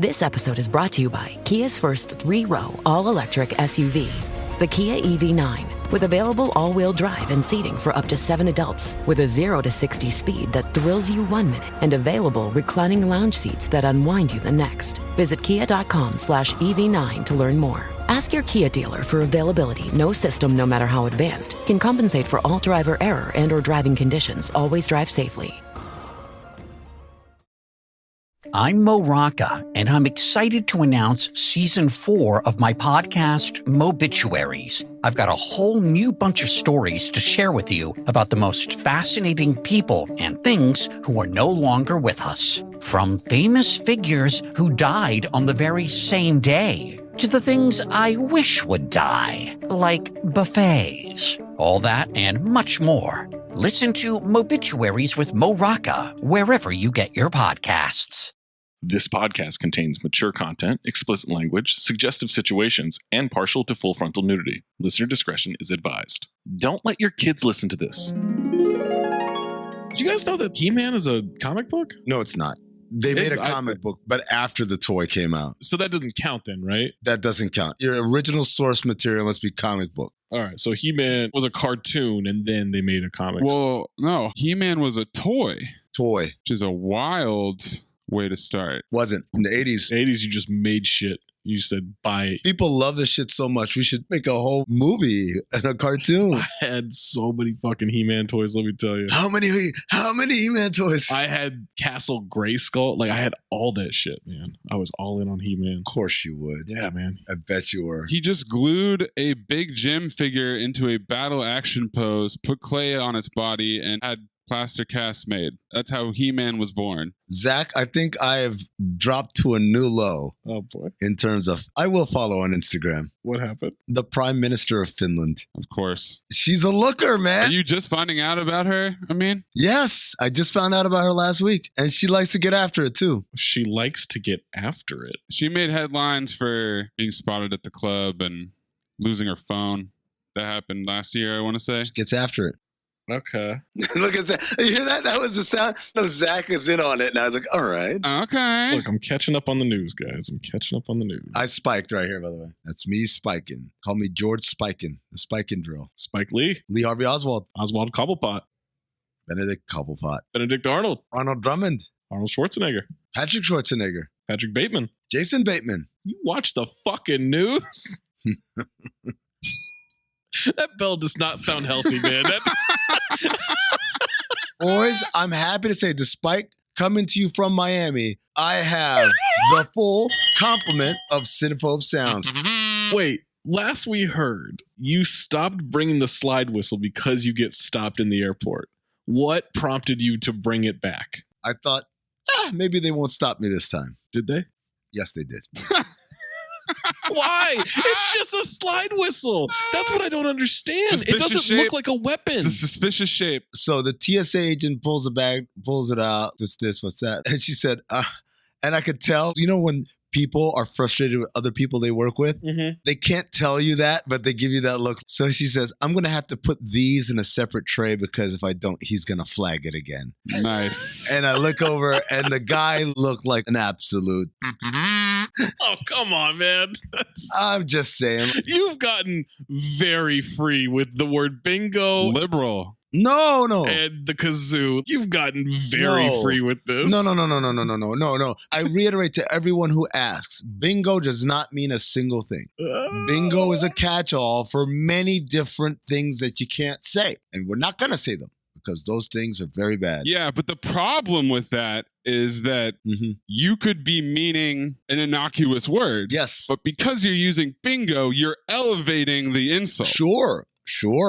This episode is brought to you by Kia's first 3-row all-electric SUV, the Kia EV9, with available all-wheel drive and seating for up to 7 adults, with a 0 to 60 speed that thrills you 1 minute, and available reclining lounge seats that unwind you the next. Visit kia.com/EV9 to learn more. Ask your Kia dealer for availability. No system, no matter how advanced, can compensate for all driver error and or driving conditions. Always drive safely. I'm Mo Rocca, and I'm excited to announce Season 4 of my podcast, Mobituaries. I've got a whole new bunch of stories to share with you about the most fascinating people and things who are no longer with us. From famous figures who died on the very same day, to the things I wish would die, like buffets. All that and much more. Listen to Mobituaries with Mo Rocca wherever you get your podcasts. This podcast contains mature content, explicit language, suggestive situations, and partial to full frontal nudity. Listener discretion is advised. Don't let your kids listen to this. Did you guys know that He-Man is a comic book? No, it's not. They made a comic book, but after the toy came out. So that doesn't count then, right? That doesn't count. Your original source material must be comic book. All right, so He-Man was a cartoon, and then they made a comic. Well, no. He-Man was a toy. Toy. Which is a wild way to start. Wasn't. In the 80s. 80s, you just made shit. You said, buy it. People love this shit so much. We should make a whole movie and a cartoon. I had so many fucking He-Man toys, let me tell you. How many He-Man toys? I had Castle Grayskull. Like, I had all that shit, man. I was all in on He-Man. Of course you would. Yeah, man. I bet you were. He just glued a Big Jim figure into a battle action pose, put clay on its body, and had plaster casts made. That's how He-Man was born. Zach, I think I have dropped to a new low. Oh, boy. In terms of, I will follow on Instagram. What happened? The Prime Minister of Finland. Of course. She's a looker, man. Are you just finding out about her, Amin? Yes, I just found out about her last week. And she likes to get after it, too. She likes to get after it. She made headlines for being spotted at the club and losing her phone. That happened last year, I want to say. She gets after it. Okay. Look at that. You hear that? That was the sound. No, Zach is in on it. And I was like, all right. Okay. Look, I'm catching up on the news, guys. I'm catching up on the news. I spiked right here, by the way. That's me spiking. Call me George Spiking. The spiking drill. Spike Lee. Lee Harvey Oswald. Oswald Cobblepot. Benedict Cobblepot. Benedict Arnold. Ronald Drummond. Arnold Schwarzenegger. Patrick Schwarzenegger. Patrick Bateman. Jason Bateman. You watch the fucking news? That bell does not sound healthy, man. Boys, I'm happy to say, despite coming to you from Miami, I have the full complement of Cinephobe sounds. Wait, last we heard, you stopped bringing the slide whistle because you get stopped in the airport. What prompted you to bring it back? I thought, maybe they won't stop me this time. Did they? Yes, they did. Why? It's just a slide whistle. That's what I don't understand. Suspicious it doesn't look like a weapon. It's a suspicious shape. So the TSA agent pulls the bag, pulls it out. What's this? What's that? And she said, and I could tell, you know, when people are frustrated with other people they work with, they can't tell you that, but they give you that look. So she says, I'm going to have to put these in a separate tray because if I don't, he's going to flag it again. Nice. And I look over and the guy looked like an absolute. Oh, come on, man. I'm just saying. You've gotten very free with the word bingo. Liberal. No. And the kazoo. You've gotten very free with this. No. I reiterate to everyone who asks, bingo does not mean a single thing. Bingo is a catch-all for many different things that you can't say. And we're not going to say them because those things are very bad. Yeah, but the problem with that is that you could be meaning an innocuous word. Yes. But because you're using bingo, you're elevating the insult. Sure.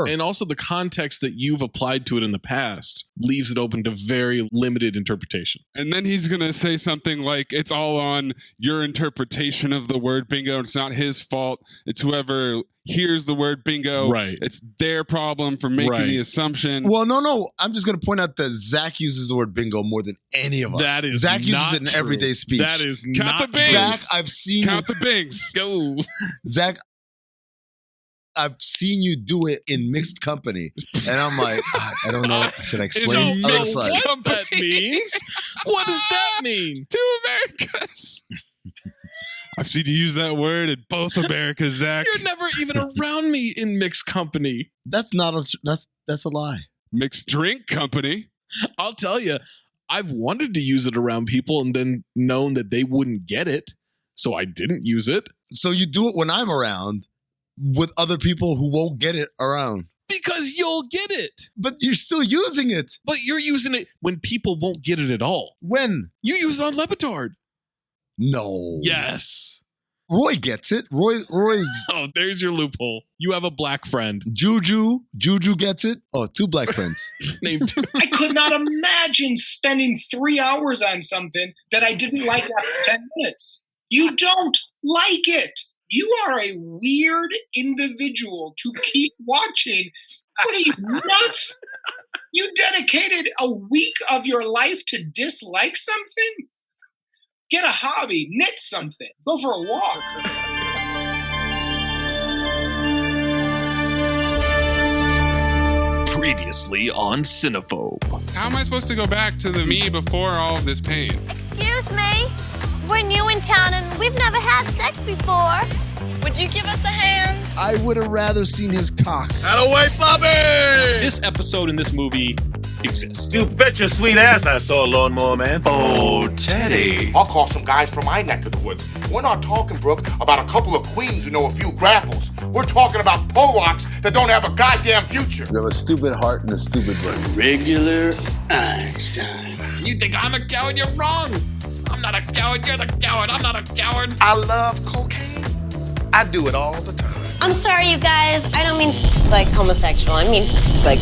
And also the context that you've applied to it in the past leaves it open to very limited interpretation. And then he's going to say something like, it's all on your interpretation of the word bingo. It's not his fault. It's whoever hears the word bingo. Right. It's their problem for making the assumption. Well, no. I'm just going to point out that Zach uses the word bingo more than any of us. That is Zach uses not it in true. everyday speech. That is Count not the bings. true. Zach, I've seen Count the bings. Go. Zach, I've seen you do it in mixed company. And I'm like, I don't know. Should I explain? I don't know Other side. what that means. What does that mean? Two Americas. sexy to use that word in both Americas, Zach. You're never even around me in mixed company. That's a lie. Mixed drink company. I'll tell you, I've wanted to use it around people and then known that they wouldn't get it, so I didn't use it. So you do it when I'm around with other people who won't get it around. Because you'll get it. But you're still using it. But you're using it when people won't get it at all. When? You use it on Lebitard. No. Yes. Roy gets it. Roy's Oh, there's your loophole. You have a black friend. Juju gets it. Oh, 2 black friends. Named two. I could not imagine spending 3 hours on something that I didn't like after 10 minutes. You don't like it. You are a weird individual to keep watching. What are you, nuts? You dedicated a week of your life to dislike something? Get a hobby, knit something, go for a walk. Previously on Cinephobe. How am I supposed to go back to the me before all of this pain? Excuse me? We're new in town and we've never had sex before. Would you give us a hand? I would have rather seen his cock. Away, Bobby! This episode in this movie exists. You bet your sweet ass I saw a lawnmower man. Oh, Teddy. I'll call some guys from my neck of the woods. We're not talking, Brooke, about a couple of queens who know a few grapples. We're talking about Polacks that don't have a goddamn future. You have a stupid heart and a stupid brain. Regular Einstein. You think I'm a coward? You're wrong. I'm not a coward. You're the coward. I'm not a coward. I love cocaine. I do it all the time. I'm sorry, you guys. I don't mean like homosexual. I mean like...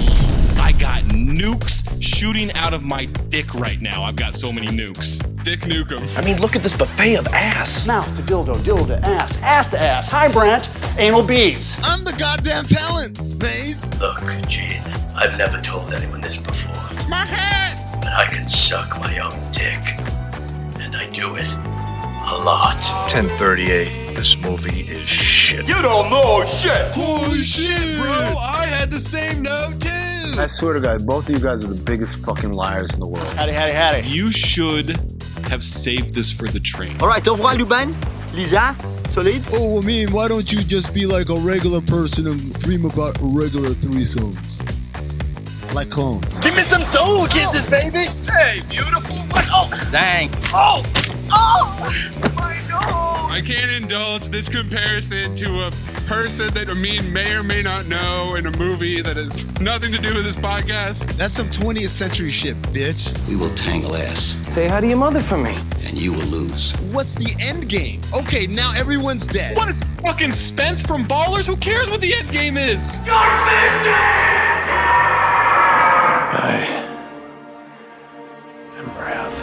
I got nukes shooting out of my dick right now. I've got so many nukes. Dick Nukem. I mean, look at this buffet of ass. Mouth to dildo, dildo to ass to ass. Hi, Brant. Anal beads. I'm the goddamn talent, Maze. Look, Gene, I've never told anyone this before. My hat. But I can suck my own dick. And I do it a lot. 1038. This movie is shit. You don't know shit. Holy shit, bro. I had the same note, too. I swear to God, both of you guys are the biggest fucking liars in the world. Howdy. You should have saved this for the train. All right, au revoir, Lubin. Lisa, solid. Oh, I mean, why don't you just be like a regular person and dream about regular threesomes? Like clones. Give me some soul kisses, baby. Hey, beautiful. Oh, Dang. oh, my nose. I can't indulge this comparison to a person that Amin may or may not know in a movie that has nothing to do with this podcast. That's some 20th century shit, bitch. We will tangle ass, Say hi to your mother for me. and you will lose. What's the end game? Okay, now everyone's dead. What is fucking Spence from Ballers? Who cares what the end game is? I am wrath.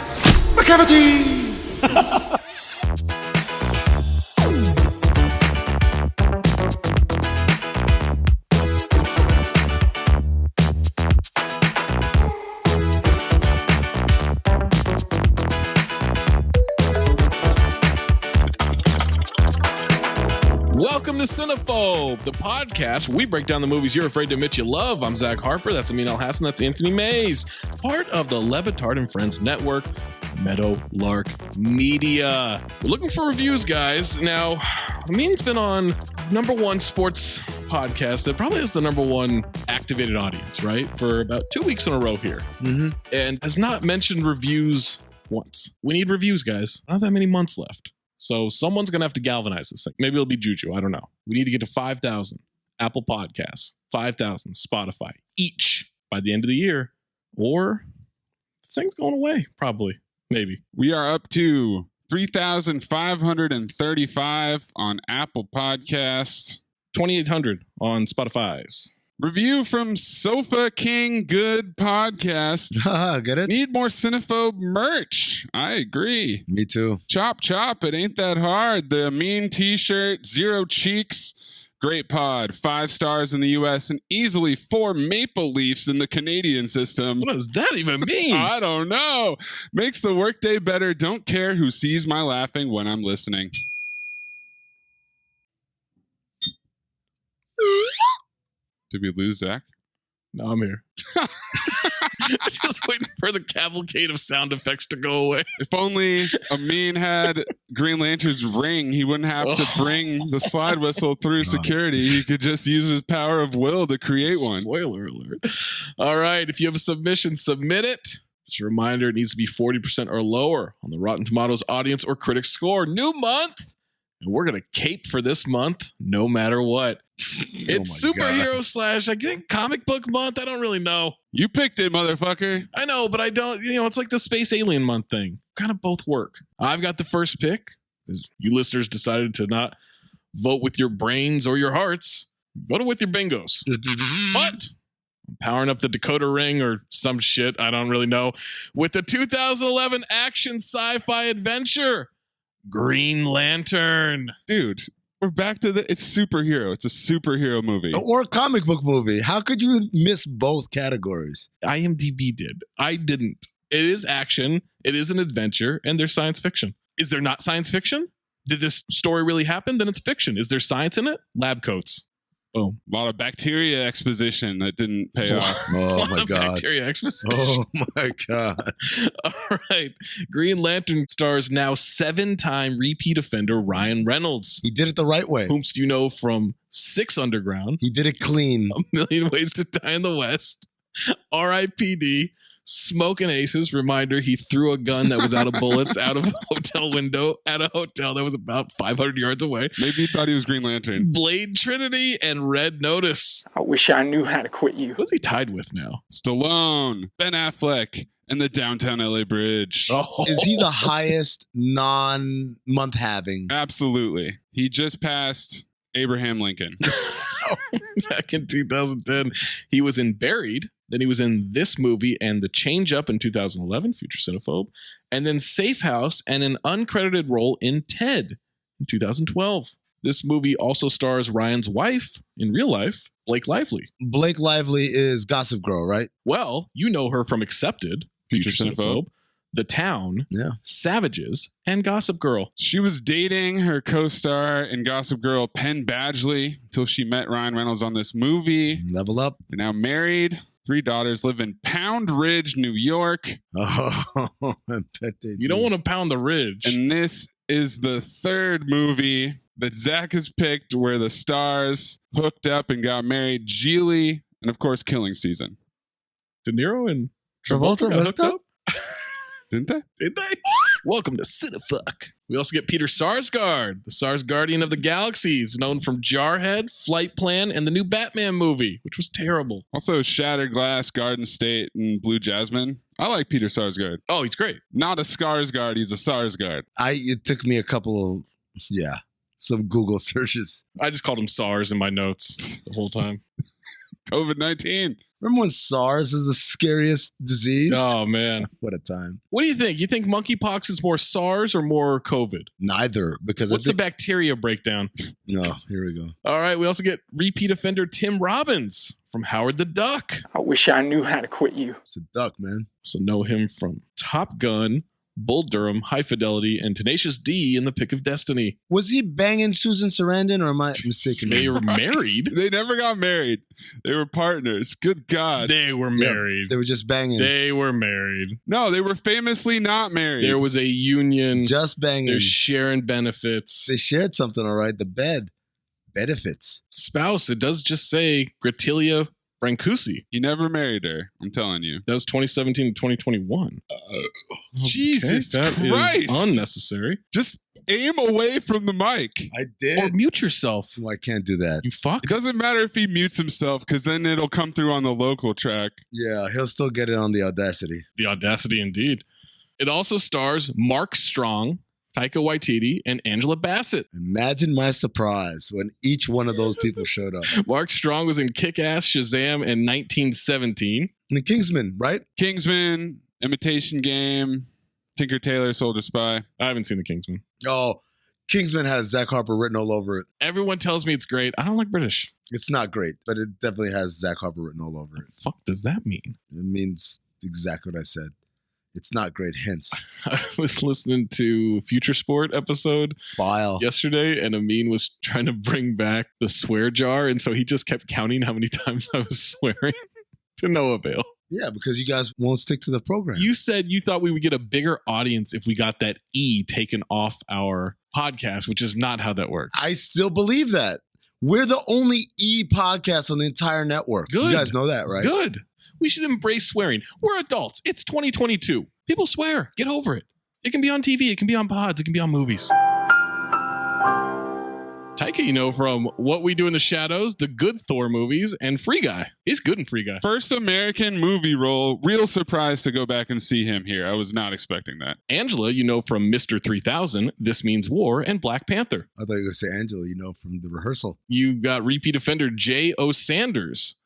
Welcome to Cinephobe, the podcast where we break down the movies you're afraid to admit you love. I'm Zach Harper. That's Amin Al-Hassan. That's Anthony Mayes. Part of the Lebitard and Friends Network, Meadowlark Media. We're looking for reviews, guys. Now, Amin's been on #1 sports podcast that probably has the #1 activated audience, right? For about 2 weeks in a row here. Mm-hmm. And has not mentioned reviews once. We need reviews, guys. Not that many months left. So someone's going to have to galvanize this thing. Maybe it'll be Juju. I don't know. We need to get to 5,000 Apple Podcasts, 5,000 Spotify each by the end of the year. Or the thing's going away, probably. Maybe. We are up to 3,535 on Apple Podcasts. 2,800 on Spotify's. Review from Sofa King Good Podcast. Get it? Need more Cinephobe merch. I agree. Me too. Chop, it ain't that hard. The Mean T-shirt, 0 cheeks. Great pod. 5 stars in the U.S. and easily 4 maple leafs in the Canadian system. What does that even mean? I don't know. Makes the workday better. Don't care who sees my laughing when I'm listening. Did we lose Zach? No, I'm here. Just waiting for the cavalcade of sound effects to go away. If only Amin had Green Lantern's ring, he wouldn't have to bring the slide whistle through security. He could just use his power of will to create one. Spoiler alert. All right. If you have a submission, submit it. Just a reminder, it needs to be 40% or lower on the Rotten Tomatoes audience or critic score. New month. And we're going to cape for this month no matter what. It's superhero / I think comic book month. I don't really know. You picked it, motherfucker. I know, but I don't, it's like the space alien month thing. Kind of both work. I've got the first pick because you listeners decided to not vote with your brains or your hearts. Vote with your bingos. But I'm powering up the decoder ring or some shit. I don't really know. With the 2011 action sci-fi adventure, Green Lantern. Dude, we're back to it's superhero. It's a superhero movie. Or a comic book movie. How could you miss both categories? IMDb did. I didn't. It is action. It is an adventure. And there's science fiction. Is there not science fiction? Did this story really happen? Then it's fiction. Is there science in it? Lab coats. Boom. A lot of bacteria exposition that didn't pay off. Oh my God. Bacteria exposition. Oh my God. All right. Green Lantern stars now 7-time repeat offender Ryan Reynolds. He did it the right way. Whomst you know from 6 Underground. He did it clean. A Million Ways to Die in the West. R.I.P.D. Smoking Aces. Reminder, he threw a gun that was out of bullets out of a hotel window at a hotel that was about 500 yards away. Maybe he thought he was Green Lantern. Blade Trinity and Red Notice. I wish I knew how to quit you. What's he tied with now? Stallone, Ben Affleck, and the downtown LA Bridge. Oh. Is he the highest non-month having? Absolutely. He just passed Abraham Lincoln. Back in 2010, he was in Buried. Then he was in this movie and The Change Up in 2011, future Cinephobe. And then Safe House and an uncredited role in Ted in 2012. This movie also stars Ryan's wife in real life, Blake Lively. Blake Lively is Gossip Girl, right? Well, you know her from Accepted, future Cinephobe, The Town, Savages, and Gossip Girl. She was dating her co-star in Gossip Girl, Penn Badgley, until she met Ryan Reynolds on this movie. Level up. They're now married. 3 daughters, live in Pound Ridge, New York. Oh, I bet they You don't want to pound the ridge. And this is the 3rd movie that Zach has picked where the stars hooked up and got married. Geely, and of course, Killing Season. De Niro and Travolta got hooked up? Didn't they? Did they? Welcome to Cinefuck. We also get Peter Sarsgaard, the Sars Guardian of the Galaxies, known from Jarhead, Flight Plan, and the new Batman movie, which was terrible. Also Shattered Glass, Garden State, and Blue Jasmine. I like Peter Sarsgaard. Oh, he's great. Not a Skarsgård, he's a Sarsgaard. It took me a couple of, some Google searches. I just called him SARS in my notes the whole time. COVID-19. Remember when SARS was the scariest disease? Oh, man. What a time. What do you think? You think monkeypox is more SARS or more COVID? Neither, because what's the bacteria breakdown? No, here we go. All right, we also get repeat offender Tim Robbins from Howard the Duck. I wish I knew how to quit you. It's a duck, man. So know him from Top Gun, Bull Durham, High Fidelity, and Tenacious D in The Pick of Destiny. Was he banging Susan Sarandon, or am I mistaken? They were married. They never got married. They were partners. Good God. They were married. They were just banging. They were married. No, they were famously not married. There was a union. Just banging. They're sharing benefits. They shared something, all right. The bed. Benefits. Spouse, it does just say Gratilia Brancusi. He never married her, I'm telling you. That was 2017 to 2021. Jesus Christ. Is unnecessary. Just aim away from the mic. I did. Or mute yourself. Well, I can't do that. You fuck. It doesn't matter if he mutes himself, because then it'll come through on the local track. Yeah, he'll still get it on the Audacity. The Audacity, indeed. It also stars Mark Strong, Taika Waititi, and Angela Bassett. Imagine my surprise when each one of those people showed up. Mark Strong was in Kick-Ass, Shazam, in 1917. And Kingsman, right? Kingsman, Imitation Game, Tinker Tailor Soldier Spy. I haven't seen The Kingsman. Oh, Kingsman has Zach Harper written all over it. Everyone tells me it's great. I don't like British. It's not great, but it definitely has Zach Harper written all over it. What the fuck does that mean? It means exactly what I said. It's not great, hence. I was listening to Future Sport episode yesterday, and Amin was trying to bring back the swear jar, and so he just kept counting how many times I was swearing to no avail. Yeah, because you guys won't stick to the program. You said you thought we would get a bigger audience if we got that E taken off our podcast, which is not how that works. I still believe that. We're the only E podcast on the entire network. Good. You guys know that, right? Good. We should embrace swearing. We're adults. It's 2022. People swear. Get over it. It can be on TV. It can be on pods. It can be on movies. Taika, you know from What We Do in the Shadows, the good Thor movies, and Free Guy. He's good in Free Guy. First American movie role. Real surprised to go back and see him here. I was not expecting that. Angela, you know from Mr. 3000, This Means War, and Black Panther. I thought you were going to say Angela, you know, from The Rehearsal. You got repeat offender J.O. Sanders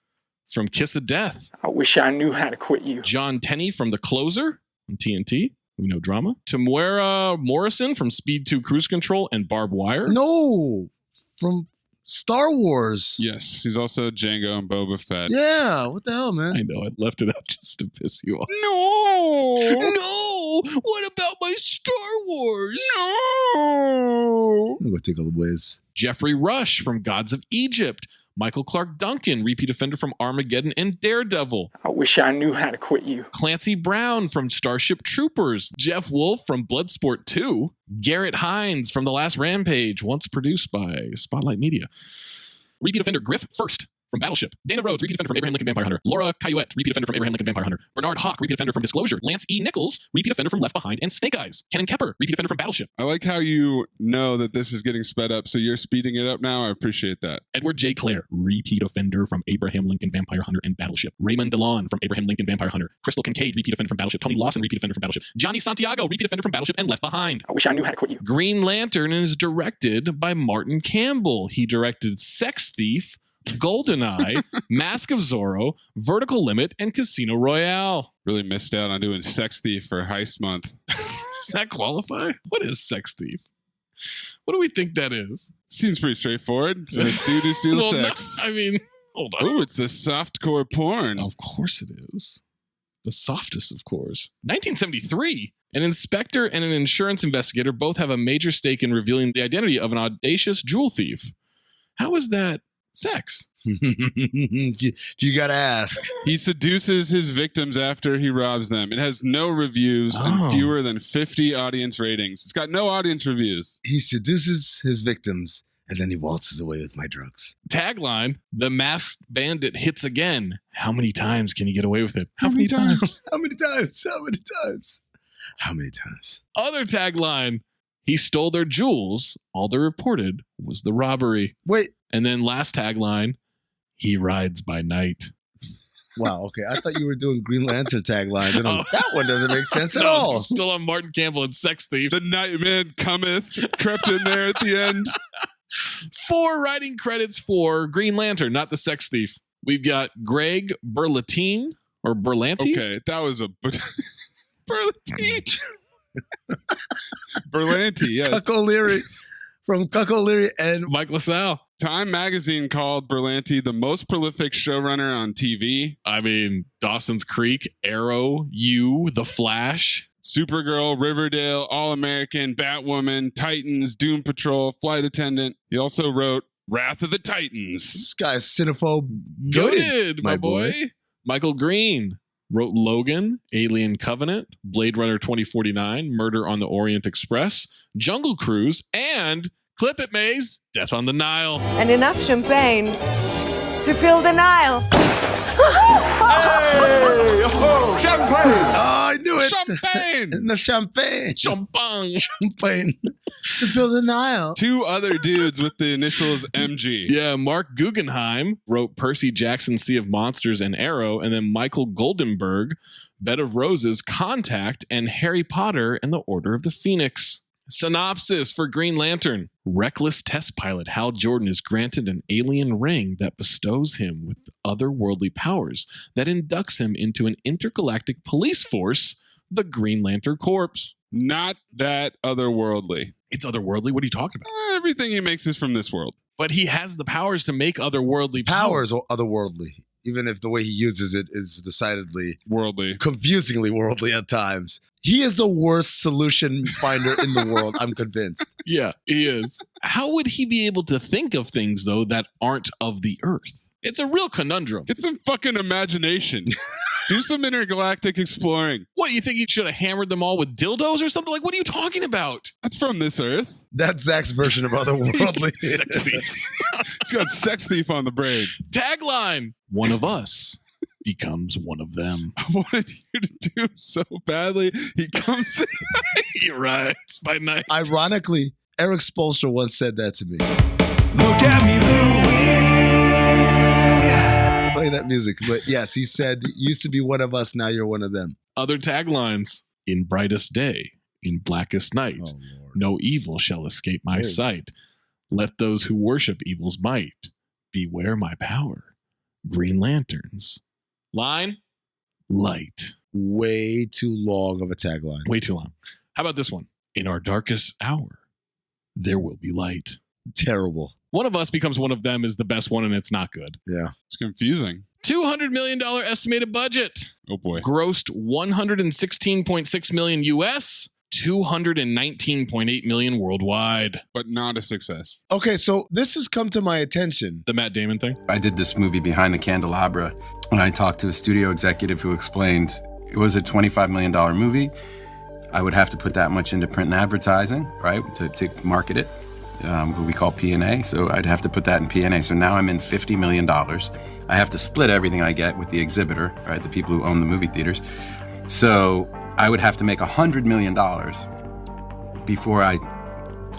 from Kiss of Death. I wish I knew how to quit you. John Tenney from The Closer on TNT. We know drama. Tamara Morrison from Speed 2 Cruise Control and Barbed Wire. No, from Star Wars. Yes, he's also Django and Boba Fett. Yeah, what the hell, man? I know, I left it out just to piss you off. No! No! What about my Star Wars? No! I'm going to take a whiz. Jeffrey Rush from Gods of Egypt. Michael Clark Duncan, repeat offender from Armageddon and Daredevil. I wish I knew how to quit you. Clancy Brown from Starship Troopers. Jeff Wolf from Bloodsport 2. Garrett Hines from The Last Rampage, once produced by Spotlight Media. Repeat offender Griff First from Battleship. Dana Rhodes, repeat offender from Abraham Lincoln Vampire Hunter. Laura Cayuette, repeat offender from Abraham Lincoln Vampire Hunter. Bernard Hawk, repeat offender from Disclosure. Lance E. Nichols, repeat offender from Left Behind and Snake Eyes. Kenan Kepper, repeat offender from Battleship. I like how you know that this is getting sped up, so you're speeding it up now. I appreciate that. Edward J. Clare, repeat offender from Abraham Lincoln Vampire Hunter and Battleship. Raymond DeLon from Abraham Lincoln Vampire Hunter. Crystal Kincaid, repeat offender from Battleship. Tony Lawson, repeat offender from Battleship. Johnny Santiago, repeat offender from Battleship and Left Behind. I wish I knew how to quit you. Green Lantern is directed by Martin Campbell. He directed Sex Thief, GoldenEye, Mask of Zorro, Vertical Limit, and Casino Royale. Really missed out on doing Sex Thief for Heist Month. Does that qualify? What is Sex Thief? What do we think that is? Seems pretty straightforward. It's a dude who steals sex. No, I mean, hold on. Oh, it's a softcore porn. Of course it is. The softest, of course. 1973. An inspector and an insurance investigator both have a major stake in revealing the identity of an audacious jewel thief. How is that sex? You gotta ask. He seduces his victims after he robs them. It has no reviews and fewer than 50 audience ratings. It's got no audience reviews. He seduces his victims and then he waltzes away with my drugs. Tagline: The masked bandit hits again. How many times can he get away with it? How many times? How many times? How many times? How many times? Other tagline: He stole their jewels. All they reported was the robbery. Wait. And then last tagline: He rides by night. Wow, okay. I thought you were doing Green Lantern taglines. And I was like, that one doesn't make sense at all. Still on Martin Campbell and Sex Thief. The Nightman cometh, crept in there at the end. 4 writing credits for Green Lantern, not the Sex Thief. We've got Greg Berlanti or Berlanti. Okay, that was a Berlanti. Berlanti, yes. Cuck O'Leary from Cuck O'Leary and Mike LaSalle. Time magazine called Berlanti the most prolific showrunner on TV. I mean, Dawson's Creek, Arrow, You, The Flash, Supergirl, Riverdale, All-American, Batwoman, Titans, Doom Patrol, Flight Attendant. He also wrote Wrath of the Titans. This guy's cinephobe. Good, my boy. Michael Green wrote Logan, Alien Covenant, Blade Runner 2049, Murder on the Orient Express, Jungle Cruise, and clip it, Mayes, Death on the Nile. And enough champagne to fill the Nile. Hey! Oh, champagne! Oh, I knew it. Champagne! The champagne. Champagne. Champagne. To fill the Nile. 2 other dudes with the initials MG. Yeah, Mark Guggenheim wrote Percy Jackson's Sea of Monsters and Arrow, and then Michael Goldenberg, Bed of Roses, Contact, and Harry Potter and the Order of the Phoenix. Synopsis for Green Lantern. Reckless test pilot Hal Jordan is granted an alien ring that bestows him with otherworldly powers that inducts him into an intergalactic police force, the Green Lantern Corps. Not that otherworldly. It's otherworldly? What are you talking about? Everything he makes is from this world. But he has the powers to make otherworldly powers. Otherworldly. Even if the way he uses it is decidedly worldly, confusingly worldly at times. He is the worst solution finder in the world, I'm convinced. Yeah, he is. How would he be able to think of things, though, that aren't of the earth? It's a real conundrum. Get some fucking imagination. Do some intergalactic exploring. What, you think he should have hammered them all with dildos or something? Like, what are you talking about? That's from this Earth. That's Zach's version of otherworldly. Sex thief. He's got sex thief on the brain. Tagline: one of us becomes one of them. I wanted you to do so badly. He comes in. He rides by night. Ironically, Eric Spolstra once said that to me. Look at me, Louie. Play that music. But yes, he said, used to be one of us, now you're one of them. Other taglines: in brightest day, in blackest night, no evil shall escape my sight. Let those who worship evil's might beware my power. Green lanterns. Line: light. Way too long of a tagline. Way too long. How about this one? In our darkest hour, there will be light. Terrible. One of us becomes one of them is the best one, and it's not good. Yeah. It's confusing. $200 million estimated budget. Oh, boy. Grossed $116.6 million US, $219.8 million worldwide. But not a success. Okay, so this has come to my attention. The Matt Damon thing? I did this movie Behind the Candelabra, and I talked to a studio executive who explained it was a $25 million movie. I would have to put that much into print and advertising, right, to market it, what we call P&A. So I'd have to put that in P&A. So now I'm in $50 million. I have to split everything I get with the exhibitor, right, the people who own the movie theaters. So I would have to make $100 million before I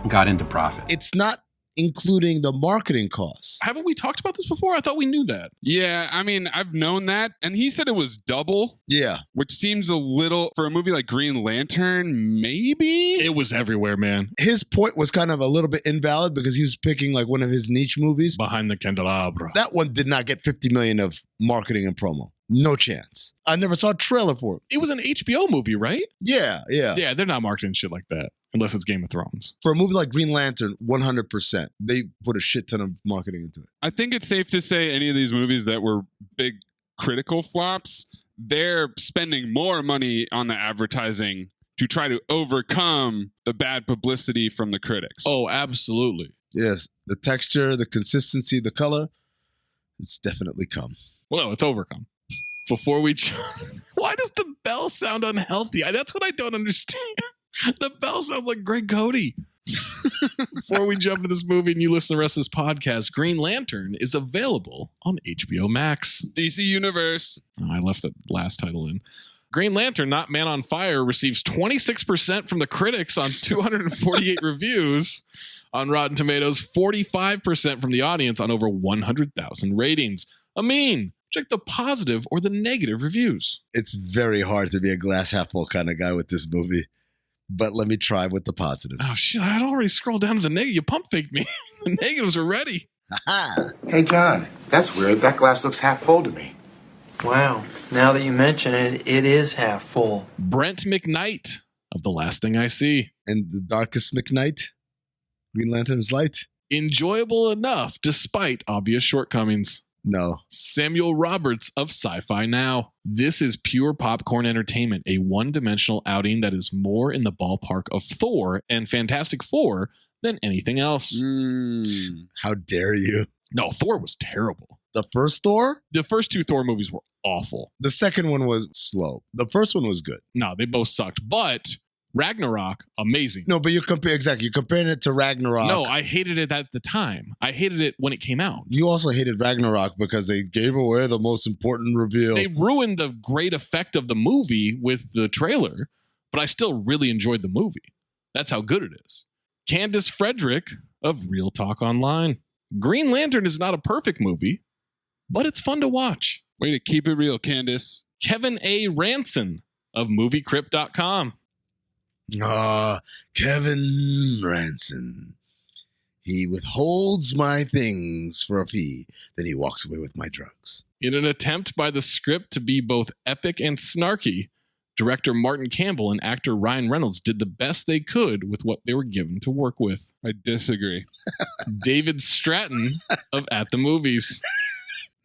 got into profit. It's not including the marketing costs. Haven't we talked about this before? I thought we knew that. Yeah, I mean, I've known that. And he said it was double. Yeah. Which seems a little, for a movie like Green Lantern, maybe? It was everywhere, man. His point was kind of a little bit invalid because he was picking like one of his niche movies. Behind the Candelabra. That one did not get 50 million of marketing and promo. No chance. I never saw a trailer for it. It was an HBO movie, right? Yeah. Yeah, they're not marketing shit like that. Unless it's Game of Thrones. For a movie like Green Lantern, 100%. They put a shit ton of marketing into it. I think it's safe to say any of these movies that were big critical flops, they're spending more money on the advertising to try to overcome the bad publicity from the critics. Oh, absolutely. Yes. The texture, the consistency, the color, it's definitely come. Well, no, it's overcome. Before we... Why does the bell sound unhealthy? That's what I don't understand. The bell sounds like Greg Cody. Before we jump into this movie and you listen to the rest of this podcast, Green Lantern is available on HBO Max. DC Universe. Oh, I left the last title in. Green Lantern, Not Man on Fire, receives 26% from the critics on 248 reviews. On Rotten Tomatoes, 45% from the audience on over 100,000 ratings. Amin, check the positive or the negative reviews. It's very hard to be a glass half full kind of guy with this movie. But let me try with the positives. Oh, shit. I'd already scrolled down to the negative. You pump faked me. The negatives are ready. Hey, John, that's weird. That glass looks half full to me. Wow, now that you mention it, it is half full. Brent McKnight of The Last Thing I See. And The Darkest McKnight, Green Lantern's Light. Enjoyable enough despite obvious shortcomings. No. Samuel Roberts of Sci-Fi Now. This is pure popcorn entertainment, a one-dimensional outing that is more in the ballpark of Thor and Fantastic Four than anything else. How dare you? No, Thor was terrible. The first Thor? The first two Thor movies were awful. The second one was slow. The first one was good. No, they both sucked. But Ragnarok, amazing. No, but you're comparing it to Ragnarok. No, I hated it at the time. I hated it when it came out. You also hated Ragnarok because they gave away the most important reveal. They ruined the great effect of the movie with the trailer, but I still really enjoyed the movie. That's how good it is. Candace Frederick of Real Talk Online. Green Lantern is not a perfect movie, but it's fun to watch. Way to keep it real, Candace. Kevin A. Ranson of MovieCrypt.com. Kevin Ranson. He withholds my things for a fee, then he walks away with my drugs. In an attempt by the script to be both epic and snarky, director Martin Campbell and actor Ryan Reynolds did the best they could with what they were given to work with. I disagree. David Stratton of At the Movies.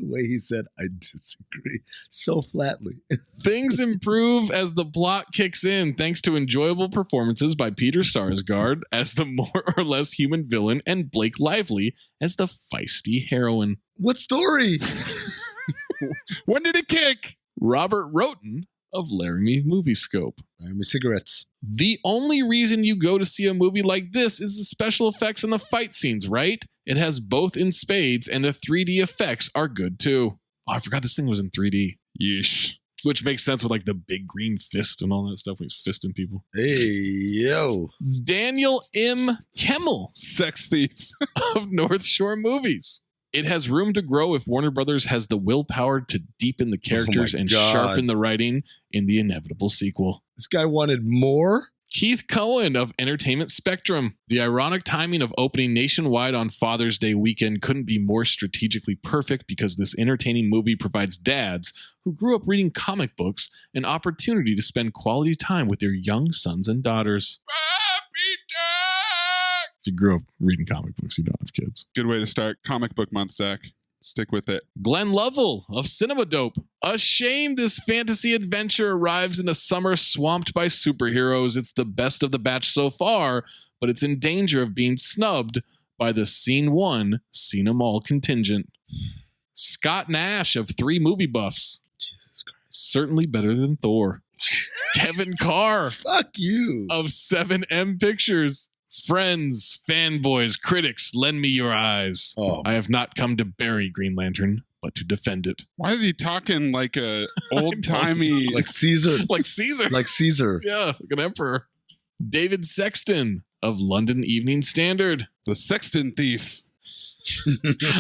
The way he said, I disagree, so flatly. Things improve as the plot kicks in, thanks to enjoyable performances by Peter Sarsgaard as the more or less human villain and Blake Lively as the feisty heroine. What story? When did it kick? Robert Roten of Laramie Movie Scope. Laramie Cigarettes. The only reason you go to see a movie like this is the special effects and the fight scenes, right? It has both in spades, and the 3D effects are good too. Oh, I forgot this thing was in 3D. Yeesh. Which makes sense with like the big green fist and all that stuff when he's fisting people. Hey, yo. Daniel M. Kemmel, sex thief of North Shore Movies. It has room to grow if Warner Brothers has the willpower to deepen the characters and sharpen the writing in the inevitable sequel. This guy wanted more? Keith Cohen of Entertainment Spectrum. The ironic timing of opening nationwide on Father's Day weekend couldn't be more strategically perfect because this entertaining movie provides dads who grew up reading comic books an opportunity to spend quality time with their young sons and daughters. If you grew up reading comic books, you don't have kids. Good way to start comic book month, Zach. Stick with it. Glenn Lovell of Cinema Dope. A shame this fantasy adventure arrives in a summer swamped by superheroes. It's the best of the batch so far, but it's in danger of being snubbed by the Scene 1 Seen 'Em All contingent. Scott Nash of 3 Movie Buffs. Jesus Christ. Certainly better than Thor. Kevin Carr. Fuck you. Of 7M Pictures. Friends, fanboys, critics, lend me your eyes. Oh. I have not come to bury Green Lantern, but to defend it. Why is he talking like a old-timey... Like Caesar. Like Caesar. Like Caesar. Yeah, like an emperor. David Sexton of London Evening Standard. The Sexton Thief.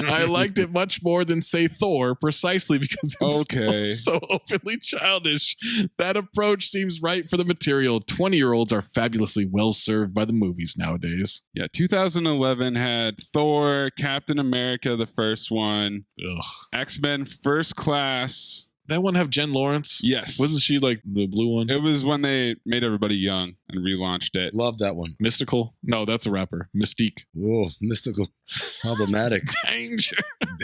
I liked it much more than, say, Thor, precisely because it's so openly childish. That approach seems right for the material. 20-year-olds are fabulously well served by the movies nowadays. Yeah, 2011 had Thor, Captain America, the first one, X-Men First Class. That one have Jen Lawrence? Yes. Wasn't she like the blue one? It was when they made everybody young and relaunched it. Love that one. Mystical? No, that's a rapper. Mystique. Whoa, mystical. Problematic. Danger.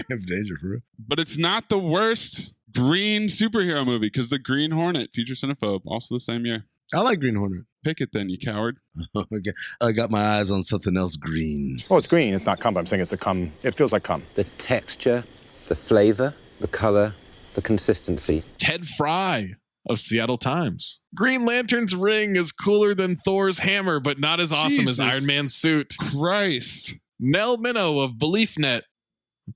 Damn danger for real. But it's not the worst green superhero movie because The Green Hornet, future Cinephobe, also the same year. I like Green Hornet. Pick it then, you coward. Okay. I got my eyes on something else green. Oh, it's green. It's not cum. I'm saying it's a cum. It feels like cum. The texture, the flavor, the color, the consistency. Ted Fry of Seattle Times. Green Lantern's ring is cooler than Thor's hammer, but not as awesome as Iron Man's suit. Christ. Nell Minow of BeliefNet.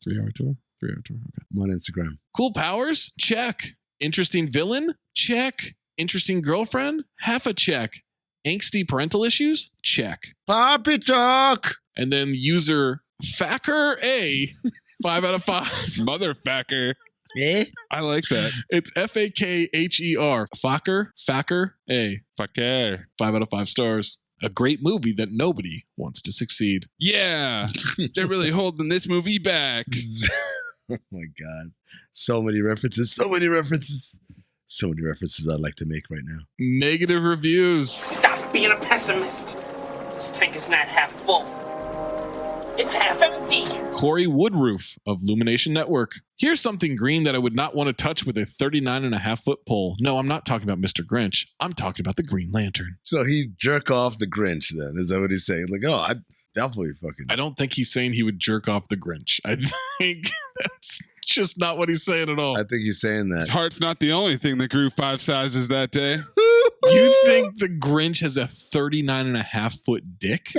3-hour tour? 3-hour tour. Okay. I'm on Instagram. Cool powers? Check. Interesting villain? Check. Interesting girlfriend? Half a check. Angsty parental issues? Check. Poppytalk. And then user Facker A, 5 out of 5. Motherfucker. Eh? I like that. It's Fakher. Facker A. Facker. 5 out of 5 stars. A great movie that nobody wants to succeed. Yeah. They're really holding this movie back. Oh my God. So many references. So many references. So many references I'd like to make right now. Negative reviews. Stop being a pessimist. This tank is not half full. It's half empty. Corey Woodroof of Illumination Network. Here's something green that I would not want to touch with a 39.5-foot pole. No, I'm not talking about Mr. Grinch. I'm talking about the Green Lantern. So he jerk off the Grinch then? Is that what he's saying? Like, oh, I'd definitely fucking... I don't think he's saying he would jerk off the Grinch. I think that's just not what he's saying at all. I think he's saying that. His heart's not the only thing that grew 5 sizes that day. You think the Grinch has a 39.5-foot dick?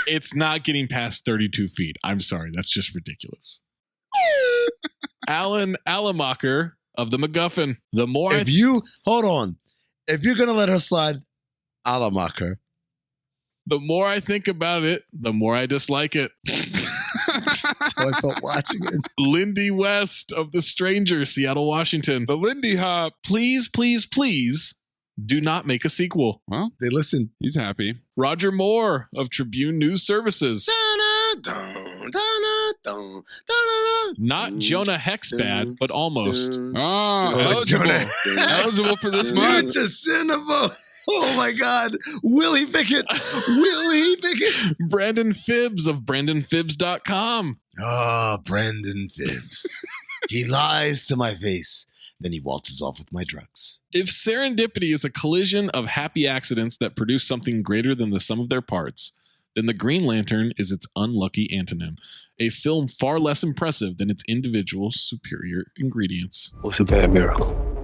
It's not getting past 32 feet. I'm sorry. That's just ridiculous. Alan Alamacher of the MacGuffin. The more hold on. If you're going to let her slide, Alamacher. The more I think about it, the more I dislike it. That's how I felt watching it. Lindy West of The Stranger, Seattle, Washington. The Lindy Hop. Please, please, please do not make a sequel. Well, they listen. He's happy. Roger Moore of Tribune News Services. Not Jonah Hex bad, but almost. Eligible. Eligible for this month. Just Cinephobe. Oh my God. Willie Pickett. Willie Pickett. Brandon Phibbs of BrandonPhibbs.com. Ah, Brandon Phibbs. He lies to my face. Then he waltzes off with my drugs. If serendipity is a collision of happy accidents that produce something greater than the sum of their parts, then The Green Lantern is its unlucky antonym, a film far less impressive than its individual superior ingredients. What's a bad miracle?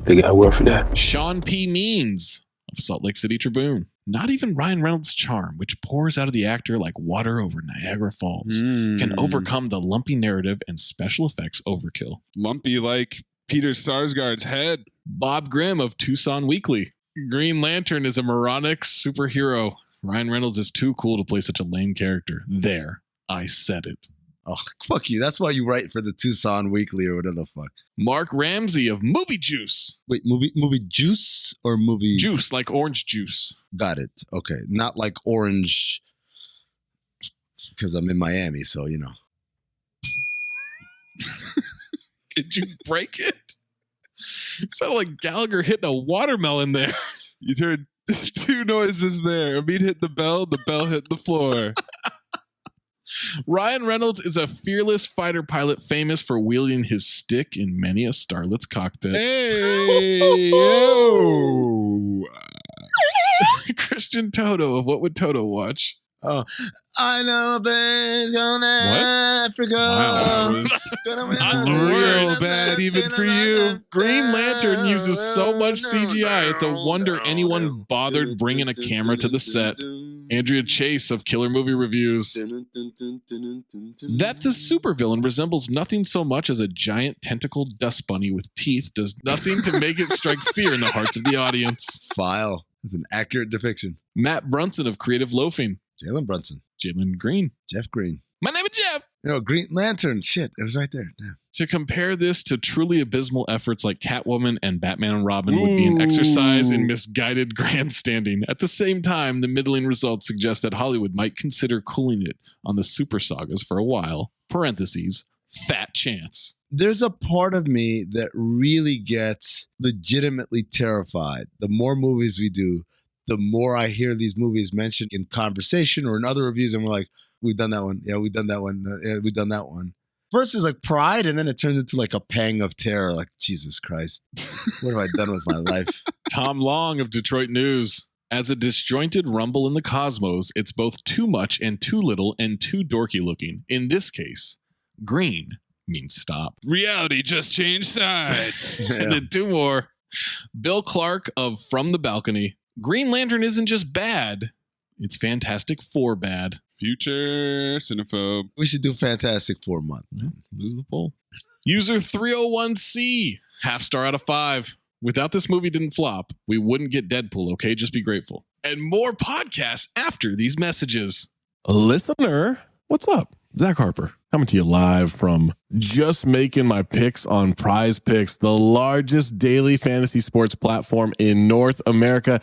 They got word for that. Sean P. Means of Salt Lake City Tribune. Not even Ryan Reynolds' charm, which pours out of the actor like water over Niagara Falls, can overcome the lumpy narrative and special effects overkill. Lumpy like Peter Sarsgaard's head. Bob Grimm of Tucson Weekly. Green Lantern is a moronic superhero. Ryan Reynolds is too cool to play such a lame character. There, I said it. Oh, fuck you. That's why you write for the Tucson Weekly or whatever the fuck. Mark Ramsey of Movie Juice. Wait, movie juice or movie? Juice, like orange juice. Got it. Okay. Not like orange because I'm in Miami, so you know. Did you break it? It sounded like Gallagher hitting a watermelon there. You heard two noises there. Amin hit the bell hit the floor. Ryan Reynolds is a fearless fighter pilot famous for wielding his stick in many a starlet's cockpit. Hey, yo. Christian Toto of What Would Toto Watch? Oh, I know things on Africa. Wow. Not real bad even for you. Green Lantern uses so much CGI, it's a wonder anyone bothered bringing a camera to the set. Andrea Chase of Killer Movie Reviews. That the supervillain resembles nothing so much as a giant tentacled dust bunny with teeth does nothing to make it strike fear in the hearts of the audience. File. It's an accurate depiction. Matt Brunson of Creative Loafing. Jalen Brunson. Jalen Green. Jeff Green. My name is Jeff. Green Lantern. Shit, it was right there. Damn. To compare this to truly abysmal efforts like Catwoman and Batman and Robin would be an exercise in misguided grandstanding. At the same time, the middling results suggest that Hollywood might consider cooling it on the super sagas for a while. Parentheses, fat chance. There's a part of me that really gets legitimately terrified. The more movies we do, the more I hear these movies mentioned in conversation or in other reviews, and we're like, we've done that one. Yeah, we've done that one. Yeah, we've done that one. First is like pride, and then it turns into like a pang of terror. Like, Jesus Christ, what have I done with my life? Tom Long of Detroit News. As a disjointed rumble in the cosmos, it's both too much and too little and too dorky looking. In this case, green means stop. Reality just changed sides. And then two more. Bill Clark of From the Balcony. Green Lantern isn't just bad, it's Fantastic Four bad. Future Cinephobe. We should do Fantastic Four month. Lose the poll. User 301C, half star out of 5. Without this movie didn't flop, we wouldn't get Deadpool, okay? Just be grateful. And more podcasts after these messages. Listener, what's up? Zach Harper, coming to you live from Just Making My Picks on Prize Picks, the largest daily fantasy sports platform in North America.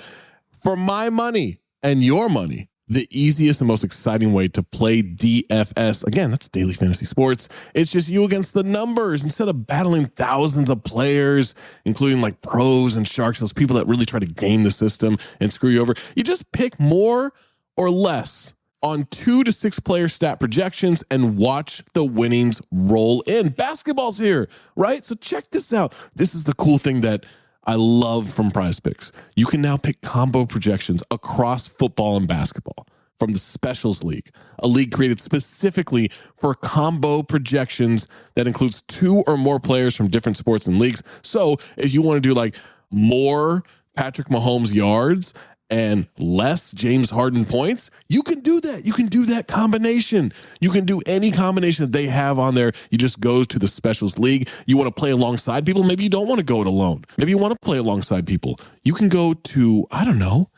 For my money and your money, the easiest and most exciting way to play DFS. Again, that's daily fantasy sports. It's just you against the numbers instead of battling thousands of players, including like pros and sharks, those people that really try to game the system and screw you over. You just pick more or less on 2 to 6 player stat projections and watch the winnings roll in. Basketball's here, right? So check this out. This is the cool thing that I love from Prize Picks. You can now pick combo projections across football and basketball from the Specials League, a league created specifically for combo projections that includes 2 or more players from different sports and leagues. So if you want to do like more Patrick Mahomes yards and less James Harden points, you can do that. You can do that combination. You can do any combination that they have on there. You just go to the Specials League. You want to play alongside people. Maybe you don't want to go it alone. Maybe you want to play alongside people. You can go to, I don't know,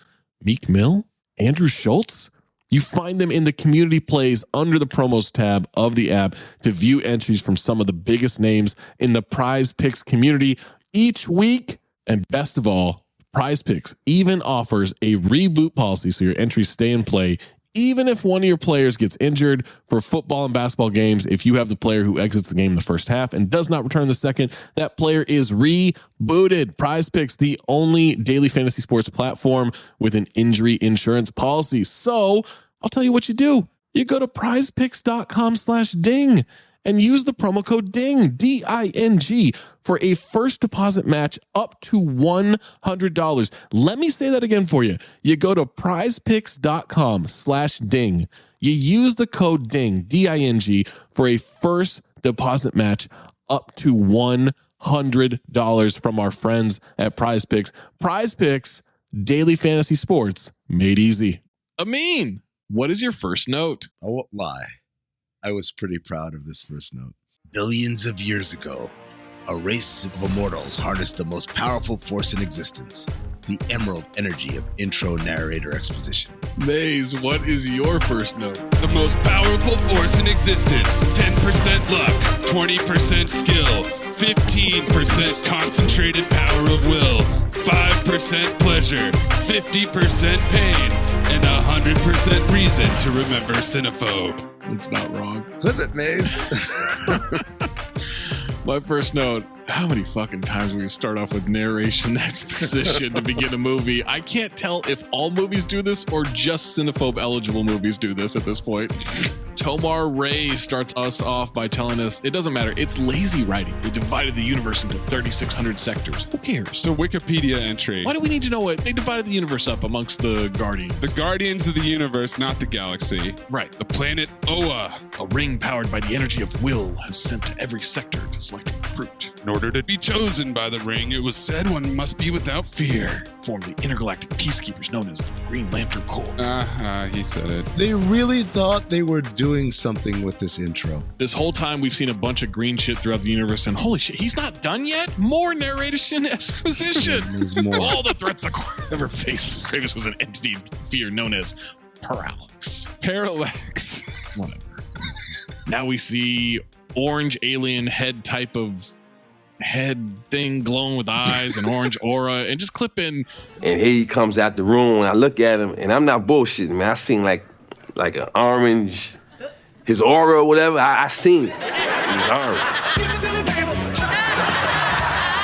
Meek Mill, Andrew Schultz. You find them in the community plays under the promos tab of the app to view entries from some of the biggest names in the Prize Picks community each week. And best of all, Prize Picks even offers a reboot policy so your entries stay in play even if one of your players gets injured. For football and basketball games, if you have the player who exits the game in the first half and does not return the second, that player is rebooted. Prize Picks, the only daily fantasy sports platform with an injury insurance policy. So I'll tell you what you do. You go to prizepicks.com/ding and use the promo code DING, D-I-N-G, for a first deposit match up to $100. Let me say that again for you. You go to prizepicks.com/ding. You use the code DING, D-I-N-G, for a first deposit match up to $100. $100 from our friends at Prize Picks. Prize Picks, daily fantasy sports made easy. Amin, what is your first note? I won't lie. I was pretty proud of this first note. Billions of years ago, a race of immortals harnessed the most powerful force in existence, the emerald energy of intro narrator exposition. Maze, what is your first note? The most powerful force in existence. 10% luck, 20% skill, 15% concentrated power of will, 5% pleasure, 50% pain, and 100% reason to remember Cinephobe. It's not wrong. Clip it, Maze. My first note, how many fucking times we start off with narration exposition to begin a movie? I can't tell if all movies do this or just Cinephobe eligible movies do this at this point. Tomar Ray starts us off by telling us, it doesn't matter, it's lazy writing. They divided the universe into 3,600 sectors. Who cares? It's a Wikipedia entry. Why do we need to know it? They divided the universe up amongst the Guardians. The Guardians of the universe, not the galaxy. Right. The planet Oa. A ring powered by the energy of will has sent to every sector to select a recruit. In order to be chosen by the ring, it was said one must be without fear. Form the intergalactic peacekeepers known as the Green Lantern Corps. He said it. They really thought they were doing something with this intro. This whole time we've seen a bunch of green shit throughout the universe, and holy shit, he's not done yet? More narration exposition. There's more. All the threats the Corps ever faced. The greatest was an entity of fear known as Parallax. Whatever. Now we see orange alien head type of head thing glowing with eyes and orange aura, and just clip in. And here he comes out the room, and I look at him, and I'm not bullshitting, man. I seen like an orange, his aura or whatever. I seen it. It was orange.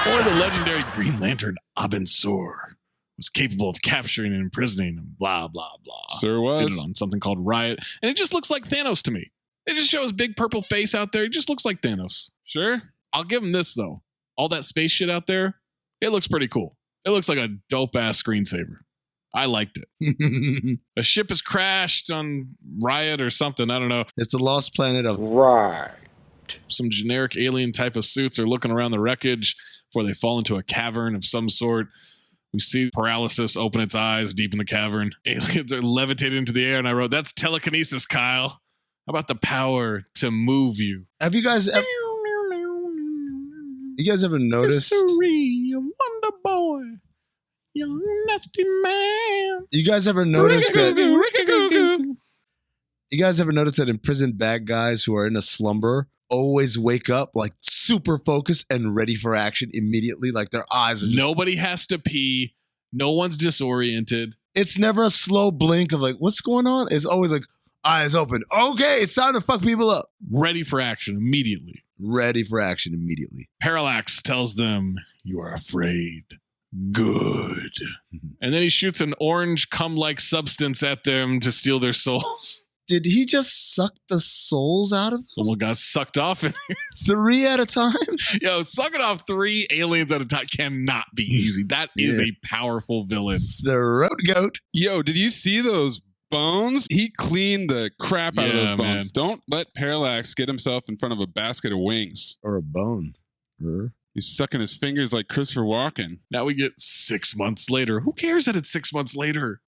Or the legendary Green Lantern Amin Sur was capable of capturing and imprisoning and blah, blah, blah. Sir was. Did it on something called Riot. And it just looks like Thanos to me. It just shows big purple face out there. It just looks like Thanos. Sure. I'll give him this, though. All that space shit out there, it looks pretty cool. It looks like a dope-ass screensaver. I liked it. A ship has crashed on Riot or something. I don't know. It's the lost planet of Right. Some generic alien type of suits are looking around the wreckage before they fall into a cavern of some sort. We see Paralysis open its eyes deep in the cavern. Aliens are levitated into the air, and I wrote, that's telekinesis, Kyle. How about the power to move you? Have you guys ever noticed? Mystery, a wonder boy, young nasty man. You guys ever noticed that? You guys ever noticed that imprisoned bad guys who are in a slumber always wake up like super focused and ready for action immediately? Like their eyes are just... Nobody has to pee. No one's disoriented. It's never a slow blink of like, what's going on? It's always like, eyes open. Okay, it's time to fuck people up. Ready for action immediately. Ready for action immediately. Parallax tells them, you are afraid. Good. And then he shoots an orange cum-like substance at them to steal their souls. Did he just suck the souls out of them? Someone got sucked off in here. 3 at a time? Yo, sucking off 3 aliens at a time cannot be easy. That is a powerful villain. The road goat. Yo, did you see those bones? He cleaned the crap out of those bones. Man. Don't let Parallax get himself in front of a basket of wings. Or a bone. He's sucking his fingers like Christopher Walken. Now we get 6 months later. Who cares that it's 6 months later?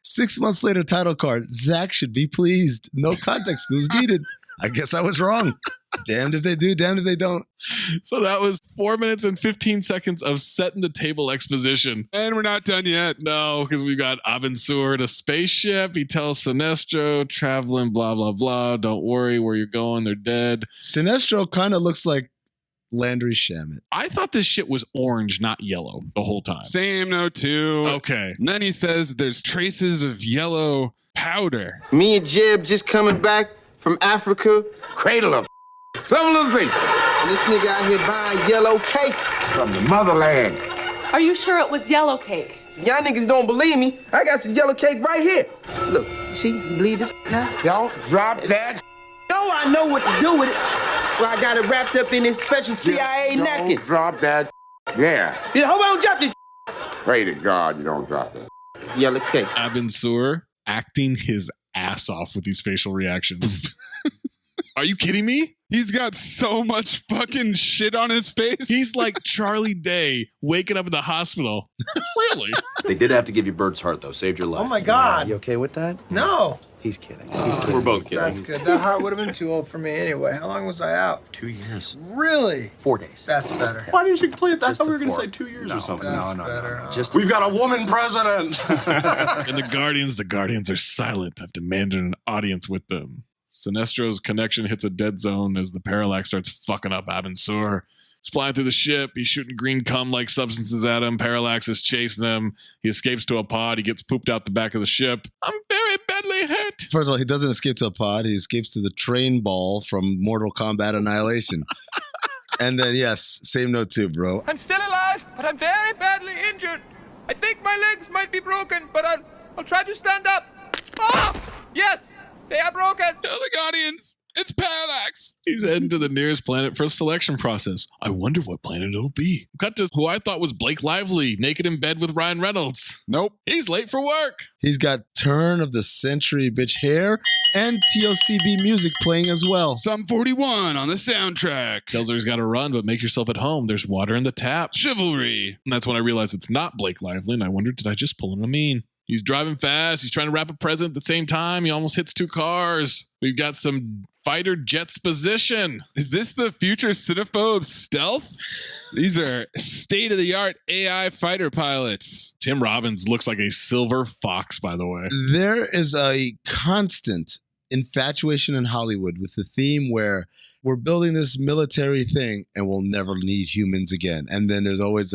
6 months later, title card. Zach should be pleased. No context clues needed. I guess I was wrong. Damned if they do, damned if they don't. So that was 4 minutes and 15 seconds of setting the table exposition. And we're not done yet. No, because we got Amin Sur in a spaceship. He tells Sinestro, traveling, blah, blah, blah. Don't worry where you're going. They're dead. Sinestro kind of looks like Landry Shamet. I thought this shit was orange, not yellow, the whole time. Same note too. Okay. And then he says there's traces of yellow powder. Me and Jeb just coming back from Africa, cradle of civilization. And this nigga out here buying yellow cake from the motherland. Are you sure it was yellow cake? Y'all niggas don't believe me. I got some yellow cake right here. Look, you see, you believe this now? Don't drop that. No, I know what to do with it. Well, I got it wrapped up in this special CIA napkin. Don't drop that. Yeah. Yeah, hope I don't drop this. Pray to God you don't drop that. Yellow cake. Amin Sur acting his ass off with these facial reactions. Are you kidding me? He's got so much fucking shit on his face. He's like Charlie Day waking up in the hospital. Really? They did have to give you Bird's Heart, though. Saved your life. Oh my God. You okay with that? No. He's kidding. He's kidding. We're both kidding. That's good. That heart would have been too old for me anyway. How long was I out? 2 years. Really? 4 days. That's better. Why didn't you play it? I Just thought we were the going to four. say 2 years No, or something. that's No. better. Just we've got a woman president. And the Guardians are silent. I've demanded an audience with them. Sinestro's connection hits a dead zone as the parallax starts fucking up Abin Sur. He's flying through the ship. He's shooting green cum-like substances at him. Parallax is chasing him. He escapes to a pod. He gets pooped out the back of the ship. I'm very badly hit. First of all, he doesn't escape to a pod. He escapes to the train ball from Mortal Kombat Annihilation. And then, yes, same note too, bro. I'm still alive, but I'm very badly injured. I think my legs might be broken, but I'll try to stand up. Ah! Yes, they are broken. Tell the Guardians, it's Parallax. He's heading to the nearest planet for a selection process. I wonder what planet it'll be. Cut to who I thought was Blake Lively, naked in bed with Ryan Reynolds. Nope. He's late for work. He's got turn of the century bitch hair and TLCB music playing as well. Sum 41 on the soundtrack. Tells her he's got to run, but make yourself at home. There's water in the tap. Chivalry. And that's when I realized it's not Blake Lively, and I wondered, did I just pull him a mean? He's driving fast. He's trying to wrap a present at the same time. He almost hits 2 cars. We've got some fighter jets position. Is this the future Cinephobe stealth? These are state-of-the-art AI fighter pilots. Tim Robbins looks like a silver fox, by the way. There is a constant infatuation in Hollywood with the theme where we're building this military thing and we'll never need humans again. And then there's always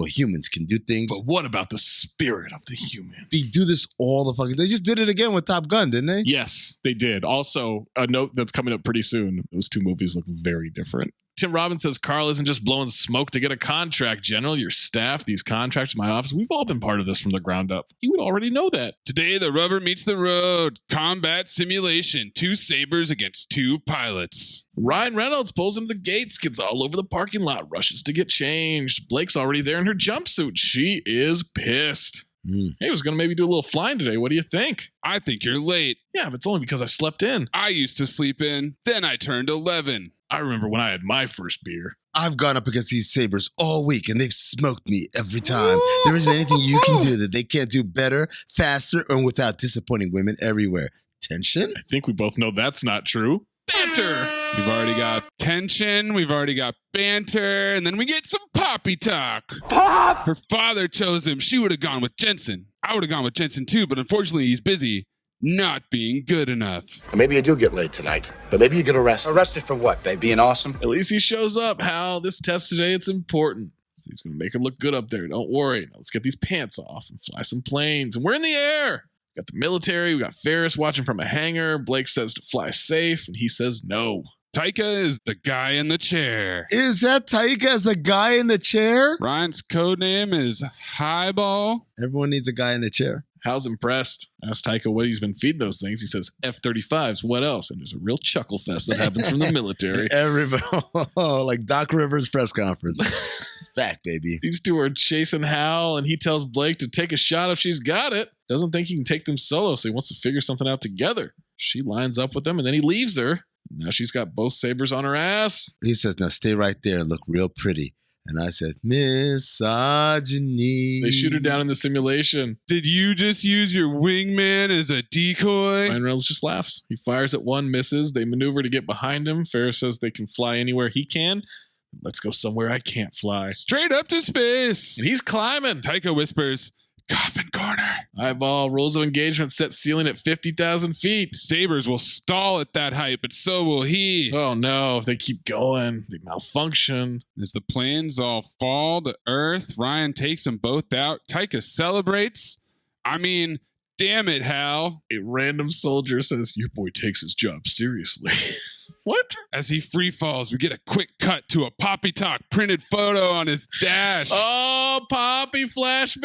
humans can do things. But what about the spirit of the human? They do this all the fucking... They just did it again with Top Gun, didn't they? Yes, they did. Also, a note that's coming up pretty soon. Those 2 movies look very different. Tim Robbins says Carl isn't just blowing smoke to get a contract. General, your staff, these contracts in my office, we've all been part of this from the ground up. You would already know that. Today, the rubber meets the road. Combat simulation. 2 sabers against 2 pilots. Ryan Reynolds pulls into the gates, gets all over the parking lot, rushes to get changed. Blake's already there in her jumpsuit. She is pissed. Hey, I was going to maybe do a little flying today. What do you think? I think you're late. Yeah, but it's only because I slept in. I used to sleep in, then I turned 11. I remember when I had my first beer. I've gone up against these sabers all week and they've smoked me every time. There isn't anything you can do that they can't do better, faster, and without disappointing women everywhere. Tension? I think we both know that's not true. Banter! We've already got tension, we've already got banter, and then we get some Poppytalk. Pop! Her father chose him. She would have gone with Jensen. I would have gone with Jensen too, but unfortunately he's busy not being good enough. Maybe you do get laid tonight, but maybe you get arrested. Arrested for what, babe? Being awesome? At least he shows up, Hal. This test today, it's important. So he's going to make her look good up there. Don't worry. Now let's get these pants off and fly some planes. And we're in the air. We got the military. We got Ferris watching from a hangar. Blake says to fly safe, and he says no. Taika is the guy in the chair. Is that Taika as the guy in the chair? Ryan's code name is Highball. Everyone needs a guy in the chair. Hal's impressed. Asked Taika what he's been feeding those things. He says, F-35s, what else? And there's a real chuckle fest that happens from the military. Everybody, like Doc Rivers' press conference. It's back, baby. These 2 are chasing Hal, and he tells Blake to take a shot if she's got it. Doesn't think he can take them solo, so he wants to figure something out together. She lines up with them, and then he leaves her. Now she's got both sabers on her ass. He says, now stay right there and look real pretty. And I said, misogyny. They shoot her down in the simulation. Did you just use your wingman as a decoy? Ryan Reynolds just laughs. He fires at one, misses. They maneuver to get behind him. Ferris says they can fly anywhere he can. Let's go somewhere I can't fly. Straight up to space. And he's climbing. Taika whispers, coffin corner. Eyeball, rules of engagement set ceiling at 50,000 feet. Sabers will stall at that height, but so will he. Oh no, if they keep going, they malfunction. As the planes all fall to Earth, Ryan takes them both out. Taika celebrates. I mean, damn it, Hal. A random soldier says, your boy takes his job seriously. What? As he free falls, we get a quick cut to a Poppytalk printed photo on his dash. Oh, Poppy flashback.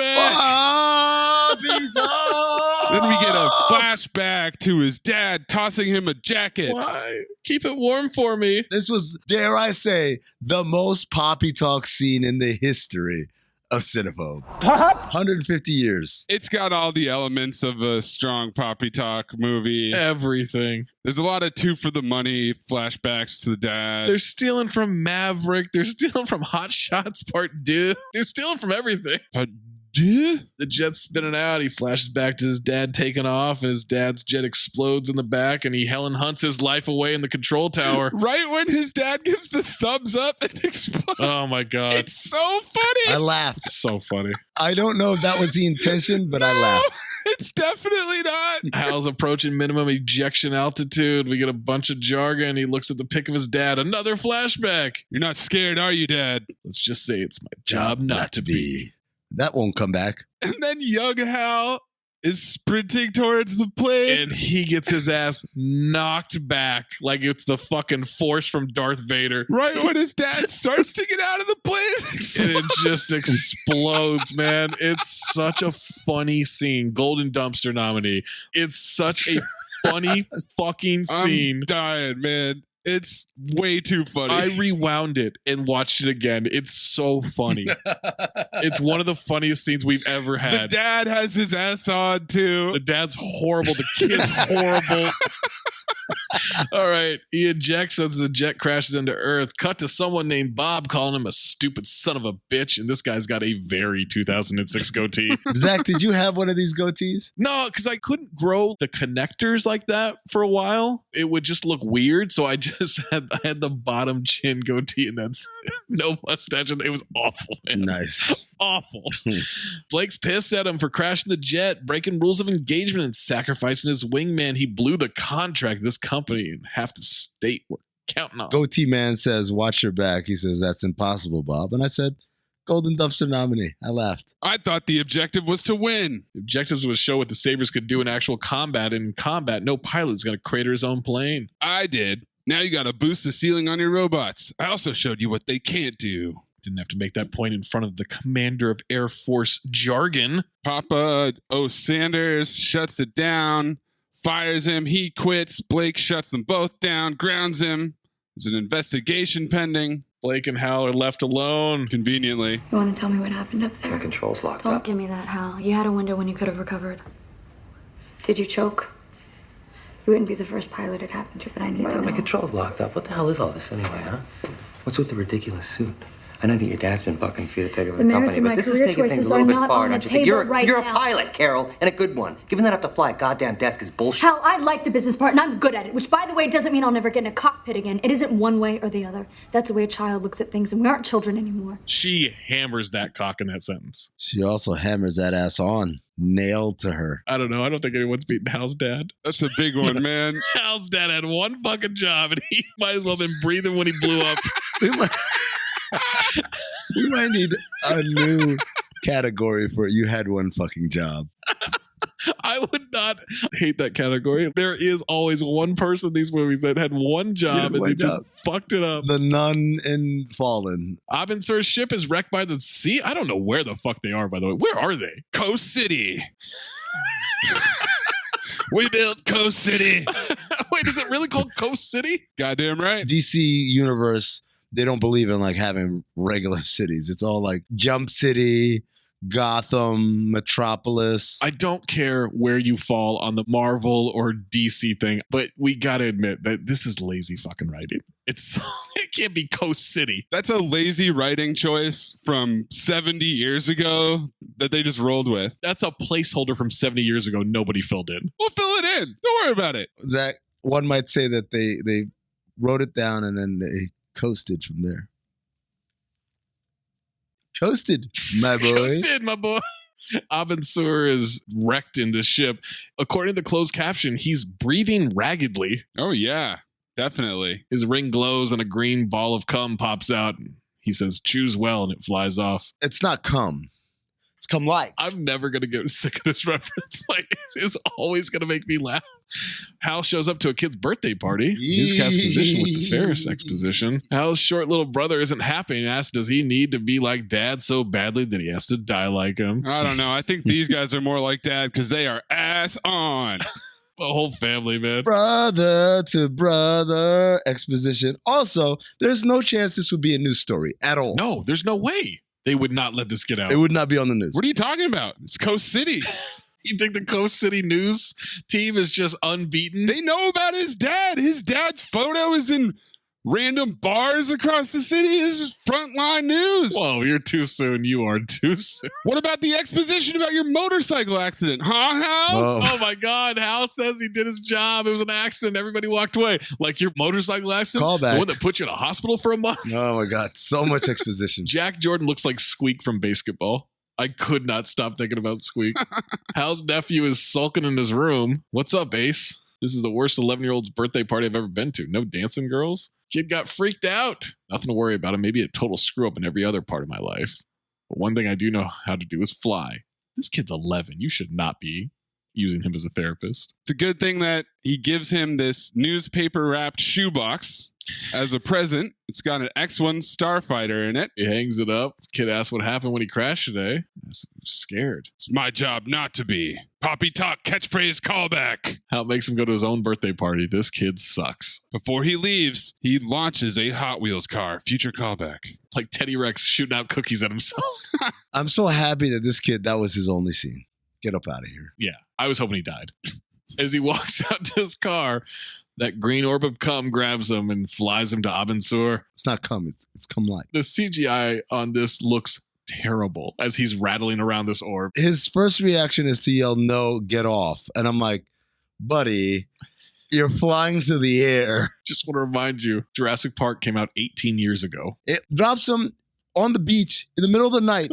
Then we get a flashback to his dad tossing him a jacket. Why? Keep it warm for me. This was, dare I say, the most Poppytalk scene in the history of Cinephobe. 150 years. It's got all the elements of a strong Poppytalk movie. Everything. There's a lot of two for the money flashbacks to the dad. They're stealing from Maverick. They're stealing from Hot Shots Part 2. They're stealing from everything. The jet's spinning out. He flashes back to his dad taking off, and his dad's jet explodes in the back, and he Helen Hunts his life away in the control tower. Right when his dad gives the thumbs up and explodes. Oh my God. It's so funny. I laughed. It's so funny. I don't know if that was the intention, but I laughed. It's definitely not. Hal's approaching minimum ejection altitude. We get a bunch of jargon. He looks at the pic of his dad. Another flashback. You're not scared, are you, Dad? Let's just say it's my job not to be. That won't come back. And then young Hal is sprinting towards the plane. And he gets his ass knocked back like it's the fucking Force from Darth Vader. Right when his dad starts to get out of the plane. And it just explodes, man. It's such a funny scene. Golden Dumpster nominee. It's such a funny fucking scene. I'm dying, man. It's way too funny. I rewound it and watched it again. It's so funny. It's one of the funniest scenes we've ever had. The dad has his ass on too. The dad's horrible. The kid's horrible. All right. He ejects as the jet crashes into Earth. Cut to someone named Bob calling him a stupid son of a bitch. And this guy's got a very 2006 goatee. Zach, did you have one of these goatees? No, because I couldn't grow the connectors like that for a while. It would just look weird. So I had the bottom chin goatee, and that's no mustache. And it was awful, man. Nice. Awful. Blake's pissed at him for crashing the jet, breaking rules of engagement, and sacrificing his wingman. He blew the contract of this company and half the state were counting on. Goatee man says, watch your back. He says, that's impossible, Bob. And I said, Golden Dumpster nominee. I laughed. I thought the objective was to win. The objective was to show what the Sabres could do in actual combat. And in combat, no pilot's going to crater his own plane. I did. Now you got to boost the ceiling on your robots. I also showed you what they can't do. Didn't have to make that point in front of the commander of Air Force jargon. Papa O. Sanders shuts it down, fires him. He quits. Blake shuts them both down, grounds him. There's an investigation pending. Blake and Hal are left alone. Conveniently. You want to tell me what happened up there? My control's locked Don't up. give me that, Hal. You had a window when you could have recovered. Did you choke? You wouldn't be the first pilot it happened to, but I need to know. My control's locked up. What the hell is all this anyway, huh? What's with the ridiculous suit? I know that your dad's been bucking for you to take over the merits company, of but my this is career taking things choices a little are bit not far, on the don't you think? table right You're a now. pilot, Carol, and a good one. Giving that up to fly a goddamn desk is bullshit. Hal, I like the business part, and I'm good at it, which, by the way, doesn't mean I'll never get in a cockpit again. It isn't one way or the other. That's the way a child looks at things, and we aren't children anymore. She hammers that cock in that sentence. She also hammers that ass on. Nailed to her. I don't know. I don't think anyone's beaten Hal's dad. That's a big one, man. Hal's dad had one fucking job, and he might as well have been breathing when he blew up. We might need a new category for you had one fucking job. I would not hate that category. There is always one person in these movies that had one job and they just fucked it up. The Nun in Fallen. Abin Sur's ship is wrecked by the sea. I don't know where the fuck they are, by the way. Where are they? Coast City. We built Coast City. Wait, is it really called Coast City? Goddamn right. DC Universe, they don't believe in like having regular cities. It's all like Jump City, Gotham, Metropolis. I don't care where you fall on the Marvel or DC thing, but we gotta admit that this is lazy fucking writing. It can't be Coast City. That's a lazy writing choice from 70 years ago that they just rolled with. That's a placeholder from 70 years ago nobody filled in. We'll fill it in. Don't worry about it. Zach, one might say that they wrote it down and then they coasted from there. Coasted, my boy. Coasted, my boy. Abin Sur is wrecked in this ship. According to the closed caption, he's breathing raggedly. Oh, yeah, definitely. His ring glows and a green ball of cum pops out. He says, choose well, and it flies off. It's not cum. It's cum like. I'm never going to get sick of this reference. Like, it is always going to make me laugh. Hal shows up to a kid's birthday party. He's cast position with the Ferris exposition. Hal's short little brother isn't happy and asks, does he need to be like dad so badly that he has to die like him? I don't know. I think these guys are more like dad because they are ass on. The whole family, man. Brother to brother exposition. Also, there's no chance this would be a news story at all. No, there's no way. They would not let this get out. It would not be on the news. What are you talking about? It's Coast City. You think the Coast City news team is just unbeaten? They know about his dad. His dad's photo is in random bars across the city. This is frontline news. Whoa, you're too soon. You are too soon. What about the exposition about your motorcycle accident? Huh, Hal? Oh my God. Hal says he did his job. It was an accident. Everybody walked away. Like your motorcycle accident? Callback. The one that put you in a hospital for a month? Oh my God. So much exposition. Jack Jordan looks like Squeak from Basketball. I could not stop thinking about Squeak. Hal's nephew is sulking in his room. What's up, Ace? This is the worst 11-year-old's birthday party I've ever been to. No dancing girls? Kid got freaked out. Nothing to worry about. It may be a total screw up in every other part of my life. But one thing I do know how to do is fly. This kid's 11. You should not be using him as a therapist. It's a good thing that he gives him this newspaper-wrapped shoebox as a present. It's got an X-1 Starfighter in it. He hangs it up. Kid asks what happened when he crashed today. He's scared. It's my job not to be. Poppytalk catchphrase callback. Hal makes him go to his own birthday party. This kid sucks. Before he leaves, he launches a Hot Wheels car. Future callback. Like Teddy Rex shooting out cookies at himself. I'm so happy that this kid, that was his only scene. Get up out of here. Yeah, I was hoping he died. As he walks out to his car, that green orb of cum grabs him and flies him to Abin Sur. It's not cum, it's cum light. The CGI on this looks terrible as he's rattling around this orb. His first reaction is to yell, no, get off. And I'm like, buddy, you're flying through the air. Just want to remind you, Jurassic Park came out 18 years ago. It drops him on the beach in the middle of the night.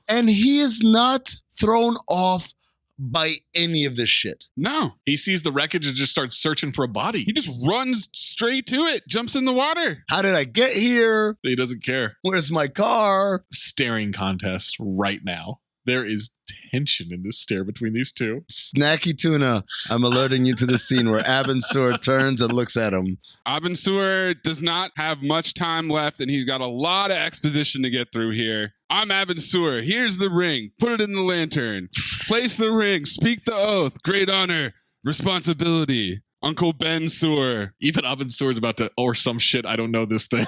And he is not thrown off by any of this shit. No. He sees the wreckage and just starts searching for a body. He just runs straight to it, jumps in the water. How did I get here? He doesn't care. Where's my car? Staring contest right now. There is tension in this stare between these two. Snacky Tuna, I'm alerting you to the scene where Abin Sur turns and looks at him. Abin Sur does not have much time left, and he's got a lot of exposition to get through here. I'm Abin Sur. Here's the ring. Put it in the lantern. Place the ring. Speak the oath. Great honor. Responsibility. Uncle Ben Sur. Even Abin Sur is about to, or some shit, I don't know this thing.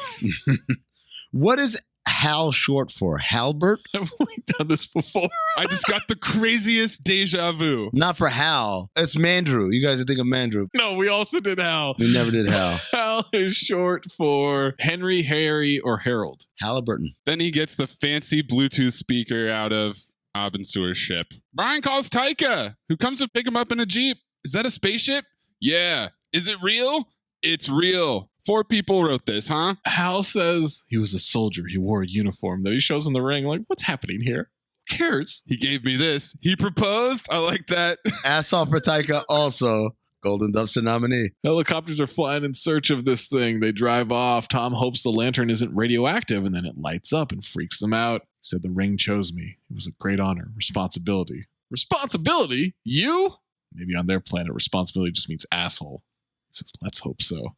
What is Hal short for? Halbert? Have we done this before? I just got the craziest deja vu. Not for Hal. It's Mandrew. You guys think of Mandrew. No, we also did Hal. We never did Hal. Hal is short for Henry, Harry, or Harold. Halliburton. Then he gets the fancy Bluetooth speaker out of Abin Sur's ship. Brian calls Taika, who comes to pick him up in a Jeep. Is that a spaceship? Yeah. Is it real? It's real. 4 people wrote this, huh? Hal says he was a soldier. He wore a uniform. Then he shows him the ring. Like, what's happening here? Who cares? He gave me this. He proposed. I like that. Ass off for Taika also. Golden Dumpster nominee. Helicopters are flying in search of this thing. They drive off. Tom hopes the lantern isn't radioactive, and then it lights up and freaks them out. He said, the ring chose me. It was a great honor. Responsibility. Responsibility? You? Maybe on their planet, responsibility just means asshole. He says, let's hope so.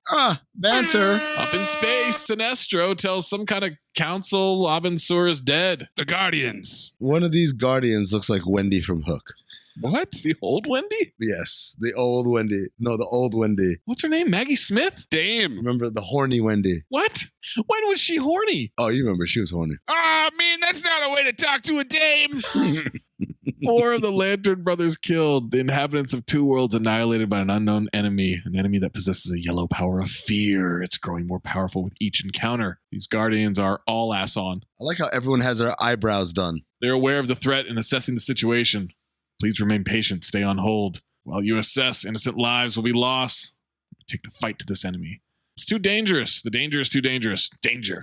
Banter. Up in space, Sinestro tells some kind of council Abin Sur is dead. The Guardians. One of these Guardians looks like Wendy from Hook. What? The old Wendy? Yes, the old Wendy. No, the old Wendy. What's her name? Maggie Smith? Damn. Remember the horny Wendy? What? When was she horny? Oh, you remember. She was horny. Ah, man, that's not a way to talk to a dame. 4 of the Lantern brothers killed. The inhabitants of 2 worlds annihilated by an unknown enemy. An enemy that possesses a yellow power of fear. It's growing more powerful with each encounter. These Guardians are all ass on. I like how everyone has their eyebrows done. They're aware of the threat and assessing the situation. Please remain patient. Stay on hold. While you assess, innocent lives will be lost. Take the fight to this enemy. It's too dangerous. The danger is too dangerous. Danger.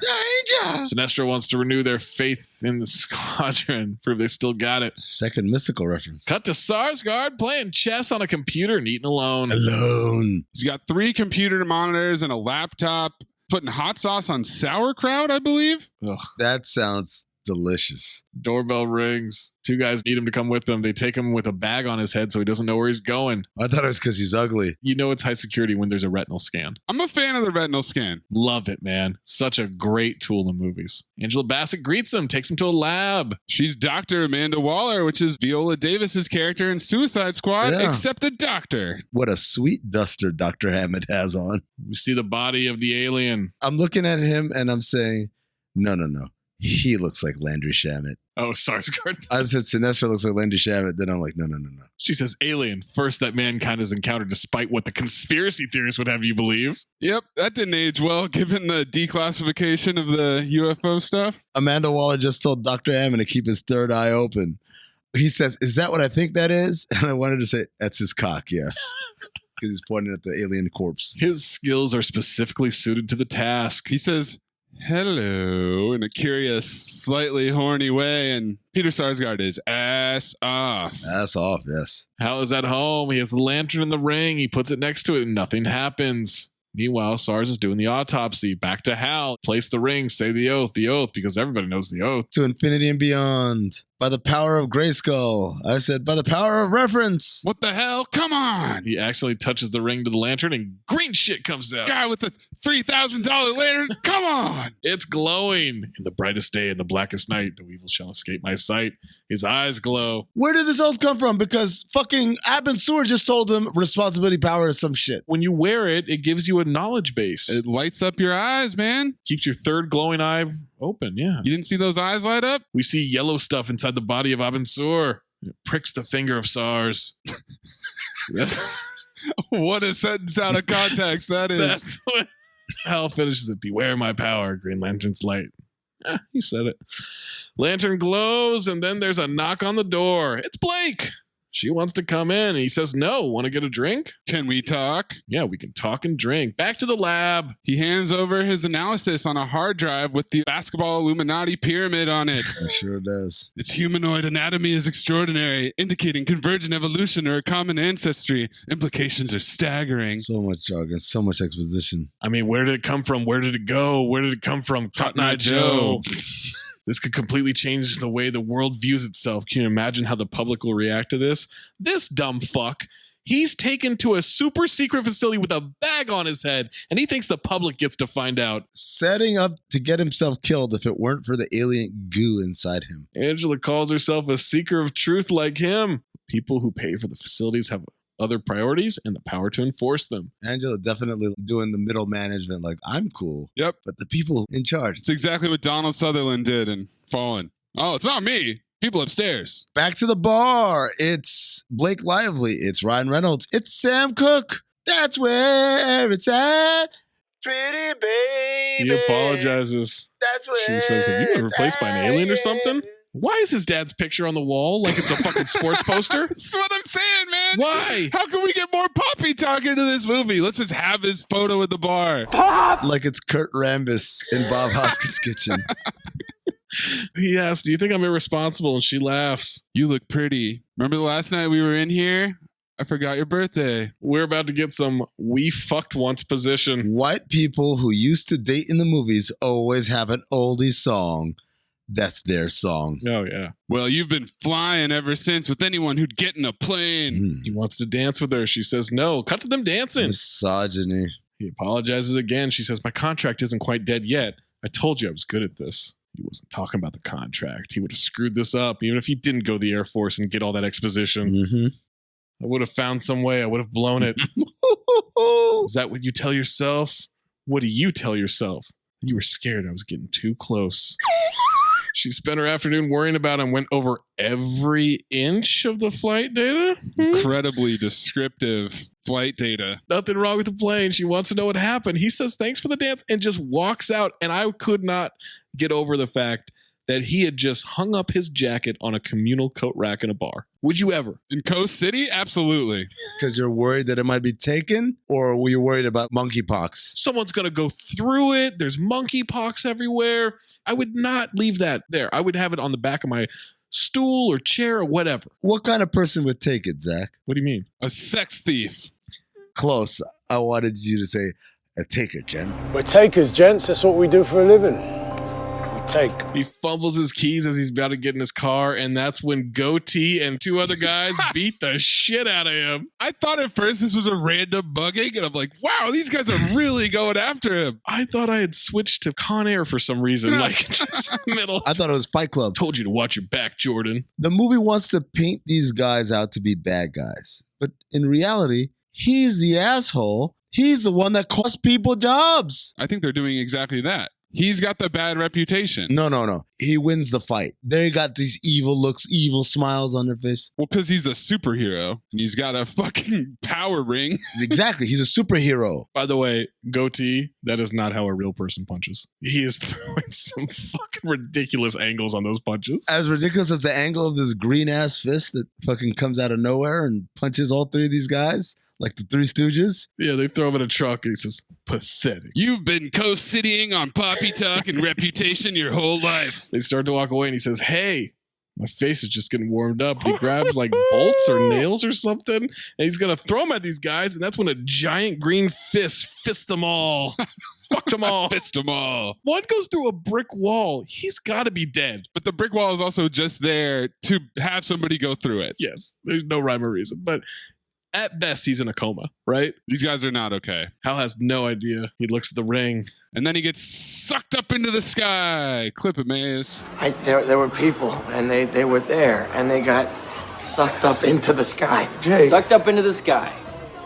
Sinestro wants to renew their faith in the squadron. Prove they still got it. Second mystical reference. Cut to Sarsgaard playing chess on a computer and eating alone. Alone. He's got 3 computer monitors and a laptop. Putting hot sauce on sauerkraut, I believe. Ugh. That sounds delicious. Doorbell rings. 2 guys need him to come with them. They take him with a bag on his head so he doesn't know where he's going. I thought it was because he's ugly. You know it's high security when there's a retinal scan. I'm a fan of the retinal scan. Love it, man. Such a great tool in movies. Angela Bassett greets him, takes him to a lab. She's Dr. Amanda Waller, which is Viola Davis's character in Suicide Squad, except a doctor. What a sweet duster Dr. Hammond has on. We see the body of the alien. I'm looking at him and I'm saying, no. he looks like Landry Shamet. Oh, Sarsgaard. I said Sinestro looks like Landry Shamet. Then I'm like, no. She says alien, first that mankind has encountered despite what the conspiracy theorists would have you believe. Yep, that didn't age well given the declassification of the UFO stuff. Amanda Waller just told Dr. Ammon to keep his third eye open. He says, is that what I think that is? And I wanted to say, that's his cock, yes. Because he's pointing at the alien corpse. His skills are specifically suited to the task. He says, hello, in a curious, slightly horny way, and Peter Sarsgaard is ass off. Ass off, yes. Hal is at home. He has the lantern in the ring. He puts it next to it, and nothing happens. Meanwhile, Sars is doing the autopsy. Back to Hal. Place the ring. Say the oath, because everybody knows the oath. To infinity and beyond. By the power of Grayskull. I said, by the power of reference. What the hell? Come on. He actually touches the ring to the lantern, and green shit comes out. Guy with the $3,000 lantern? Come on. It's glowing. In the brightest day and the blackest night, no evil shall escape my sight. His eyes glow. Where did this oath come from? Because fucking Abin Sur just told him responsibility, power is some shit. When you wear it, it gives you a knowledge base. It lights up your eyes, man. Keeps your third glowing eye open, yeah. You didn't see those eyes light up? We see yellow stuff inside the body of Abin Sur. It pricks the finger of Sars. What a sentence out of context that is. That's what Hal finishes it. Beware my power, Green Lantern's light. He said it. Lantern glows, and then there's a knock on the door. It's Blake. She wants to come in. He says, no. Want to get a drink? Can we talk? Yeah, we can talk and drink. Back to the lab. He hands over his analysis on a hard drive with the basketball Illuminati pyramid on it. It sure does. Its humanoid anatomy is extraordinary, indicating convergent evolution or a common ancestry. Implications are staggering. So much jargon, so much exposition. I mean, where did it come from? Where did it go? Where did it come from? Cotton Eye Joe. This could completely change the way the world views itself. Can you imagine how the public will react to this? This dumb fuck, he's taken to a super secret facility with a bag on his head, and he thinks the public gets to find out. Setting up to get himself killed if it weren't for the alien goo inside him. Angela calls herself a seeker of truth like him. People who pay for the facilities have other priorities and the power to enforce them. Angela definitely doing the middle management like, I'm cool. Yep. But the people in charge. It's exactly what Donald Sutherland did in Fallen. Oh, it's not me. People upstairs. Back to the bar. It's Blake Lively. It's Ryan Reynolds. It's Sam Cooke. That's where it's at. Pretty baby. He apologizes. That's where she says, have you been replaced by an alien or something? Why is his dad's picture on the wall like it's a fucking sports poster? That's what I'm saying, man. Why? How can we get more Poppytalk into this movie? Let's just have his photo at the bar. Pop! Like it's Kurt Rambis in Bob Hoskins' kitchen. He asks, do you think I'm irresponsible? And she laughs. You look pretty. Remember the last night we were in here? I forgot your birthday. We're about to get some we fucked once position. White people who used to date in the movies always have an oldie song. That's their song. Oh, yeah. Well, you've been flying ever since with anyone who'd get in a plane. He wants to dance with her. She says no. Cut to them dancing. Misogyny. He apologizes again. She says, my contract isn't quite dead yet. I told you I was good at this. He wasn't talking about the contract. He would have screwed this up, even if he didn't go to the Air Force and get all that exposition. Mm-hmm. I would have found some way. I would have blown it. Is that what you tell yourself? What do you tell yourself? You were scared I was getting too close. She spent her afternoon worrying about him, went over every inch of the flight data. Incredibly descriptive flight data. Nothing wrong with the plane. She wants to know what happened. He says, thanks for the dance, and just walks out. And I could not get over the fact that he had just hung up his jacket on a communal coat rack in a bar. Would you ever? In Coast City? Absolutely. Because you're worried that it might be taken, or were you worried about monkeypox? Someone's going to go through it. There's monkeypox everywhere. I would not leave that there. I would have it on the back of my stool or chair or whatever. What kind of person would take it, Zach? What do you mean? A sex thief. Close. I wanted you to say a taker, gent. We're takers, gents. That's what we do for a living. Take. He fumbles his keys as he's about to get in his car, and that's when Goatee and two other guys beat the shit out of him. I thought at first this was a random mugging, and I'm like, wow, these guys are really going after him. I thought I had switched to Con Air for some reason, like just middle. I thought it was Fight Club. Told you to watch your back, Jordan. The movie wants to paint these guys out to be bad guys, but in reality, he's the asshole. He's the one that cost people jobs. I think they're doing exactly that. He's got the bad reputation. No. He wins the fight. They got these evil looks, evil smiles on their face. Well, because he's a superhero and he's got a fucking power ring. Exactly. He's a superhero. By the way, goatee, that is not how a real person punches. He is throwing some fucking ridiculous angles on those punches. As ridiculous as the angle of this green ass fist that fucking comes out of nowhere and punches all three of these guys. Like the Three Stooges? Yeah, they throw him in a truck and he says, pathetic. You've been co-citying on Poppytalk and Reputation your whole life. They start to walk away and he says, hey, my face is just getting warmed up. He grabs like bolts or nails or something and he's going to throw them at these guys. And that's when a giant green fist fists them all. Fucked them all. Fist them all. One goes through a brick wall. He's got to be dead. But the brick wall is also just there to have somebody go through it. Yes, there's no rhyme or reason. But at best, he's in a coma, right? These guys are not okay. Hal has no idea. He looks at the ring. And then he gets sucked up into the sky. Clip it, Mayes. There were people, and they were there, and they got sucked up into the sky. Jay. Sucked up into the sky.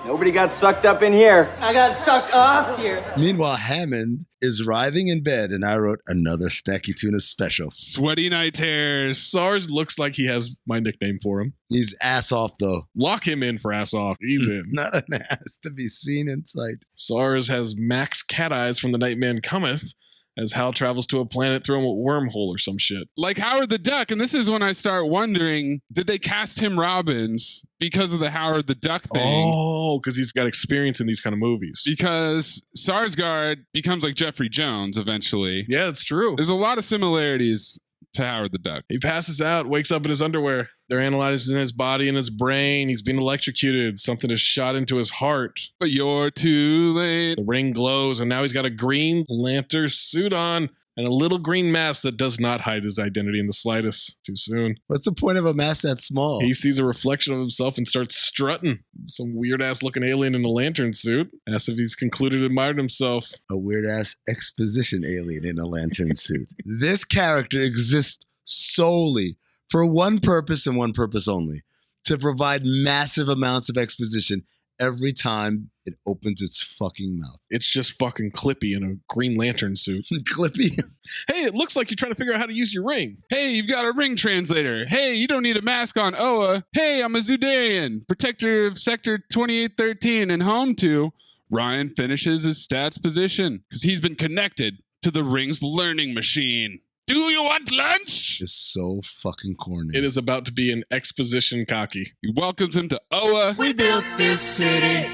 Nobody got sucked up in here. I got sucked off here. Meanwhile, Hammond is writhing in bed, and I wrote another Snacky Tuna special. Sweaty night terrors. SARS looks like he has my nickname for him. He's ass off, though. Lock him in for ass off. He's in. Not an ass to be seen in sight. SARS has Max Cat Eyes from The Nightman Cometh as Hal travels to a planet through a wormhole or some shit. Like Howard the Duck, and this is when I start wondering, did they cast Tim Robbins because of the Howard the Duck thing? Oh, because he's got experience in these kind of movies. Because Sarsgaard becomes like Jeffrey Jones eventually. Yeah, that's true. There's a lot of similarities to Howard the Duck. He passes out, wakes up in his underwear. They're analyzing his body and his brain. He's being electrocuted. Something is shot into his heart. But you're too late. The ring glows, and now he's got a Green Lantern suit on and a little green mask that does not hide his identity in the slightest. Too soon. What's the point of a mask that small? He sees a reflection of himself and starts strutting. Some weird-ass looking alien in a lantern suit. Asks if he's concluded admired himself. A weird-ass exposition alien in a lantern suit. This character exists solely for one purpose and one purpose only. To provide massive amounts of exposition every time it opens its fucking mouth. It's just fucking Clippy in a Green Lantern suit. Clippy? Hey, it looks like you're trying to figure out how to use your ring. Hey, you've got a ring translator. Hey, you don't need a mask on Oa. Hey, I'm a Zudarian, protector of Sector 2813 and home to. Ryan finishes his stats position because he's been connected to the ring's learning machine. Do you want lunch? It's so fucking corny. It is about to be an exposition cocky. He welcomes him to Oa. We built this city.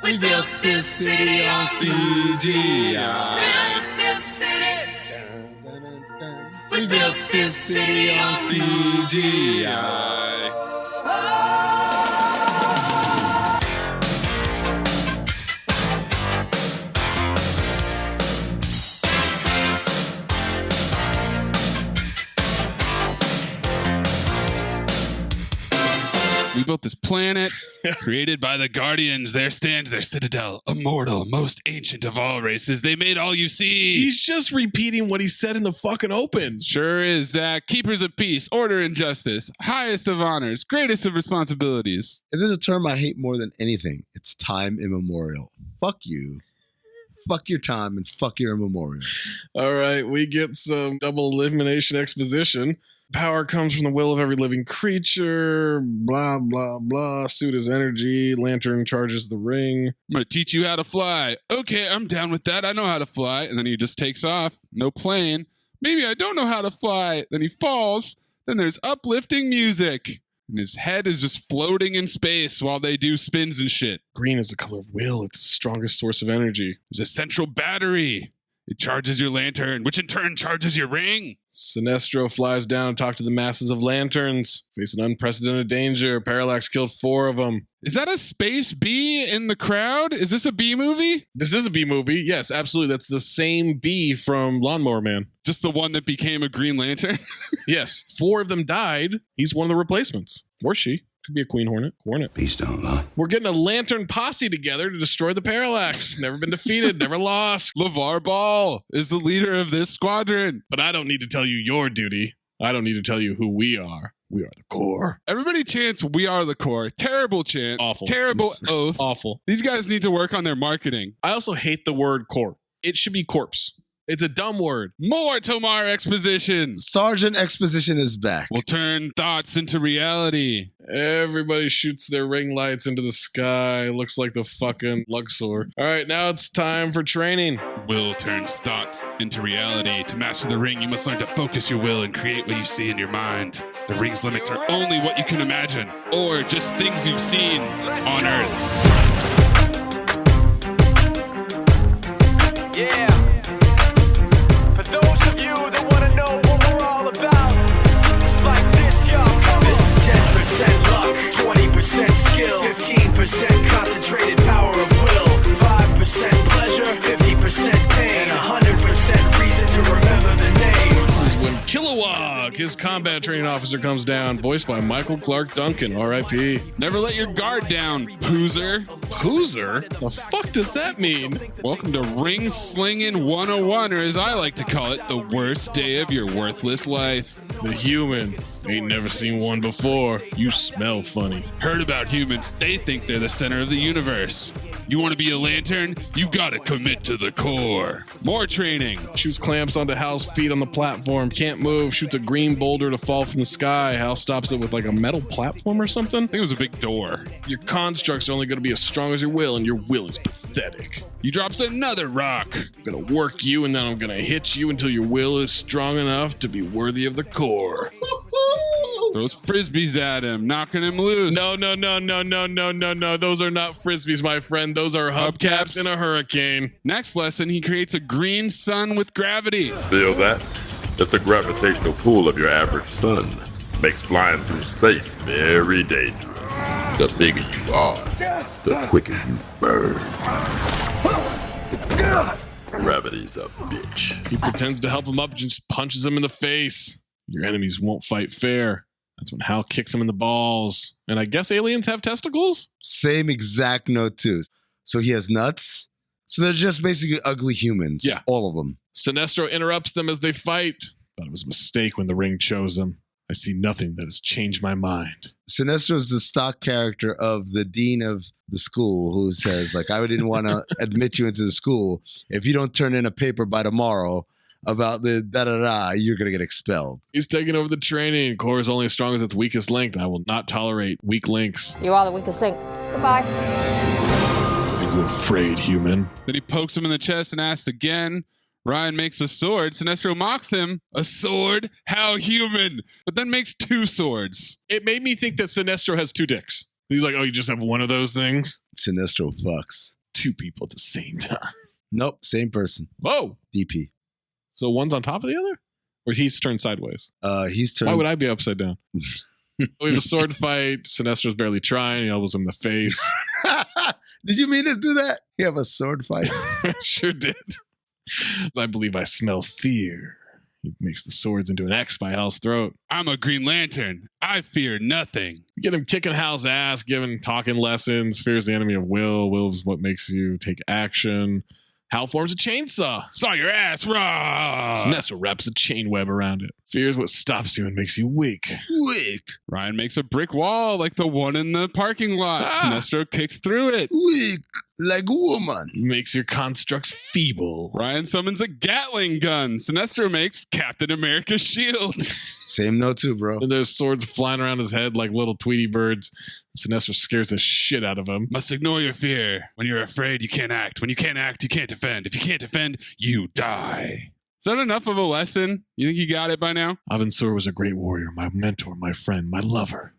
We built this city on CGI. We built this city on CGI. We built this planet created by the Guardians. There stands their citadel, immortal, most ancient of all races. They made all you see. He's just repeating what he said in the fucking open. Sure is, Zach. Keepers of peace, order and justice, highest of honors, greatest of responsibilities. If there's a term I hate more than anything, it's time immemorial. Fuck you. Fuck your time and fuck your immemorial. All right, we get some double elimination exposition. Power comes from the will of every living creature, blah, blah, blah. Suit is energy. Lantern charges the ring. I'm going to teach you how to fly. Okay, I'm down with that. I know how to fly. And then he just takes off. No plane. Maybe I don't know how to fly. Then he falls. Then there's uplifting music. And his head is just floating in space while they do spins and shit. Green is the color of will. It's the strongest source of energy. There's a central battery. It charges your lantern, which in turn charges your ring. Sinestro flies down to talk to the masses of lanterns. Face an unprecedented danger. Parallax killed 4 of them. Is that a space bee in the crowd? Is this a bee movie? This is a bee movie. Yes, absolutely. That's the same bee from Lawnmower Man. Just the one that became a Green Lantern? Yes. 4 of them died. He's one of the replacements. Or she. Could be a Queen Hornet. Bees don't lie. We're getting a lantern posse together to destroy the Parallax. Never been defeated, never lost. LeVar Ball is the leader of this squadron. But I don't need to tell you your duty. I don't need to tell you who we are. We are the core. Everybody chants, we are the core. Terrible chant. Awful. Terrible oath. Awful. These guys need to work on their marketing. I also hate the word core. It should be corpse. It's a dumb word. More Tomar exposition. Sergeant Exposition is back. We'll turn thoughts into reality. Everybody shoots their ring lights into the sky. Looks like the fucking Luxor. All right, now it's time for training. Will turns thoughts into reality. To master the ring, you must learn to focus your will and create what you see in your mind. The ring's limits are only what you can imagine, or just things you've seen on Earth. Yeah. For those of you that want to know what we're all about, it's like this, y'all. This is 10% luck, 20% skill, 15% concentrated power of will, 5% pleasure, 50% pain, and 100% reason to remember the name. This is when Kilowog, his combat training officer, comes down, voiced by Michael Clark Duncan, R.I.P. Never let your guard down, Poozer. Poozer? The fuck does that mean? Welcome to Ring Slinging 101, or as I like to call it, the worst day of your worthless life. The human. Ain't never seen one before. You smell funny. Heard about humans, they think they're the center of the universe. You want to be a lantern? You gotta commit to the core. More training. Shoots clamps onto Hal's feet on the platform. Can't move. Shoots a green boulder to fall from the sky. Hal stops it with like a metal platform or something. I think it was a big door. Your constructs are only going to be as strong as your will, and your will is pathetic. He drops another rock. I'm going to work you, and then I'm going to hit you until your will is strong enough to be worthy of the core. Throws frisbees at him, knocking him loose. No. Those are not frisbees, my friend. Those are hubcaps in a hurricane. Next lesson, he creates a green sun with gravity. Feel that? It's the gravitational pull of your average sun. Makes flying through space very dangerous. The bigger you are, the quicker you burn. Gravity's a bitch. He pretends to help him up and just punches him in the face. Your enemies won't fight fair. That's when Hal kicks him in the balls. And I guess aliens have testicles? Same exact note, too. So he has nuts? So they're just basically ugly humans. Yeah. All of them. Sinestro interrupts them as they fight. Thought it was a mistake when the ring chose him. I see nothing that has changed my mind. Sinestro is the stock character of the dean of the school who says, like, I didn't want to admit you into the school. If you don't turn in a paper by tomorrow about the da-da-da, you're going to get expelled. He's taking over the training. Core is only as strong as its weakest link, and I will not tolerate weak links. You are the weakest link. Goodbye. Are you afraid, human? Then he pokes him in the chest and asks again. Ryan makes a sword. Sinestro mocks him. A sword? How human? But then makes two swords. It made me think that Sinestro has two dicks. He's like, oh, you just have one of those things? Sinestro fucks. Two people at the same time. Nope, same person. Whoa. DP. So one's on top of the other? Or he's turned sideways? He's turned... Why would I be upside down? We have a sword fight. Sinestro's barely trying. He elbows him in the face. Did you mean to do that? You have a sword fight? Sure did. I believe I smell fear. He makes the swords into an X by Hal's throat. I'm a Green Lantern. I fear nothing. We get him kicking Hal's ass, giving talking lessons. Fear is the enemy of will. Will is what makes you take action. Hal forms a chainsaw. Saw your ass, raw. Sinestro wraps a chain web around it. Fear is what stops you and makes you weak. Weak. Ryan makes a brick wall like the one in the parking lot. Sinestro kicks through it. Weak. Like a woman. Makes your constructs feeble. Ryan summons a Gatling gun. Sinestro makes Captain America's shield. Same note too, bro. And there's swords flying around his head like little Tweety birds. Sinestro scares the shit out of him. Must ignore your fear. When you're afraid, you can't act. When you can't act, you can't defend. If you can't defend, you die. Is that enough of a lesson? You think you got it by now? Abin Sur was a great warrior, my mentor, my friend, my lover.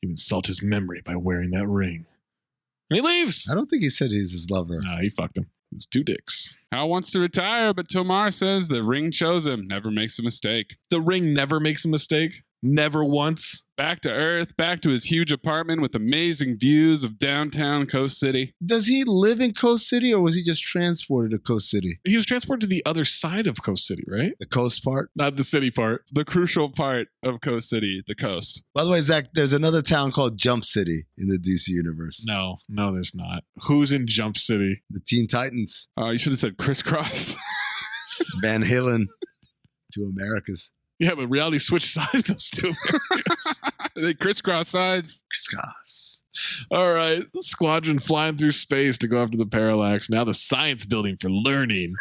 You insult his memory by wearing that ring. And he leaves. I don't think he said he's his lover. Nah, he fucked him. It's two dicks. Hal wants to retire, but Tomar says the ring chose him. Never makes a mistake. The ring never makes a mistake? Never once? Back to Earth, back to his huge apartment with amazing views of downtown Coast City. Does he live in Coast City or was he just transported to Coast City? He was transported to the other side of Coast City, right? The coast part? Not the city part. The crucial part of Coast City, the coast. By the way, Zach, there's another town called Jump City in the DC universe. No, there's not. Who's in Jump City? The Teen Titans. Oh, you should have said Crisscross. Van Halen to Americas. Yeah, but reality switched sides those two Americas. They crisscross sides. Crisscross. All right. The squadron flying through space to go after the Parallax. Now the science building for learning.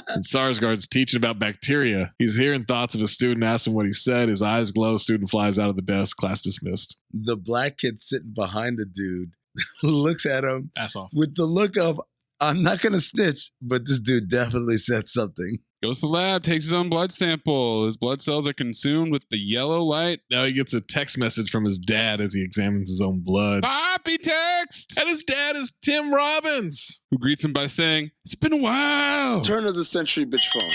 And Sarsgaard's teaching about bacteria. He's hearing thoughts of a student, asks him what he said. His eyes glow. Student flies out of the desk. Class dismissed. The black kid sitting behind the dude looks at him Ass off. with the look of, I'm not going to snitch, but this dude definitely said something. Goes to the lab, takes his own blood sample. His blood cells are consumed with the yellow light. Now he gets a text message from his dad as he examines his own blood. Poppy text! And his dad is Tim Robbins, who greets him by saying, "It's been a while." Turn of the century bitch phone.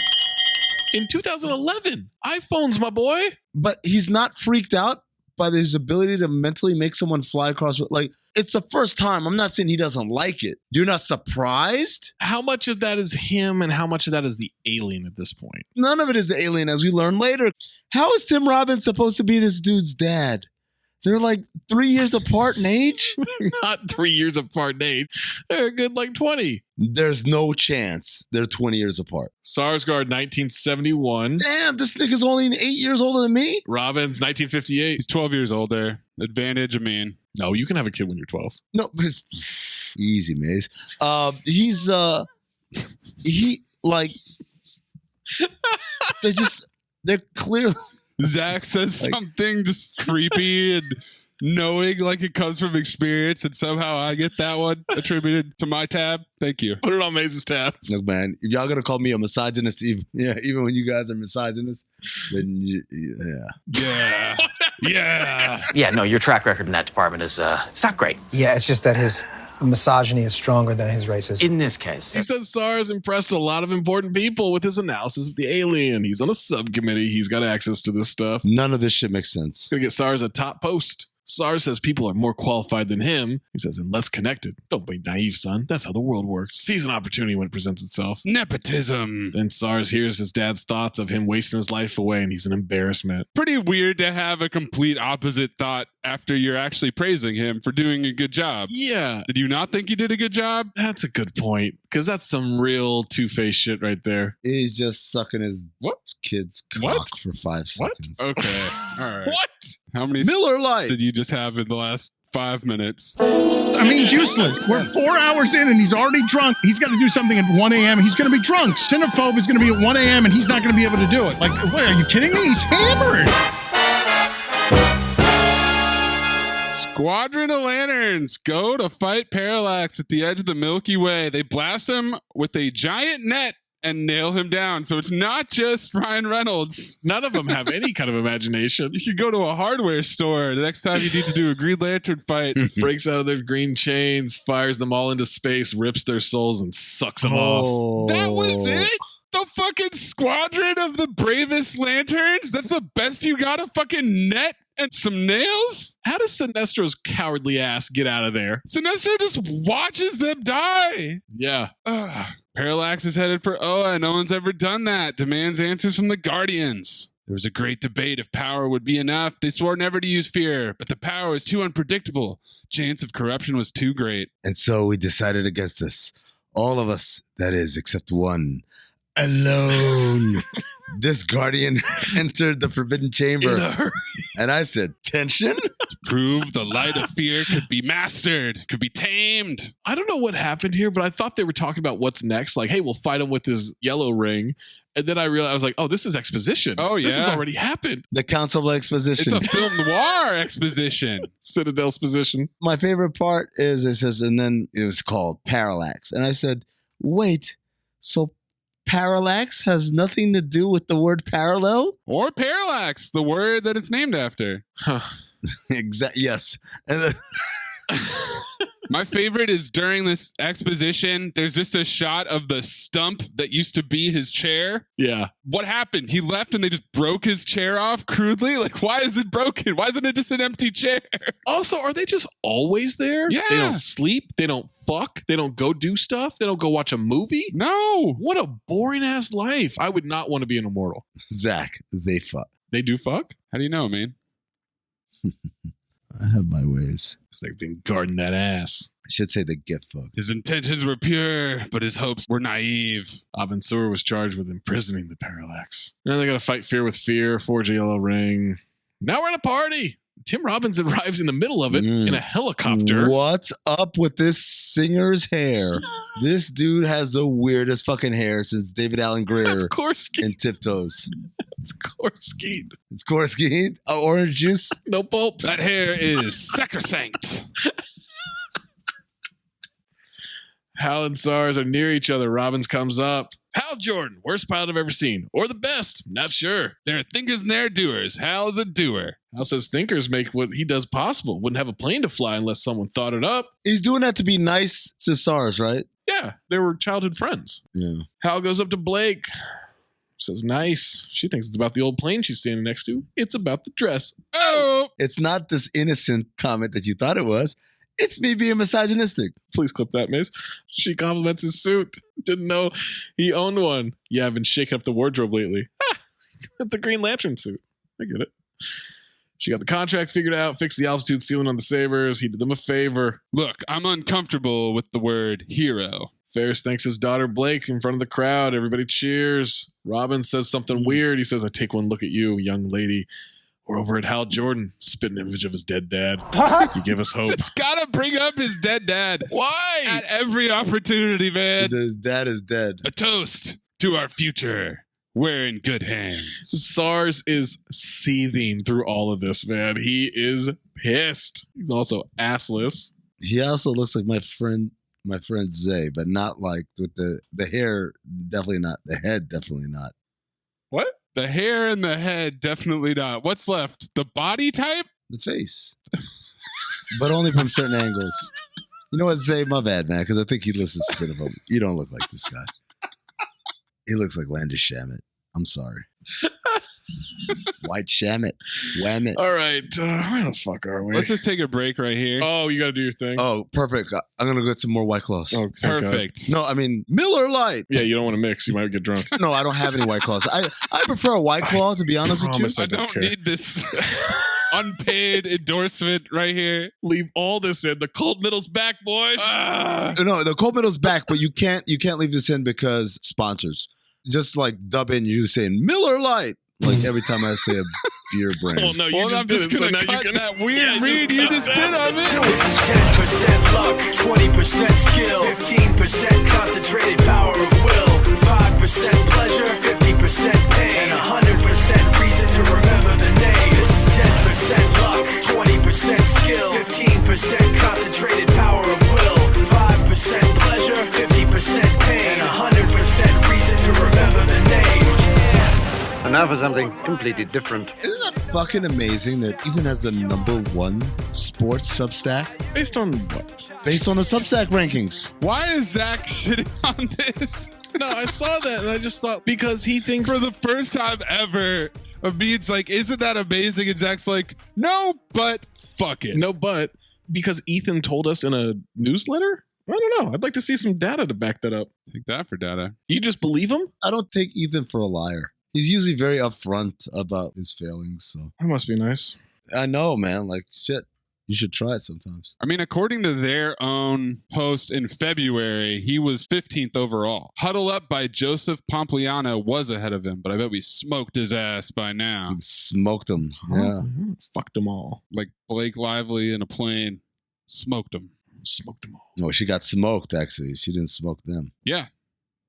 In 2011, iPhones, my boy. But he's not freaked out by his ability to mentally make someone fly across. Like, it's the first time. I'm not saying he doesn't like it. You're not surprised? How much of that is him and how much of that is the alien at this point? None of it is the alien, as we learn later. How is Tim Robbins supposed to be this dude's dad? They're like 3 years apart in age? Not 3 years apart in age. They're a good like 20. There's no chance they're 20 years apart. Sarsgaard, 1971. Damn, this nigga's only 8 years older than me? Robbins, 1958. He's 12 years older. Advantage, I mean. No, you can have a kid when you're 12. No, easy, Maze. They're clearly. Zach says something just creepy and knowing like it comes from experience, and somehow I get that one attributed to my tab. Thank you. Put it on Maze's tab. Look, man, if y'all gonna call me a misogynist, even when you guys are misogynists, then Yeah, no, your track record in that department is it's not great. Yeah, it's just that his misogyny is stronger than his racism. In this case. He says SARS impressed a lot of important people with his analysis of the alien. He's on a subcommittee. He's got access to this stuff. None of this shit makes sense. He's going to get SARS a top post. SARS says people are more qualified than him. He says, and less connected. Don't be naive, son. That's how the world works. Seize an opportunity when it presents itself. Nepotism. Then SARS hears his dad's thoughts of him wasting his life away, and he's an embarrassment. Pretty weird to have a complete opposite thought after you're actually praising him for doing a good job. Yeah. Did you not think he did a good job? That's a good point, because that's some real two-faced shit right there. He's just sucking his kid's cock for 5 seconds. Okay. All right. What? How many Miller Lite did you just have in the last 5 minutes? I mean, it's useless. We're 4 hours in and he's already drunk. He's got to do something at 1 a.m. He's going to be drunk. Cinephobe is going to be at 1 a.m. and he's not going to be able to do it. Like, wait, are you kidding me? He's hammered. Squadron of Lanterns go to fight Parallax at the edge of the Milky Way. They blast him with a giant net and nail him down. So it's not just Ryan Reynolds. None of them have any kind of imagination. You could go to a hardware store the next time you need to do a Green Lantern fight. Breaks out of their green chains, fires them all into space, rips their souls, and sucks them off. That was it? The fucking squadron of the bravest lanterns? That's the best you got? A fucking net and some nails? How does Sinestro's cowardly ass get out of there? Sinestro just watches them die. Yeah. Parallax is headed for Oa. No one's ever done that. Demands answers from the Guardians. There was a great debate if power would be enough. They swore never to use fear, but the power was too unpredictable. Chance of corruption was too great. And so we decided against this. All of us, that is, except one. Alone. This Guardian entered the Forbidden Chamber. In a hurry. And I said, tension? Prove the light of fear could be mastered, could be tamed. I don't know what happened here, but I thought they were talking about what's next. Like, hey, we'll fight him with his yellow ring. And then I realized, I was like, oh, this is exposition. Oh, yeah. This has already happened. The Council of Exposition. It's a film noir exposition. Citadel exposition. My favorite part is it says, and then it was called Parallax. And I said, wait, so parallax has nothing to do with the word parallel? Or parallax, the word that it's named after. Huh. Exactly. Yes. And my favorite is during this exposition, there's just a shot of the stump that used to be his chair. Yeah. What happened? He left and they just broke his chair off crudely? Like, why is it broken? Why isn't it just an empty chair? Also, are they just always there? Yeah. They don't sleep. They don't fuck. They don't go do stuff. They don't go watch a movie. No. What a boring ass life. I would not want to be an immortal. Zach, they fuck. They do fuck? How do you know, man? I have my ways. Because they've been guarding that ass. I should say they get fucked. His intentions were pure, but his hopes were naive. Abin Sur was charged with imprisoning the Parallax. Now they got to fight fear with fear, forge a yellow ring. Now we're at a party. Tim Robbins arrives in the middle of it in a helicopter. What's up with this singer's hair? This dude has the weirdest fucking hair since David Alan Grier in Tiptoes. It's Korsky. It's Korsky? Orange juice? No pulp. That hair is sacrosanct. Hal and SARS are near each other. Robbins comes up. Hal Jordan, worst pilot I've ever seen. Or the best. Not sure. There are thinkers and there are doers. Hal is a doer. Hal says thinkers make what he does possible. Wouldn't have a plane to fly unless someone thought it up. He's doing that to be nice to SARS, right? Yeah, they were childhood friends. Yeah. Hal goes up to Blake. Says nice. She thinks it's about the old plane she's standing next to. It's about the dress. Oh! It's not this innocent comment that you thought it was. It's me being misogynistic. Please clip that, Mace. She compliments his suit. Didn't know he owned one. Yeah, I've been shaking up the wardrobe lately. The Green Lantern suit. I get it. She got the contract figured out, fixed the altitude ceiling on the Sabres. He did them a favor. Look, I'm uncomfortable with the word hero. Ferris thanks his daughter Blake in front of the crowd. Everybody cheers. Robin says something weird. He says, I take one look at you, young lady. We're over at Hal Jordan, spitting image of his dead dad. You give us hope. It's gotta bring up his dead dad. Why? At every opportunity, man. His dad is dead. A toast to our future. We're in good hands. SARS is seething through all of this, man. He is pissed. He's also assless. He also looks like my friend Zay, but not like with the hair, definitely not. The head, definitely not. What? The hair and the head, definitely not. What's left? The body type? The face. But only from certain angles. You know what, Zay? My bad, man, because I think he listens to Cinephobe. You don't look like this guy. He looks like Landis Shamit. I'm sorry. White Shamit. Wham it. All right. Where the fuck are we? Let's just take a break right here. Oh, you got to do your thing. Oh, perfect. I'm going to get some more White Claws. Oh, perfect. No, I mean, Miller Lite. Yeah, you don't want to mix. You might get drunk. No, I don't have any White Claws. I prefer a White Claw, to be honest with you. I don't need this unpaid endorsement right here. Leave all this in. The cold middle's back, boys. No, the cold middle's back, but you can't leave this in because sponsors. Just like dub in you saying Miller Lite. Like every time I say a beer brand. Well, no, you I'm just going to cut that weird read you just did on me. This is 10% luck, 20% skill, 15% concentrated power of will, 5% pleasure, 50% pain, and 100% reason to remember the name. This is 10% luck, 20% skill, 15% concentrated power of will, 5% pleasure, 50% pain, and 100% reason to remember the name. And now for something completely different. Isn't that fucking amazing that Ethan has the #1 sports Substack? Based on what? Based on the Substack rankings. Why is Zach shitting on this? No, I saw that and I just thought because he thinks for the first time ever, Amin's like, isn't that amazing? And Zach's like, no, but fuck it. No, but because Ethan told us in a newsletter? I don't know. I'd like to see some data to back that up. Take that for data. You just believe him? I don't take Ethan for a liar. He's usually very upfront about his failings. So that must be nice. I know, man. Like, shit. You should try it sometimes. I mean, according to their own post in February, he was 15th overall. Huddle Up by Joseph Pompliano was ahead of him, but I bet we smoked his ass by now. Smoked him. Yeah. Fucked them all. Like Blake Lively in a plane. Smoked him. Smoked them all. No, she got smoked, actually. She didn't smoke them. Yeah.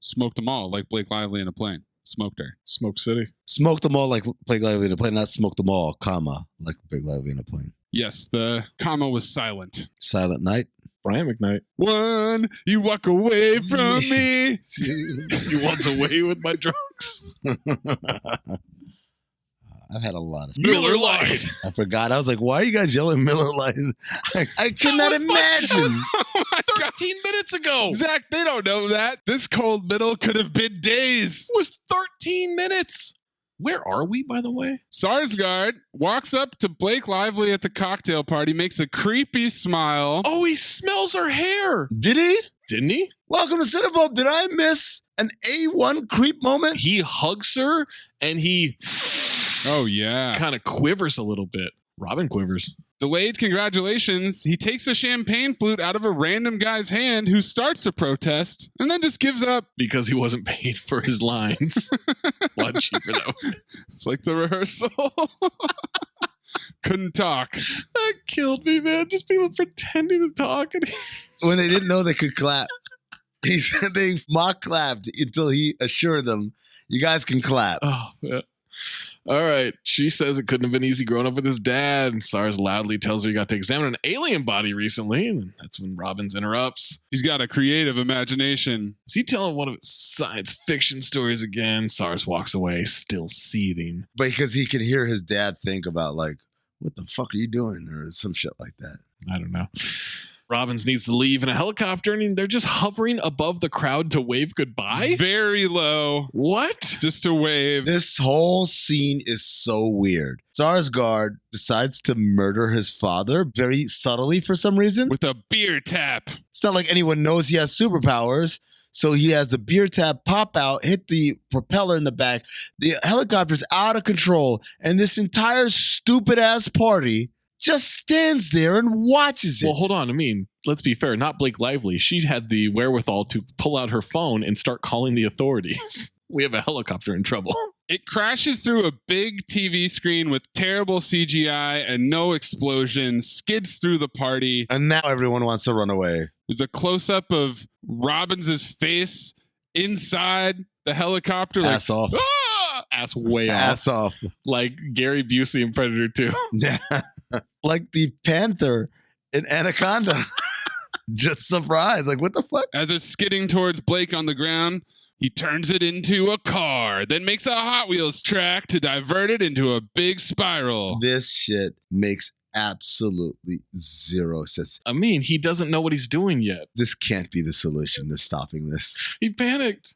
Smoked them all like Blake Lively in a plane. Smoked her. Smoke City. Smoked them all like Blake Lively in a plane. Not smoked them all, comma, like Blake Lively in a plane. Yes, the comma was silent. Silent Night. Brian McKnight. One, you walk away from me. You walked away with my drugs. I've had a lot of Miller Lite. I forgot. I was like, why are you guys yelling Miller Lite? I could not imagine. 13 minutes ago. Zach, they don't know that. This cold middle could have been days. It was 13 minutes. Where are we, by the way? Sarsgaard walks up to Blake Lively at the cocktail party, makes a creepy smile. Oh, he smells her hair. Did he? Didn't he? Welcome to Cinephobe. Did I miss an A1 creep moment? He hugs her and he... Oh, yeah. Kind of quivers a little bit. Robin quivers. Delayed congratulations. He takes a champagne flute out of a random guy's hand who starts to protest and then just gives up. Because he wasn't paid for his lines. A lot cheaper, though. Like the rehearsal. Couldn't talk. That killed me, man. Just people pretending to talk. When they didn't know they could clap. He said they mock clapped until he assured them, you guys can clap. Oh, yeah. All right. She says it couldn't have been easy growing up with his dad. Sars loudly tells her he got to examine an alien body recently. And that's when Robbins interrupts. He's got a creative imagination. Is he telling one of his science fiction stories again? Sars walks away, still seething. Because he can hear his dad think about, like, what the fuck are you doing? Or some shit like that. I don't know. Robbins needs to leave in a helicopter, and they're just hovering above the crowd to wave goodbye? Very low. What? Just to wave. This whole scene is so weird. Sarsgaard decides to murder his father very subtly for some reason. With a beer tap. It's not like anyone knows he has superpowers. So he has the beer tap pop out, hit the propeller in the back. The helicopter's out of control. And this entire stupid ass party just stands there and watches it. Well, hold on. I mean, let's be fair. Not Blake Lively. She had the wherewithal to pull out her phone and start calling the authorities. We have a helicopter in trouble. It crashes through a big TV screen with terrible CGI and no explosions, skids through the party. And now everyone wants to run away. There's a close-up of Robbins's face inside the helicopter. Like, ass off. Ah! Ass way off. Ass off. Like Gary Busey in Predator 2. Yeah. Like the panther in Anaconda. Just surprised. Like, what the fuck? As it's skidding towards Blake on the ground, he turns it into a car, then makes a Hot Wheels track to divert it into a big spiral. This shit makes absolutely zero sense. I mean, he doesn't know what he's doing yet. This can't be the solution to stopping this. He panicked.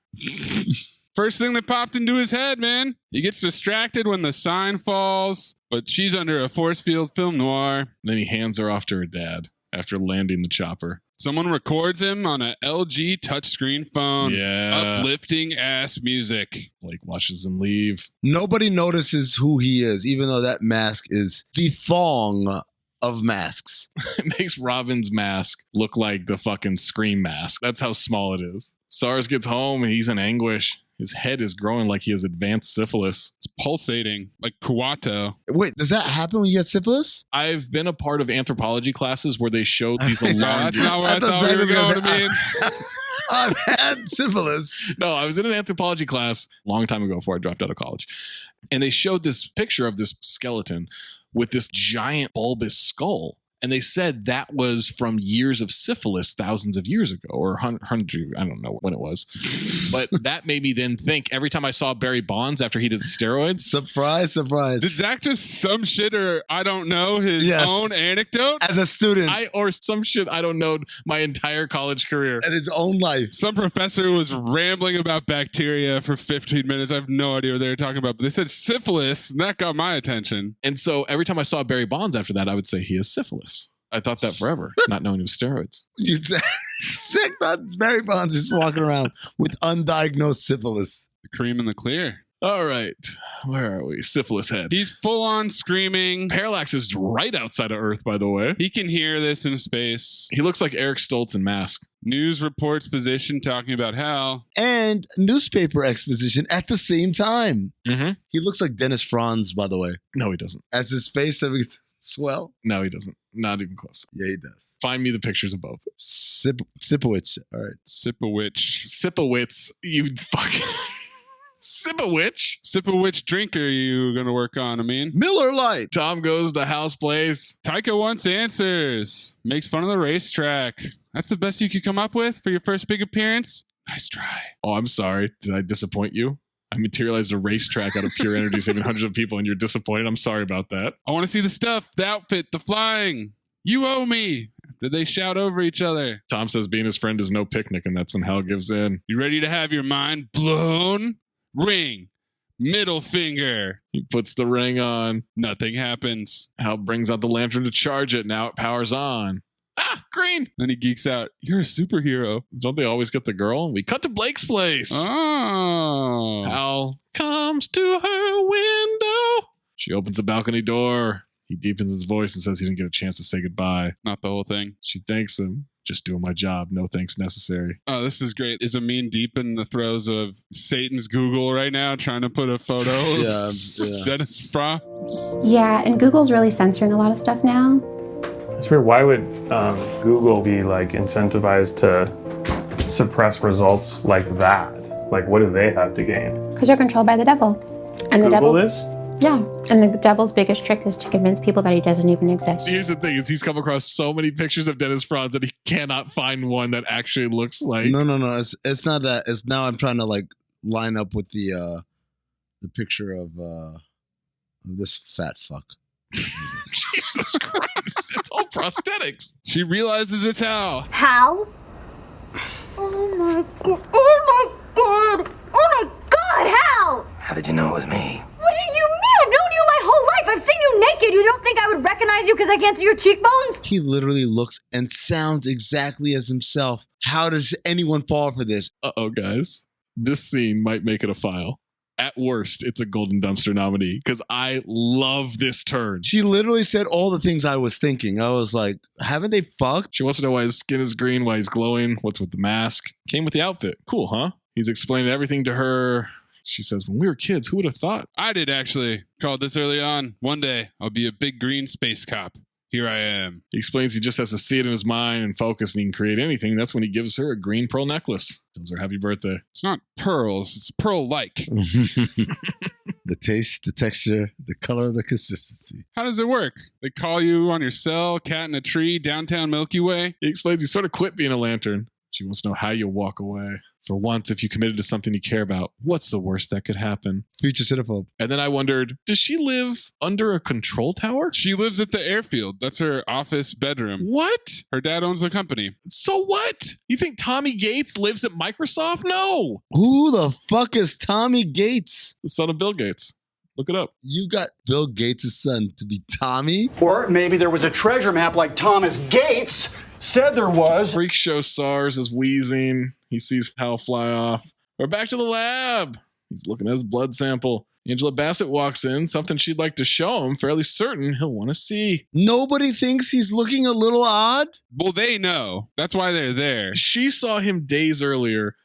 First thing that popped into his head, man. He gets distracted when the sign falls, but she's under a force field film noir. Then he hands her off to her dad after landing the chopper. Someone records him on an LG touchscreen phone. Yeah. Uplifting ass music. Blake watches him leave. Nobody notices who he is, even though that mask is the thong of masks. It makes Robin's mask look like the fucking Scream mask. That's how small it is. Sars gets home and he's in anguish. His head is growing like he has advanced syphilis. It's pulsating like Kuato. Wait, does that happen when you get syphilis? I've been a part of anthropology classes where they showed these alarm. That's not where I thought we were going to mean. I've had syphilis. No, I was in an anthropology class a long time ago before I dropped out of college. And they showed this picture of this skeleton with this giant bulbous skull. And they said that was from years of syphilis thousands of years ago, or hundreds, I don't know when it was. But that made me then think every time I saw Barry Bonds after he did steroids. Surprise, surprise. Did Zach just some shit or I don't know his own anecdote? As a student. Or some shit I don't know my entire college career. And his own life. Some professor was rambling about bacteria for 15 minutes. I have no idea what they were talking about, but they said syphilis, and that got my attention. And so every time I saw Barry Bonds after that, I would say he has syphilis. I thought that forever, not knowing it was steroids. You sick, not Barry Bonds just walking around with undiagnosed syphilis. The cream in the clear. All right. Where are we? Syphilis head. He's full on screaming. Parallax is right outside of Earth, by the way. He can hear this in space. He looks like Eric Stoltz in Mask. News reports position talking about how. And newspaper exposition at the same time. Mm-hmm. He looks like Dennis Franz, by the way. No, he doesn't. As his face, everything. Swell? No, he doesn't. Not even close. Yeah, he does. Find me the pictures of both. Sipowicz. All right. Sipowicz. You fucking... Sipowicz? Sipowicz drink are you going to work on, I mean? Miller Lite. Tom goes to house place. Taika wants answers. Makes fun of the racetrack. That's the best you could come up with for your first big appearance? Nice try. Oh, I'm sorry. Did I disappoint you? I materialized a racetrack out of pure energy, saving hundreds of people, and you're disappointed. I'm sorry about that. I want to see the stuff, the outfit, the flying. You owe me. After they shout over each other. Tom says being his friend is no picnic, and that's when Hal gives in. You ready to have your mind blown? Ring. Middle finger. He puts the ring on. Nothing happens. Hal brings out the lantern to charge it. Now it powers on. Ah, green. Then he geeks out. You're a superhero. Don't they always get the girl? We cut to Blake's place. Oh. Hal comes to her window. She opens the balcony door. He deepens his voice and says he didn't get a chance to say goodbye. Not the whole thing. She thanks him. Just doing my job. No thanks necessary. Oh, this is great. Is Amin deep in the throes of Satan's Google right now, trying to put a photo of Dennis Franz? Yeah, and Google's really censoring a lot of stuff now. It's weird. Why would Google be like incentivized to suppress results like that? Like, what do they have to gain? Because they're controlled by the devil. And the Google devil is? Yeah. And the devil's biggest trick is to convince people that he doesn't even exist. Here's the thing: is he's come across so many pictures of Dennis Franz that he cannot find one that actually looks like. No. It's not that. It's now I'm trying to like line up with the picture of this fat fuck. Jesus Christ! It's all prosthetics. She realizes it's Hal. Hal? Oh my god! Oh my god! Oh my god, Hal! How did you know it was me? What do you mean? I've known you my whole life. I've seen you naked. You don't think I would recognize you because I can't see your cheekbones? He literally looks and sounds exactly as himself. How does anyone fall for this? Uh-oh, guys. This scene might make it a file. At worst, it's a Golden Dumpster nominee because I love this turn. She literally said all the things I was thinking. I was like, haven't they fucked? She wants to know why his skin is green, why he's glowing, what's with the mask. Came with the outfit. Cool, huh? He's explaining everything to her. She says, when we were kids, who would have thought? I did actually. Called this early on. One day, I'll be a big green space cop. Here I am. He explains he just has to see it in his mind and focus, and he can create anything. That's when he gives her a green pearl necklace. Tells her happy birthday. It's not pearls. It's pearl-like. The taste, the texture, the color, the consistency. How does it work? They call you on your cell, cat in a tree, downtown Milky Way? He explains he sort of quit being a lantern. She wants to know how you walk away. For once, if you committed to something you care about, what's the worst that could happen? Future Cinephobe. And then I wondered, does she live under a control tower? She lives at the airfield. That's her office bedroom. What? Her dad owns the company. So what? You think Tommy Gates lives at Microsoft? No. Who the fuck is Tommy Gates? The son of Bill Gates. Look it up. You got Bill Gates' son to be Tommy? Or maybe there was a treasure map like Thomas Gates said there was. Freak show SARS is wheezing. He sees Hal fly off. We're back to the lab. He's looking at his blood sample. Angela Bassett walks in, something she'd like to show him, fairly certain he'll want to see. Nobody thinks he's looking a little odd? Well, they know. That's why they're there. She saw him days earlier,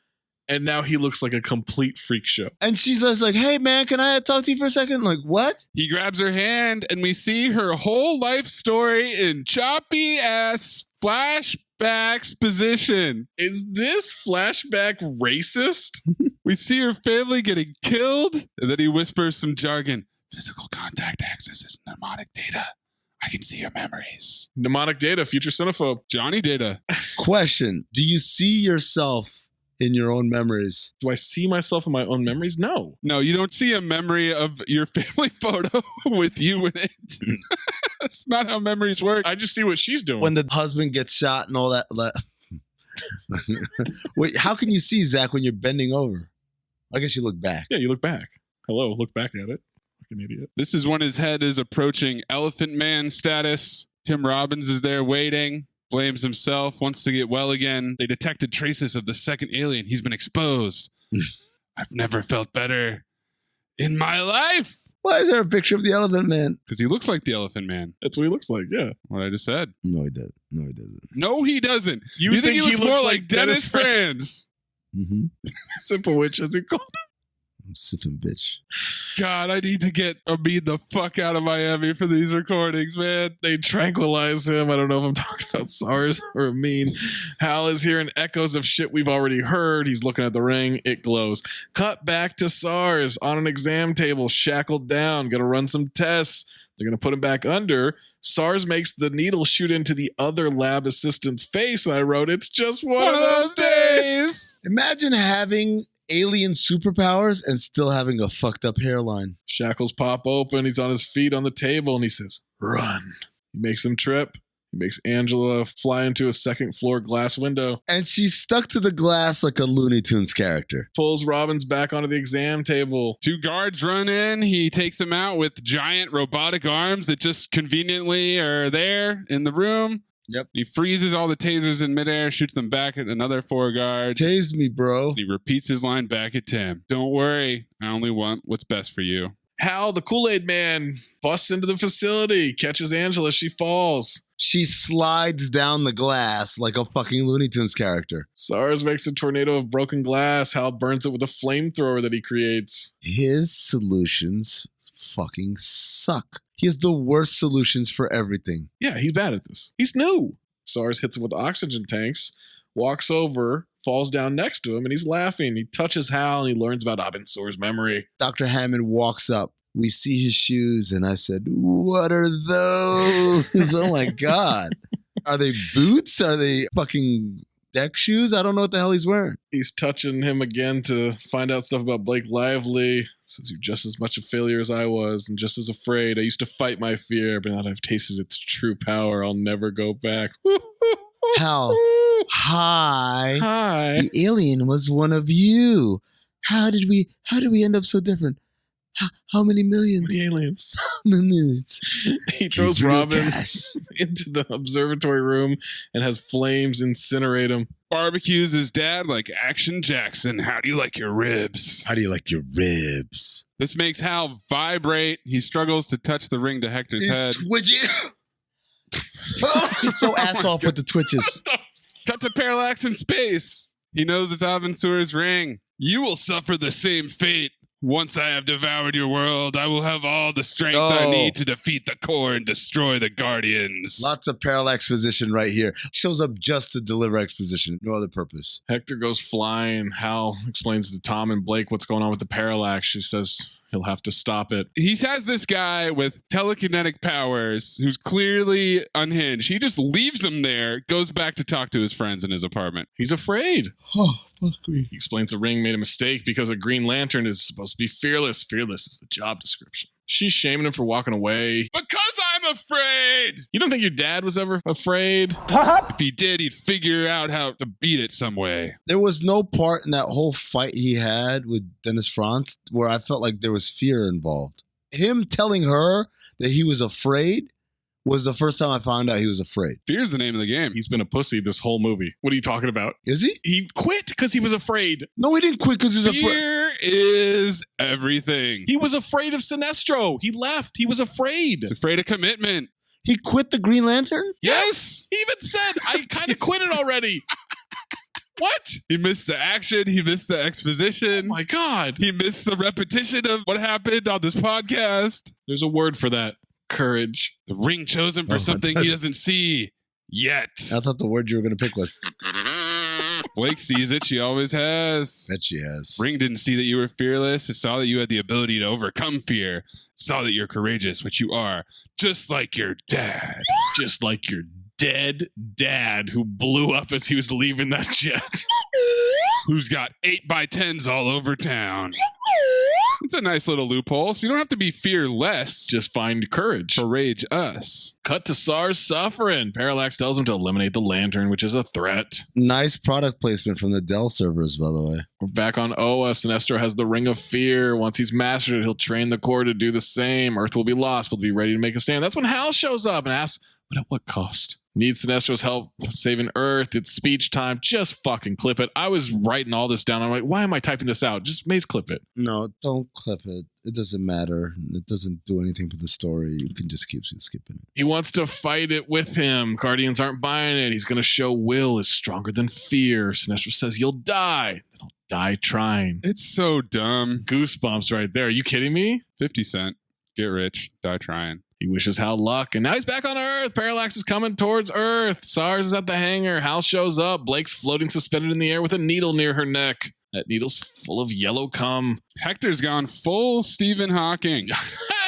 and now he looks like a complete freak show. And she's just like, hey, man, can I talk to you for a second? Like, what? He grabs her hand, and we see her whole life story in choppy-ass flashbacks position. Is this flashback racist? We see her family getting killed, and then he whispers some jargon. Physical contact accesses mnemonic data. I can see your memories. Mnemonic data, future cinephobe. Johnny Data. Question. Do you see yourself in your own memories? Do I see myself in my own memories? No. No, you don't see a memory of your family photo with you in it. That's not how memories work. I just see what she's doing. When the husband gets shot and all that. Wait, how can you see, Zach, when you're bending over? I guess you look back. Yeah, you look back. Hello, look back at it. Fucking idiot. This is when his head is approaching Elephant Man status. Tim Robbins is there waiting. Blames himself, wants to get well again. They detected traces of the second alien. He's been exposed. I've never felt better in my life. Why is there a picture of the Elephant Man? Because he looks like the Elephant Man. That's what he looks like, yeah. What I just said. No, he doesn't. No, he doesn't. No, he doesn't. You think he looks more like Dennis Franz? Mm-hmm. Simple Witch, as he called him. I'm sipping bitch. God, I need to get Amin the fuck out of Miami for these recordings, man. They tranquilize him. I don't know if I'm talking about SARS or Amin. Hal is hearing echoes of shit we've already heard. He's looking at the ring. It glows. Cut back to SARS on an exam table, shackled down. Gonna run some tests. They're gonna put him back under. SARS makes the needle shoot into the other lab assistant's face, and I wrote, it's just one of those days. Imagine having alien superpowers and still having a fucked up hairline. Shackles pop open. He's on his feet on the table, and he says, run. He makes him trip. He makes Angela fly into a second floor glass window. And she's stuck to the glass like a Looney Tunes character. Pulls Robbins back onto the exam table. Two guards run in. He takes him out with giant robotic arms that just conveniently are there in the room. Yep. He freezes all the tasers in midair, shoots them back at another 4 guards. Tase me, bro. He repeats his line back at Tim. Don't worry. I only want what's best for you. Hal, the Kool-Aid Man, busts into the facility, catches Angela. She falls. She slides down the glass like a fucking Looney Tunes character. SARS makes a tornado of broken glass. Hal burns it with a flamethrower that he creates. His solutions fucking suck. He has the worst solutions for everything. Yeah, he's bad at this. He's new. SARS hits him with oxygen tanks, walks over, falls down next to him, and he's laughing. He touches Hal, and he learns about Abinsur's memory. Dr. Hammond walks up. We see his shoes, and I said, what are those? Oh, my God. Are they boots? Are they fucking deck shoes? I don't know what the hell he's wearing. He's touching him again to find out stuff about Blake Lively. Says, you're just as much a failure as I was and just as afraid. I used to fight my fear, but now that I've tasted its true power, I'll never go back. Hal, hi. Hi. The alien was one of you. How did we end up so different? How many millions? The aliens. Millions. He throws Robin into the observatory room and has flames incinerate him. Barbecues his dad like Action Jackson. How do you like your ribs? How do you like your ribs? This makes Hal vibrate. He struggles to touch the ring to Hector's head. Twitching. He's so ass off with the twitches. Cut to Parallax in space. He knows it's Abinsur's ring. You will suffer the same fate. Once I have devoured your world, I will have all the strength I need to defeat the core and destroy the Guardians. Lots of parallax exposition right here. Shows up just to deliver exposition, no other purpose. Hector goes flying. Hal explains to Tom and Blake what's going on with the parallax. She says he'll have to stop it. He has this guy with telekinetic powers who's clearly unhinged. He just leaves him there, goes back to talk to his friends in his apartment. He's afraid. Oh, fuck me. He explains the ring made a mistake because a Green Lantern is supposed to be fearless. Fearless is the job description. She's shaming him for walking away. Because I'm afraid! You don't think your dad was ever afraid? If he did, he'd figure out how to beat it some way. There was no part in that whole fight he had with Dennis Franz where I felt like there was fear involved. Him telling her that he was afraid was the first time I found out he was afraid. Fear's the name of the game. He's been a pussy this whole movie. What are you talking about? Is he? He quit because he was afraid. No, he didn't quit because he was afraid. Fear is everything. He was afraid of Sinestro. He left. He was afraid. He's afraid of commitment. He quit the Green Lantern? Yes. He even said, I kind of quit it already. What? He missed the action. He missed the exposition. Oh my God. He missed the repetition of what happened on this podcast. There's a word for that. Courage. The ring chosen for something he doesn't see yet. I thought the word you were going to pick was... Blake sees it. She always has. Bet she has. Ring didn't see that you were fearless. It saw that you had the ability to overcome fear. It saw that you're courageous, which you are. Just like your dad. Just like your dead dad who blew up as he was leaving that jet. Who's got 8x10s all over town. It's a nice little loophole, so you don't have to be fearless. Just find courage. Courage us. Cut to SARS suffering. Parallax tells him to eliminate the lantern, which is a threat. Nice product placement from the Dell servers, by the way. We're back on Oa. Sinestro has the Ring of Fear. Once he's mastered it, he'll train the core to do the same. Earth will be lost, but be ready to make a stand. That's when Hal shows up and asks, but at what cost? Needs Sinestro's help saving Earth. It's speech time. Just fucking clip it. I was writing all this down. I'm like, why am I typing this out? Just Maze clip it. No, don't clip it. It doesn't matter. It doesn't do anything for the story. You can just keep skipping it. He wants to fight it with him. Guardians aren't buying it. He's going to show will is stronger than fear. Sinestro says, you'll die. Then I'll die trying. It's so dumb. Goosebumps right there. Are you kidding me? 50 Cent. Get rich. Die trying. He wishes Hal luck, and now he's back on Earth. Parallax is coming towards Earth. SARS is at the hangar. Hal shows up. Blake's floating suspended in the air with a needle near her neck. That needle's full of yellow cum. Hector's gone full Stephen Hawking.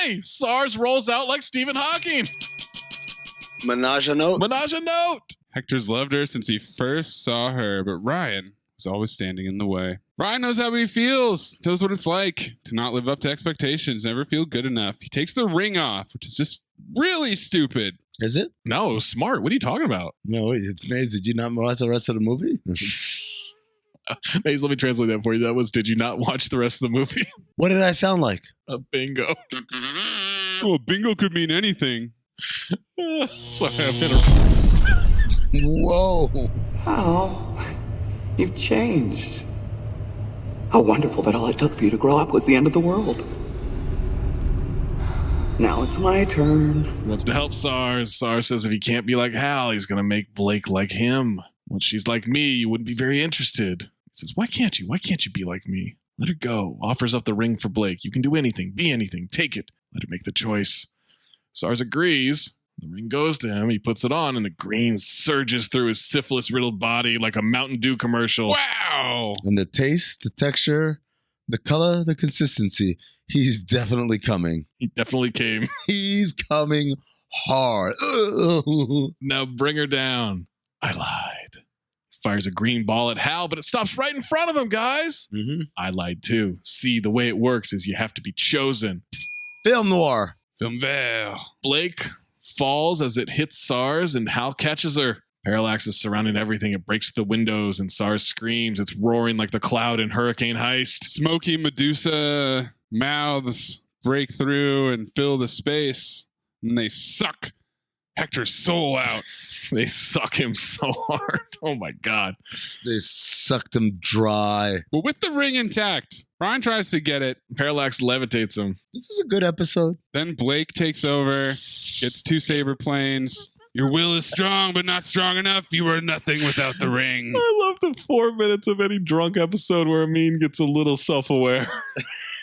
Hey, SARS rolls out like Stephen Hawking. Menage a note. Menage a note. Hector's loved her since he first saw her, but Ryan was always standing in the way. Ryan knows how he feels, knows what it's like to not live up to expectations, never feel good enough. He takes the ring off, which is just really stupid. Is it? No, it was smart. What are you talking about? No, it's Maze. Did you not watch the rest of the movie? Maze, let me translate that for you. That was, did you not watch the rest of the movie? What did I sound like? A bingo. Oh, bingo could mean anything. Whoa. Oh, you've changed. How wonderful that all it took for you to grow up was the end of the world. Now it's my turn. Wants to help SARS. SARS says if he can't be like Hal, he's going to make Blake like him. Once she's like me, you wouldn't be very interested. He says, why can't you? Why can't you be like me? Let her go. Offers up the ring for Blake. You can do anything. Be anything. Take it. Let her make the choice. SARS agrees. The ring goes to him. He puts it on, and the green surges through his syphilis-riddled body like a Mountain Dew commercial. Wow! And the taste, the texture, the color, the consistency. He's definitely coming. He definitely came. He's coming hard. Now bring her down. I lied. Fires a green ball at Hal, but it stops right in front of him, guys. Mm-hmm. I lied too. See, the way it works is you have to be chosen. Film noir. Film vert. Blake falls as it hits SARS, and Hal catches her. Parallax is surrounding everything. It breaks through the windows, and SARS screams. It's roaring like the cloud in Hurricane Heist. Smoky Medusa mouths break through and fill the space, and they suck Hector's soul out. They suck him so hard. Oh my God. They sucked him dry. But with the ring intact, Brian tries to get it. Parallax levitates him. This is a good episode. Then Blake takes over, gets 2 saber planes. Your will is strong, but not strong enough. You are nothing without the ring. I love the 4 minutes of any drunk episode where Amin gets a little self-aware.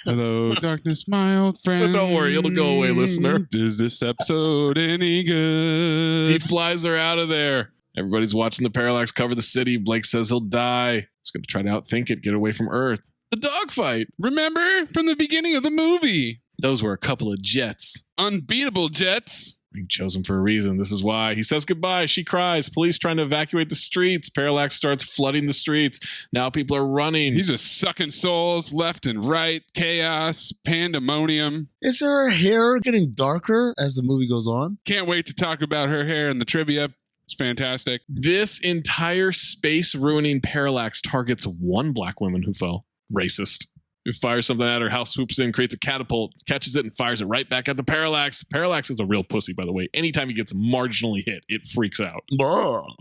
Hello, darkness, my old friend. But don't worry, it'll go away, listener. Is this episode any good? He flies her out of there. Everybody's watching the Parallax cover the city. Blake says he'll die. He's going to try to outthink it, get away from Earth. The dogfight. Remember from the beginning of the movie? Those were a couple of jets. Unbeatable jets. He chose him for a reason. This is why. He says goodbye. She cries. Police trying to evacuate the streets. Parallax starts flooding the streets. Now people are running. He's just sucking souls left and right. Chaos, pandemonium. Is her hair getting darker as the movie goes on? Can't wait to talk about her hair in the trivia. It's fantastic. This entire space-ruining Parallax targets one black woman who fell. Racist. Who fires something at her, Hal swoops in, creates a catapult, catches it, and fires it right back at the Parallax. Parallax is a real pussy, by the way. Anytime he gets marginally hit, it freaks out. He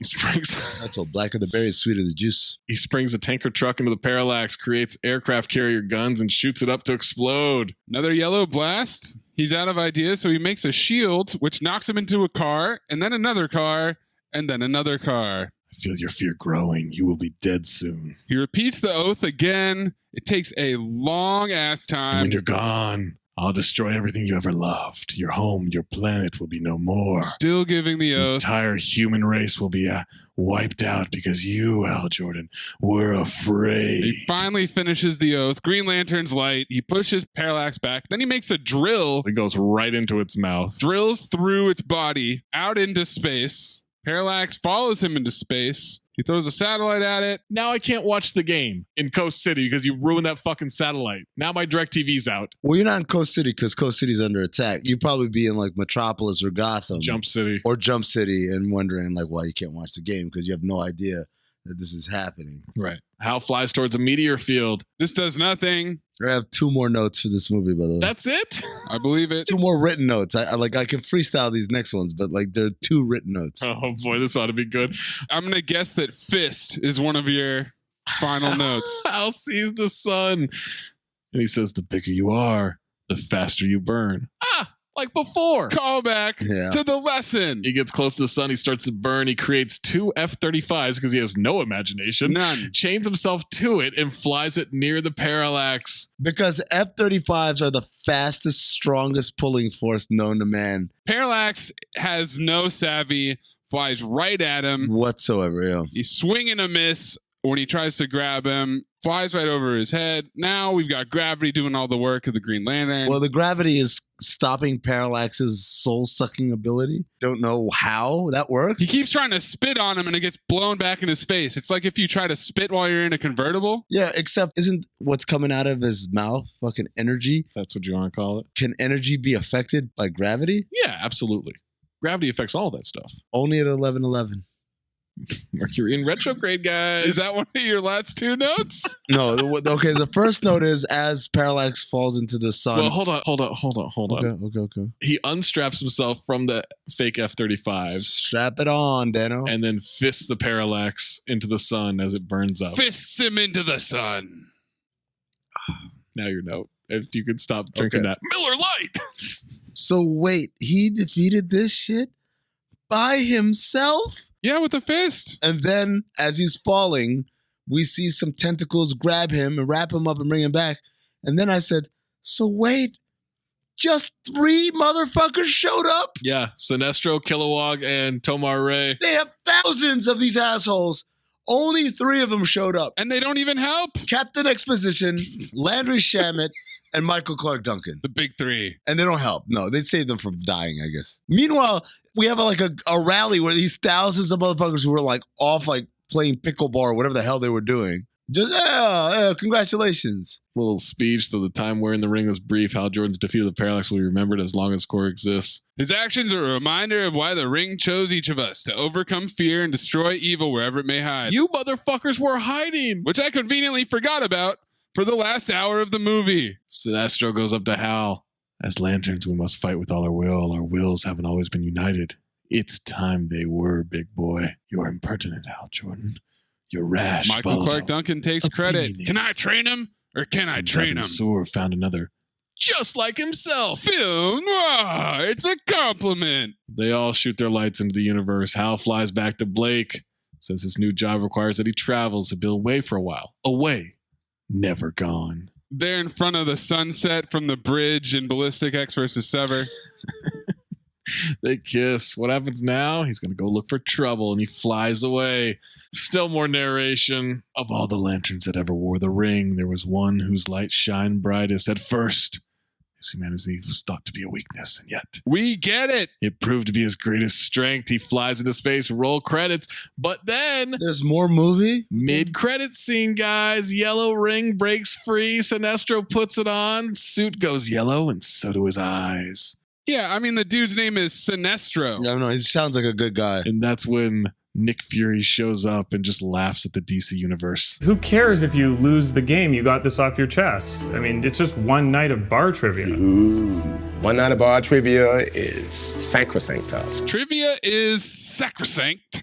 springs. That's all. Blacker the berry, sweeter the juice. He springs a tanker truck into the Parallax, creates aircraft carrier guns, and shoots it up to explode. Another yellow blast. He's out of ideas, so he makes a shield, which knocks him into a car, and then another car, and then another car. I feel your fear growing. You will be dead soon. He repeats the oath again. It takes a long-ass time. When you're gone, I'll destroy everything you ever loved. Your home, your planet will be no more. Still giving the oath. The entire human race will be wiped out because you, Hal Jordan, were afraid. He finally finishes the oath. Green Lantern's light. He pushes Parallax back. Then he makes a drill. It goes right into its mouth. Drills through its body out into space. Parallax follows him into space. He throws a satellite at it. Now I can't watch the game in Coast City because you ruined that fucking satellite. Now my DirecTV's out. Well, you're not in Coast City because Coast City's under attack. You'd probably be in like Metropolis or Gotham. Jump City. Or Jump City and wondering like why you can't watch the game because you have no idea that this is happening. Right. Hal flies towards a meteor field. This does nothing. I have 2 more notes for this movie, by the way. That's it? I believe it. 2 more written notes. I can freestyle these next ones, but like there are 2 written notes. Oh boy, this ought to be good. I'm going to guess that fist is one of your final notes. Hal sees the sun. And he says, the bigger you are, the faster you burn. Like before. Callback to the lesson. He gets close to the sun. He starts to burn. He creates 2 F-35s because he has no imagination. None. Chains himself to it and flies it near the Parallax. Because F-35s are the fastest, strongest pulling force known to man. Parallax has no savvy, flies right at him. Whatsoever, yeah. He's swing and a miss when he tries to grab him. Flies right over his head. Now we've got gravity doing all the work of the Green Lantern. Well, the gravity is stopping Parallax's soul-sucking ability. Don't know how that works. He keeps trying to spit on him and it gets blown back in his face. It's like if you try to spit while you're in a convertible. Yeah, except isn't what's coming out of his mouth fucking energy? That's what you want to call it. Can energy be affected by gravity? Yeah, absolutely. Gravity affects all that stuff. Only at 11:11. Mercury in retrograde, guys. Is that one of your last 2 notes? No. Okay. The first note is as Parallax falls into the sun. Well, hold on. Okay. He unstraps himself from the fake F-35. Strap it on, Dano. And then fists the Parallax into the sun as it burns up. Fists him into the sun. Now your note. If you could stop drinking that Miller Lite. So wait, he defeated this shit by himself? Yeah, with a fist. And then as he's falling, we see some tentacles grab him and wrap him up and bring him back. And then I said, so wait, just 3 motherfuckers showed up? Yeah, Sinestro, Kilowog, and Tomar Ray. They have thousands of these assholes. Only 3 of them showed up. And they don't even help. Captain Exposition, Landry Shamet, and Michael Clark Duncan. The big 3. And they don't help. No, they saved them from dying, I guess. Meanwhile, we have a rally where these thousands of motherfuckers who were like off like playing pickleball or whatever the hell they were doing. Just, congratulations. Little speech, though the time wearing the ring was brief. Hal Jordan's defeat of the Parallax will be remembered as long as Core exists. His actions are a reminder of why the ring chose each of us, to overcome fear and destroy evil wherever it may hide. You motherfuckers were hiding! Which I conveniently forgot about for the last hour of the movie. Sinestro goes up to Hal. As lanterns, we must fight with all our will. Our wills haven't always been united. It's time they were, big boy. You're impertinent, Hal Jordan. You're rash. Michael volatile, Clark Duncan takes credit. Can I train him? Or can I train him? Soar found another just like himself. Film noir. It's a compliment. They all shoot their lights into the universe. Hal flies back to Blake. Says his new job requires that he travels to be away for a while. Away. Never gone. They're in front of the sunset from the bridge in Ballistic X vs. Sever. They kiss. What happens now? He's going to go look for trouble, and he flies away. Still more narration. Of all the lanterns that ever wore the ring, there was one whose light shined brightest. At first, his humanity was thought to be a weakness, and yet we get it. It proved to be his greatest strength. He flies into space, roll credits, but then there's more movie. Mid-credit scene, guys. Yellow ring breaks free. Sinestro puts it on. Suit goes yellow, and so do his eyes. Yeah, I mean, the dude's name is Sinestro. No, he sounds like a good guy. And that's when Nick Fury shows up and just laughs at the DC universe. Who cares if you lose the game? You got this off your chest. I mean, it's just one night of bar trivia. Ooh, one night of bar trivia is sacrosanct to us. Trivia is sacrosanct.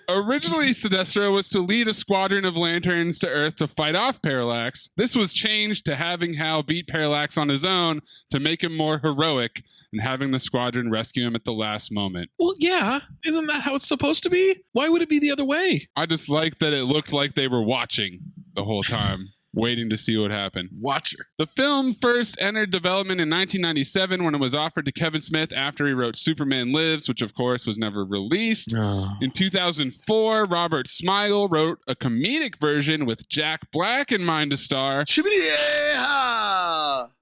Originally, Sinestro was to lead a squadron of lanterns to Earth to fight off Parallax. This was changed to having Hal beat Parallax on his own to make him more heroic, and having the squadron rescue him at the last moment. Well, yeah. Isn't that how it's supposed to be? Why would it be the other way? I just like that it looked like they were watching the whole time, waiting to see what happened. Watcher. The film first entered development in 1997 when it was offered to Kevin Smith after he wrote Superman Lives, which of course was never released. In 2004, Robert Smigel wrote a comedic version with Jack Black in mind to star.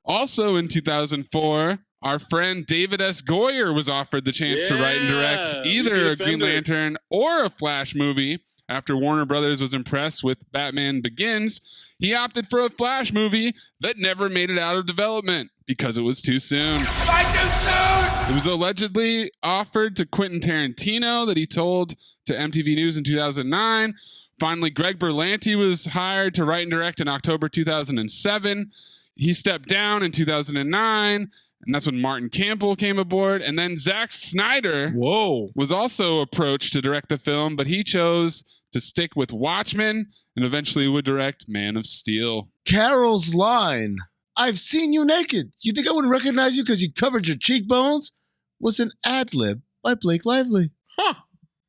Also in 2004, our friend David S. Goyer was offered the chance to write and direct either a Green Lantern or a Flash movie. After Warner Brothers was impressed with Batman Begins, he opted for a Flash movie that never made it out of development because it was too soon. It was allegedly offered to Quentin Tarantino that he told to MTV News in 2009. Finally, Greg Berlanti was hired to write and direct in October 2007. He stepped down in 2009. And that's when Martin Campbell came aboard. And then Zack Snyder was also approached to direct the film, but he chose to stick with Watchmen and eventually would direct Man of Steel. Carol's line, "I've seen you naked. You think I wouldn't recognize you because you covered your cheekbones?" was an ad-lib by Blake Lively. Huh.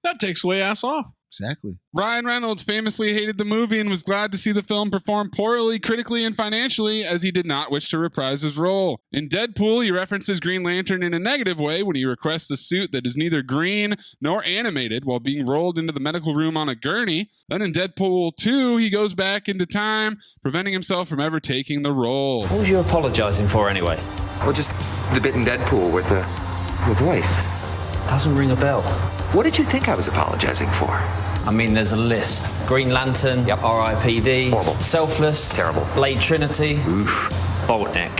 That takes away ass off. Exactly. Ryan Reynolds famously hated the movie and was glad to see the film perform poorly critically and financially, as he did not wish to reprise his role. In Deadpool, he references Green Lantern in a negative way when he requests a suit that is neither green nor animated while being rolled into the medical room on a gurney. Then in Deadpool 2, he goes back into time, preventing himself from ever taking the role. What was you apologizing for anyway? Well, just the bit in Deadpool with the voice. Doesn't ring a bell. What did you think I was apologizing for? I mean, there's a list. Green Lantern, R.I.P.D., Horrible. Selfless, Terrible. Blade Trinity, Oof. Boltneck.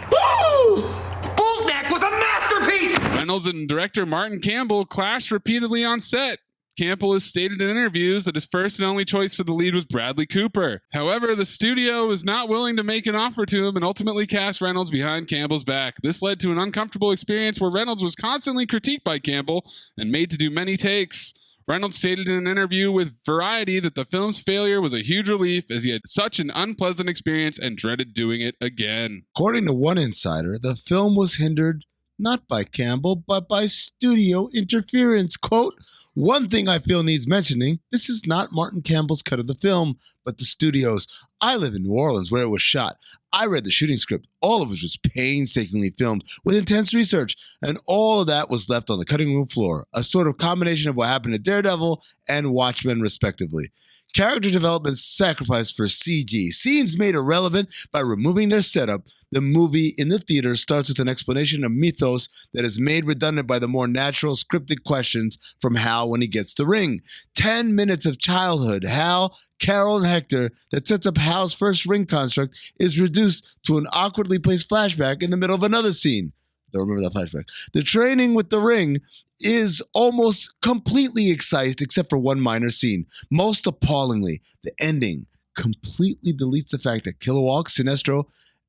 Boltneck was a masterpiece! Reynolds and director Martin Campbell clashed repeatedly on set. Campbell has stated in interviews that his first and only choice for the lead was Bradley Cooper. However, the studio was not willing to make an offer to him and ultimately cast Reynolds behind Campbell's back. This led to an uncomfortable experience where Reynolds was constantly critiqued by Campbell and made to do many takes. Reynolds stated in an interview with Variety that the film's failure was a huge relief as he had such an unpleasant experience and dreaded doing it again. According to one insider, the film was hindered not by Campbell, but by studio interference. Quote, one thing I feel needs mentioning, this is not Martin Campbell's cut of the film, but the studio's. I live in New Orleans where it was shot. I read the shooting script, all of which was painstakingly filmed with intense research, and all of that was left on the cutting room floor, a sort of combination of what happened to Daredevil and Watchmen, respectively. Character development sacrificed for CG. Scenes made irrelevant by removing their setup. The movie in the theater starts with an explanation of mythos that is made redundant by the more natural scripted questions from Hal when he gets the ring. 10 minutes of childhood, Hal, Carol, and Hector that sets up Hal's first ring construct is reduced to an awkwardly placed flashback in the middle of another scene. Don't remember that flashback. The training with the ring is almost completely excised except for one minor scene. Most appallingly, the ending completely deletes the fact that Kilowog, Sinestro,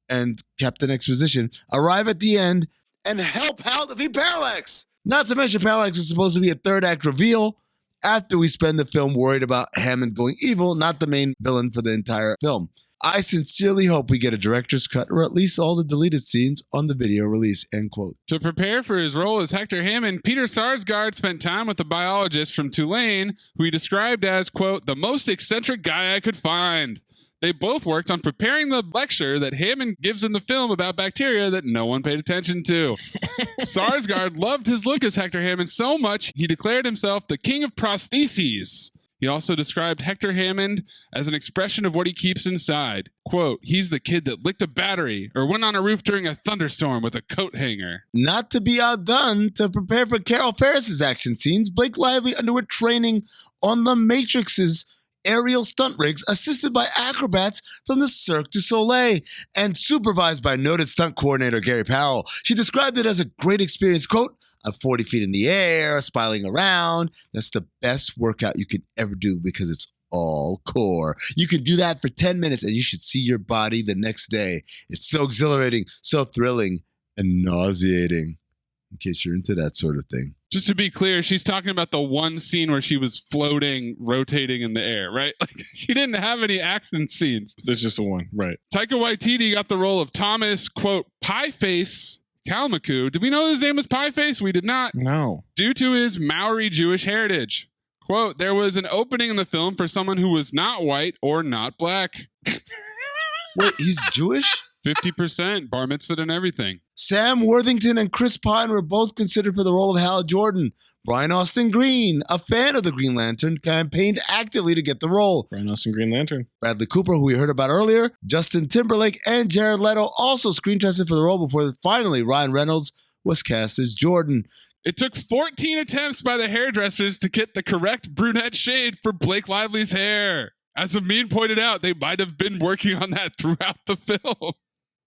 and Captain Exposition arrive at the end and help Hal defeat Parallax. Not to mention Parallax is supposed to be a third act reveal after we spend the film worried about Hammond going evil, not the main villain for the entire film. I sincerely hope we get a director's cut or at least all the deleted scenes on the video release, end quote. To prepare for his role as Hector Hammond, Peter Sarsgaard spent time with a biologist from Tulane who he described as, quote, the most eccentric guy I could find. They both worked on preparing the lecture that Hammond gives in the film about bacteria that no one paid attention to. Sarsgaard loved his look as Hector Hammond so much, he declared himself the king of prostheses. He also described Hector Hammond as an expression of what he keeps inside. Quote, he's the kid that licked a battery or went on a roof during a thunderstorm with a coat hanger. Not to be outdone, to prepare for Carol Ferris's action scenes, Blake Lively underwent training on the Matrix's aerial stunt rigs, assisted by acrobats from the Cirque du Soleil and supervised by noted stunt coordinator Gary Powell. She described it as a great experience. Quote, I'm 40 feet in the air, spiraling around. That's the best workout you could ever do because it's all core. You can do that for 10 minutes and you should see your body the next day. It's so exhilarating, so thrilling, and nauseating, in case you're into that sort of thing. Just to be clear, she's talking about the one scene where she was floating, rotating in the air, right? Like, she didn't have any action scenes. There's just the one, right? Taika Waititi got the role of Thomas, quote, Pieface Kalmaku. Did we know his name was Pieface? We did not. No. Due to his Maori Jewish heritage. Quote, there was an opening in the film for someone who was not white or not black. Wait, he's Jewish? 50%, bar mitzvah and everything. Sam Worthington and Chris Pine were both considered for the role of Hal Jordan. Brian Austin Green, a fan of the Green Lantern, campaigned actively to get the role. Brian Austin Green Lantern. Bradley Cooper, who we heard about earlier, Justin Timberlake, and Jared Leto also screen tested for the role before finally Ryan Reynolds was cast as Jordan. It took 14 attempts by the hairdressers to get the correct brunette shade for Blake Lively's hair. As Amin pointed out, they might have been working on that throughout the film.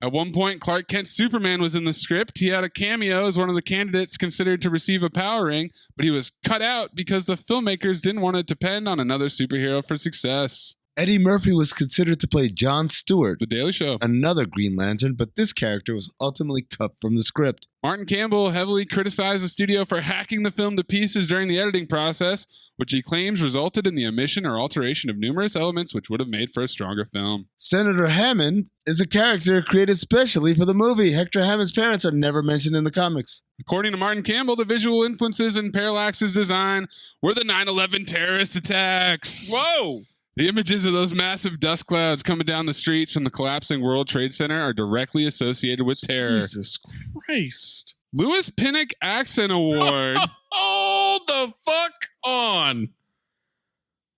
At one point, Clark Kent's Superman was in the script. He had a cameo as one of the candidates considered to receive a power ring, but he was cut out because the filmmakers didn't want to depend on another superhero for success. Eddie Murphy was considered to play Jon Stewart, The Daily Show, another Green Lantern, but this character was ultimately cut from the script. Martin Campbell heavily criticized the studio for hacking the film to pieces during the editing process, which he claims resulted in the omission or alteration of numerous elements which would have made for a stronger film. Senator Hammond is a character created specially for the movie. Hector Hammond's parents are never mentioned in the comics. According to Martin Campbell, the visual influences in Parallax's design were the 9/11 terrorist attacks. Whoa! The images of those massive dust clouds coming down the streets from the collapsing World Trade Center are directly associated with terror. Jesus Christ. Lewis Pinnock Accent Award. Hold the fuck on.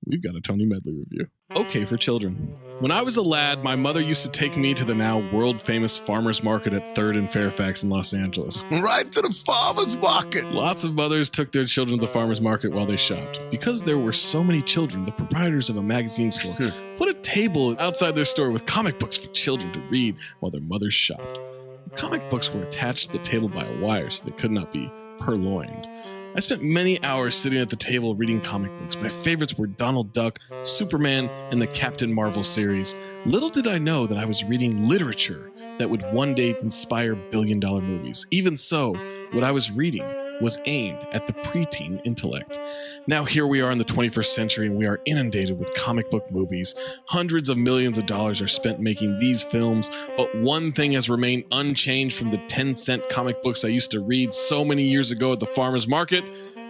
We've got a Tony Medley review. Okay for children. When I was a lad, my mother used to take me to the now world-famous farmer's market at 3rd and Fairfax in Los Angeles. Right to the farmer's market. Lots of mothers took their children to the farmer's market while they shopped. Because there were so many children, the proprietors of a magazine store put a table outside their store with comic books for children to read while their mothers shopped. The comic books were attached to the table by a wire so they could not be purloined. I spent many hours sitting at the table reading comic books. My favorites were Donald Duck, Superman, and the Captain Marvel series. Little did I know that I was reading literature that would one day inspire billion-dollar movies. Even so, what I was reading was aimed at the preteen intellect. Now here we are in the 21st century and we are inundated with comic book movies. Hundreds of millions of dollars are spent making these films, but one thing has remained unchanged from the 10-cent comic books I used to read so many years ago at the farmer's market.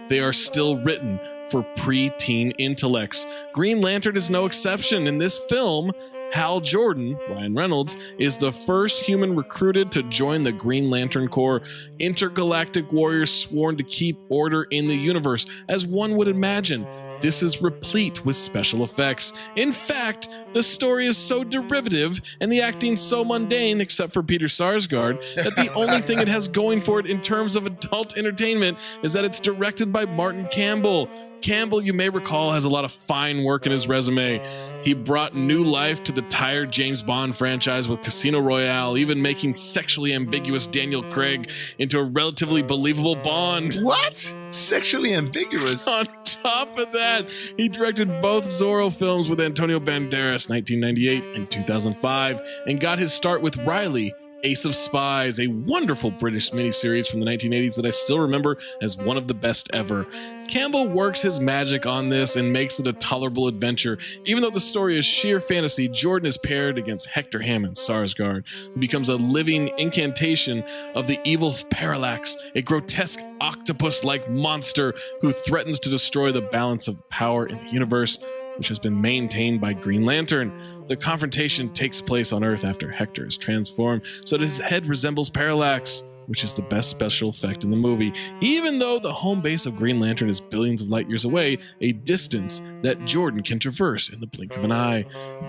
They are still written for preteen intellects. Green Lantern is no exception. In this film, Hal Jordan, Ryan Reynolds, is the first human recruited to join the Green Lantern Corps, intergalactic warriors sworn to keep order in the universe. As one would imagine, this is replete with special effects. In fact, the story is so derivative and the acting so mundane, except for Peter Sarsgaard, that the only thing it has going for it in terms of adult entertainment is that it's directed by Martin Campbell. Campbell, you may recall, has a lot of fine work in his resume. He brought new life to the tired James Bond franchise with Casino Royale, even making sexually ambiguous Daniel Craig into a relatively believable Bond. What? Sexually ambiguous? On top of that, he directed both Zorro films with Antonio Banderas, 1998 and 2005, and got his start with Riley, Ace of Spies, a wonderful British miniseries from the 1980s that I still remember as one of the best ever. Campbell works his magic on this and makes it a tolerable adventure. Even though the story is sheer fantasy, Jordan is paired against Hector Hammond, Sarsgaard, who becomes a living incantation of the evil Parallax, a grotesque octopus-like monster who threatens to destroy the balance of power in the universe, which has been maintained by Green Lantern. The confrontation takes place on Earth after Hector is transformed so that his head resembles Parallax, which is the best special effect in the movie, even though the home base of Green Lantern is billions of light years away, a distance that Jordan can traverse in the blink of an eye.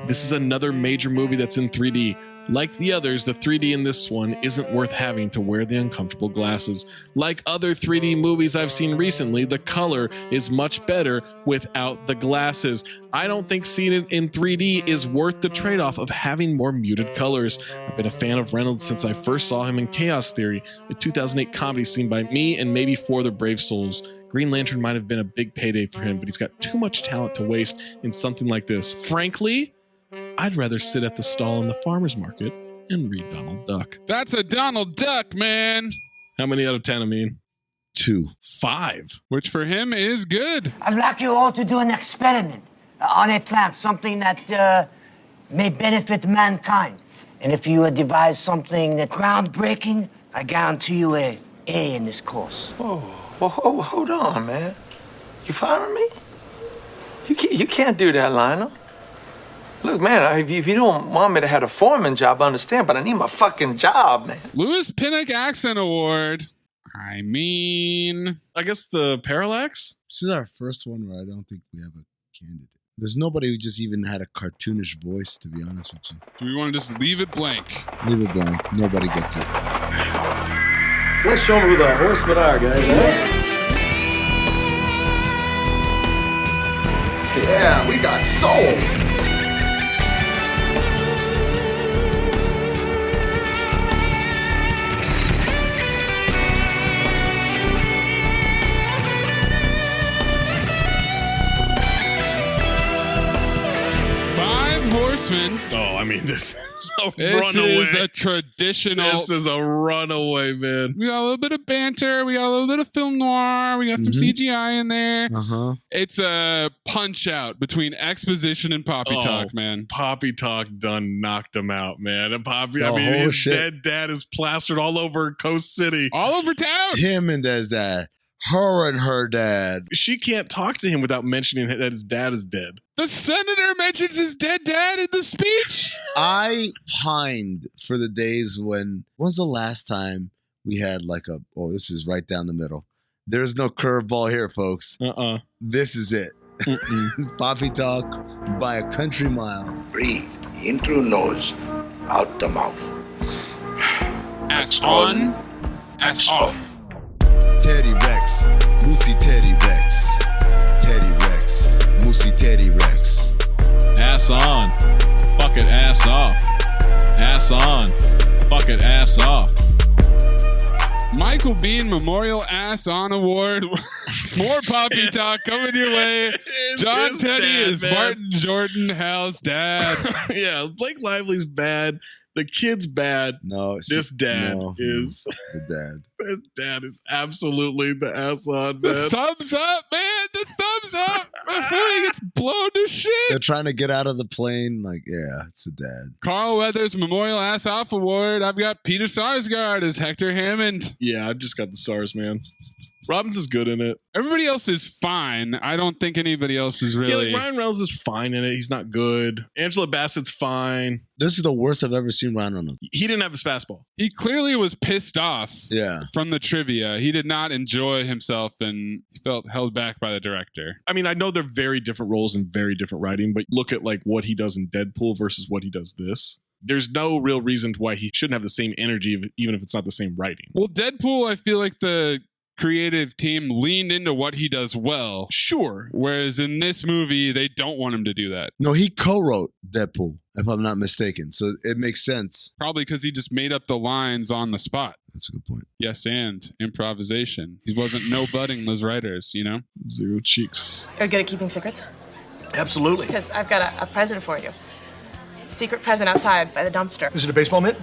This is another major movie that's in 3D. Like the others, the 3D in this one isn't worth having to wear the uncomfortable glasses. Like other 3D movies I've seen recently, the color is much better without the glasses. I don't think seeing it in 3D is worth the trade-off of having more muted colors. I've been a fan of Reynolds since I first saw him in Chaos Theory, a 2008 comedy seen by me and maybe For the Brave Souls. Green Lantern might have been a big payday for him, but he's got too much talent to waste in something like this. Frankly, I'd rather sit at the stall in the farmer's market and read Donald Duck. That's a Donald Duck, man. How many out of 10, I mean? 2. 5. Which for him is good. I'd like you all to do an experiment on a plant, something that may benefit mankind. And if you devise something that's groundbreaking, I guarantee you a A in this course. Oh, hold on, man. You firing me? You can't do that, Lionel. Look, man, if you don't want me to have a foreman job, I understand, but I need my fucking job, man. Lewis Pinnock Accent Award. I mean, I guess the Parallax? This is our first one where I don't think we have a candidate. There's nobody who just even had a cartoonish voice, to be honest with you. Do we want to just leave it blank? Leave it blank. Nobody gets it. Let's show them who the horsemen are, guys. Yeah, we got soul. Horsemen. Oh, I mean, this is a This runaway. is a traditional. This is a runaway, man. We got a little bit of banter. We got a little bit of film noir. We got some CGI in there. Uh-huh. It's a punch out between exposition and Poppytalk, man. Poppytalk done knocked him out, man. And The his whole dead dad is plastered all over Coast City. All over town. Him and his dad. Her and her dad. She can't talk to him without mentioning that his dad is dead. The senator mentions his dead dad in the speech. I pined for the days when was the last time we had this is right down the middle. There's no curveball here, folks. This is it. Poppytalk by a country mile. Breathe in through nose, out the mouth. Ass on, ass off. Teddy Rex, Moosey Teddy Rex. Teddy Rex, Moosey Teddy Rex. Ass on, fuck it, ass off. Ass on, fuck it, ass off. Michael Bean Memorial Ass On Award. More Poppytalk coming your way. John his Teddy dad, is man. Martin Jordan Hal's dad. Yeah, Blake Lively's bad. The kid's bad. No, this dad is the dad. This dad is absolutely the ass on, man. The thumbs up, man. The thumbs up before he gets blown to shit. They're trying to get out of the plane. Like, yeah, it's the dad. Carl Weathers Memorial Ass Off Award. I've got Peter Sarsgaard as Hector Hammond. Yeah, I've just got the SARS, man. Robbins is good in it. Everybody else is fine. I don't think anybody else is really. Yeah, like Ryan Reynolds is fine in it. He's not good. Angela Bassett's fine. This is the worst I've ever seen Ryan Reynolds. He didn't have his fastball. He clearly was pissed off Yeah. from the trivia. He did not enjoy himself and felt held back by the director. I mean, I know they're very different roles and very different writing, but look at like what he does in Deadpool versus what he does this. There's no real reason why he shouldn't have the same energy, even if it's not the same writing. Well, Deadpool, I feel like the creative team leaned into what he does well. Sure. Whereas in this movie, they don't want him to do that. No, he co-wrote Deadpool, if I'm not mistaken. So it makes sense. Probably because he just made up the lines on the spot. That's a good point. Yes, and improvisation. He wasn't no-butting those writers, you know? Zero cheeks. Are you good at keeping secrets? Absolutely. Because I've got a present for you. Secret present outside by the dumpster. Is it a baseball mitt?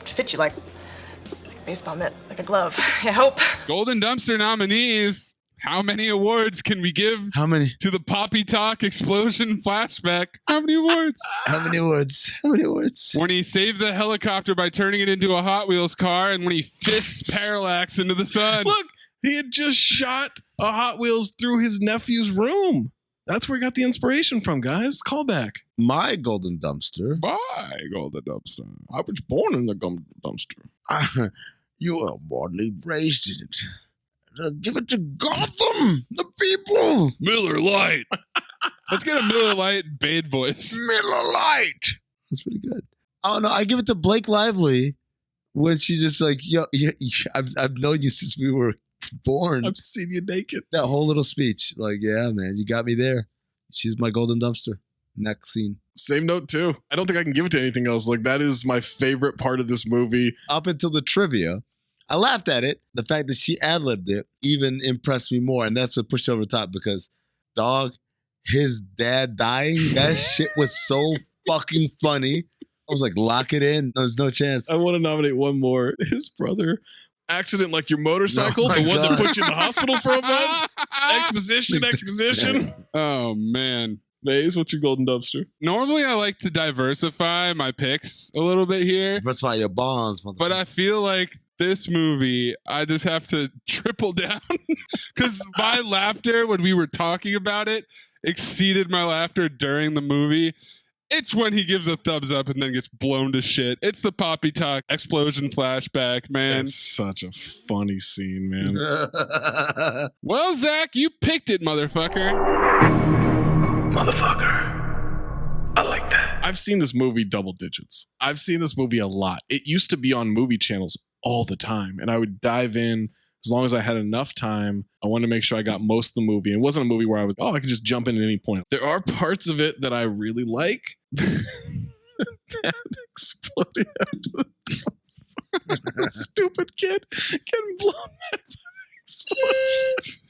It fits you like a baseball mitt, like a glove. I hope. Golden Dumpster nominees. How many awards can we give How many? to the Poppytalk explosion flashback? How many awards? How many words? How many words? When he saves a helicopter by turning it into a Hot Wheels car, and when he fists Parallax into the sun. Look, he had just shot a Hot Wheels through his nephew's room. That's where he got the inspiration from, guys. Callback. My golden dumpster. My golden dumpster. I was born in the dumpster. You were bodily raised in it. Give it to Gotham, the people. Miller Lite. Let's get a Miller Lite Bade voice. Miller Lite. That's pretty good. Oh no, I give it to Blake Lively when she's just like, yo, I've known you since we were born. I've seen you naked. That whole little speech, like, yeah, man, you got me there. She's my golden dumpster. Next scene. Same note too. I don't think I can give it to anything else. Like that is my favorite part of this movie. Up until the trivia, I laughed at it. The fact that she ad-libbed it even impressed me more. And that's what pushed it over the top because, dog, his dad dying, that shit was so fucking funny. I was like, lock it in. There's no chance. I want to nominate one more. His brother. Accident like your motorcycle, the one that put you in the hospital for a month. Exposition. Oh, man. Mayes, what's your golden dumpster? Normally, I like to diversify my picks a little bit here. That's why your bonds. But I feel like this movie, I just have to triple down because my laughter when we were talking about it exceeded my laughter during the movie. It's when he gives a thumbs up and then gets blown to shit. It's the Poppytalk explosion flashback, man. It's such a funny scene, man. Well, Zach, you picked it, motherfucker. Motherfucker. I like that. I've seen this movie double digits. I've seen this movie a lot. It used to be on movie channels all the time, and I would dive in as long as I had enough time. I wanted to make sure I got most of the movie. It wasn't a movie where I could just jump in at any point. There are parts of it that I really like. Dad exploding after the stupid kid getting blown back by the explosion.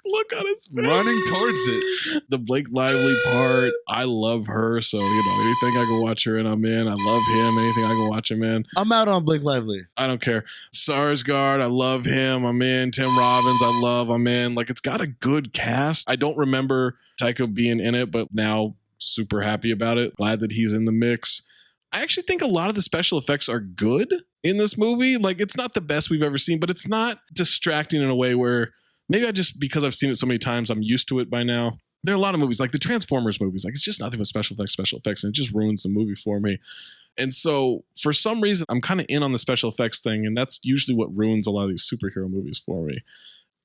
Look on his face. Running towards it. The Blake Lively part, I love her. So, anything I can watch her in, I'm in. I love him. Anything I can watch him in. I'm out on Blake Lively. I don't care. Sarsgaard, I love him. I'm in. Tim Robbins, I'm in. Like, it's got a good cast. I don't remember Tycho being in it, but now super happy about it. Glad that he's in the mix. I actually think a lot of the special effects are good in this movie. Like, it's not the best we've ever seen, but it's not distracting in a way where maybe because I've seen it so many times, I'm used to it by now. There are a lot of movies, like the Transformers movies, like it's just nothing but special effects, and it just ruins the movie for me. And so for some reason, I'm kind of in on the special effects thing, and that's usually what ruins a lot of these superhero movies for me.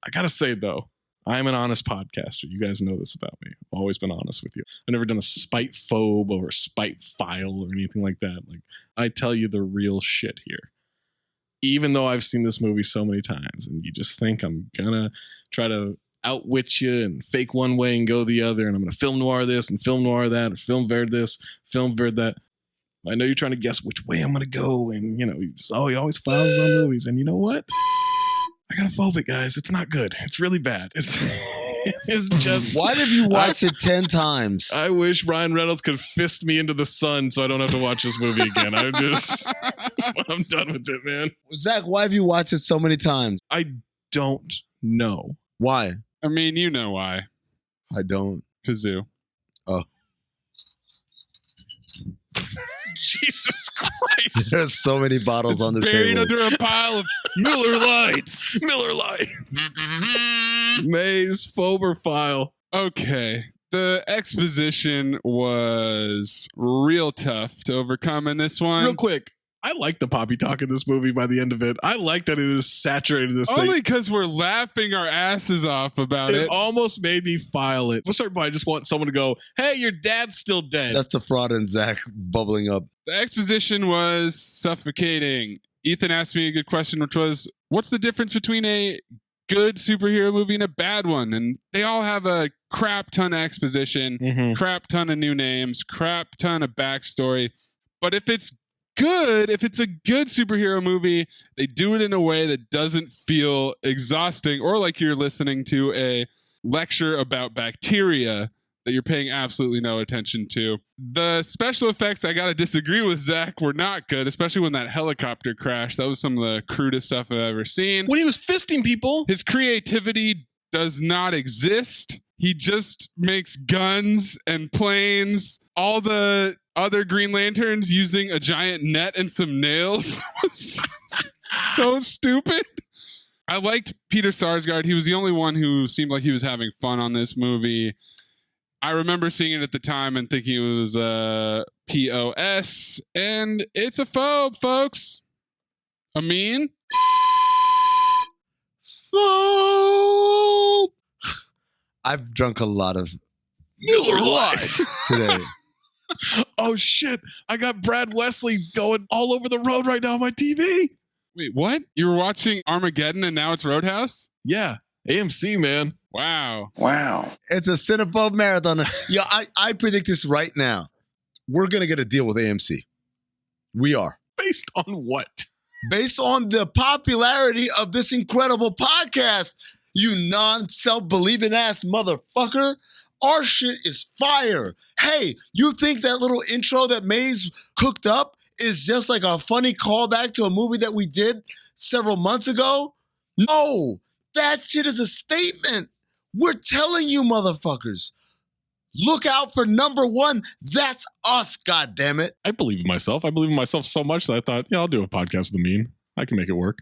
I gotta say though, I'm an honest podcaster. You guys know this about me. I've always been honest with you. I've never done a spite phobe or a spite file or anything like that. Like, I tell you the real shit here. Even though I've seen this movie so many times and you just think I'm gonna try to outwit you and fake one way and go the other, and I'm gonna film noir this and film noir that, or film verd this, film verd that. I know you're trying to guess which way I'm gonna go, and he always files on movies. And you know what? I gotta phobe it, guys. It's not good. It's really bad. It's just. Why have you watched it 10 times? I wish Ryan Reynolds could fist me into the sun so I don't have to watch this movie again. I'm done with it, man. Zach, why have you watched it so many times? I don't know. Why? I mean, you know why. I don't. Kazoo. Oh. Jesus Christ. There's so many bottles on this Buried table. under a pile of Miller Lights. Miller Lights. Mayes Fober file. Okay. The exposition was real tough to overcome in this one. Real quick. I like the Poppytalk in this movie by the end of it. I like that it is saturated this Only thing. because we're laughing our asses off about it. It almost made me file it. For a certain point, I just want someone to go, hey, your dad's still dead. That's the fraud in Zach bubbling up. The exposition was suffocating. Ethan asked me a good question, which was, what's the difference between a good superhero movie and a bad one? And they all have a crap ton of exposition, crap ton of new names, crap ton of backstory. But if it's a good superhero movie, they do it in a way that doesn't feel exhausting or like you're listening to a lecture about bacteria that you're paying absolutely no attention to. The special effects, I gotta disagree with Zach, were not good, especially when that helicopter crashed. That was some of the crudest stuff I've ever seen. When he was fisting people. His creativity does not exist. He just makes guns and planes. All the other Green Lanterns using a giant net and some nails was so stupid. I liked Peter Sarsgaard. He was the only one who seemed like he was having fun on this movie. I remember seeing it at the time and thinking it was POS, and it's a phobe, folks. Amin? Phobe! I've drunk a lot of Miller Lite today. Oh shit, I got Brad Wesley going all over the road right now on my TV. Wait, what? You were watching Armageddon and now it's Roadhouse? Yeah, AMC, man. Wow. It's a Cinephobe marathon. Yeah, I predict this right now. We're going to get a deal with AMC. We are. Based on what? Based on the popularity of this incredible podcast, you non-self-believing ass motherfucker. Our shit is fire. Hey, you think that little intro that Mayes cooked up is just like a funny callback to a movie that we did several months ago? No, that shit is a statement. We're telling you motherfuckers. Look out for number one. That's us, goddammit. I believe in myself. I believe in myself so much that I thought, yeah, I'll do a podcast with Amin. I can make it work.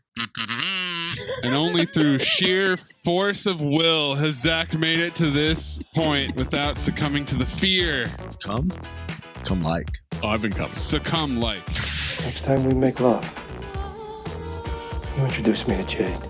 And only through sheer force of will has Zach made it to this point without succumbing to the fear. Come like. Oh, I've been coming. Succumb like. Next time we make love, you introduce me to Jade.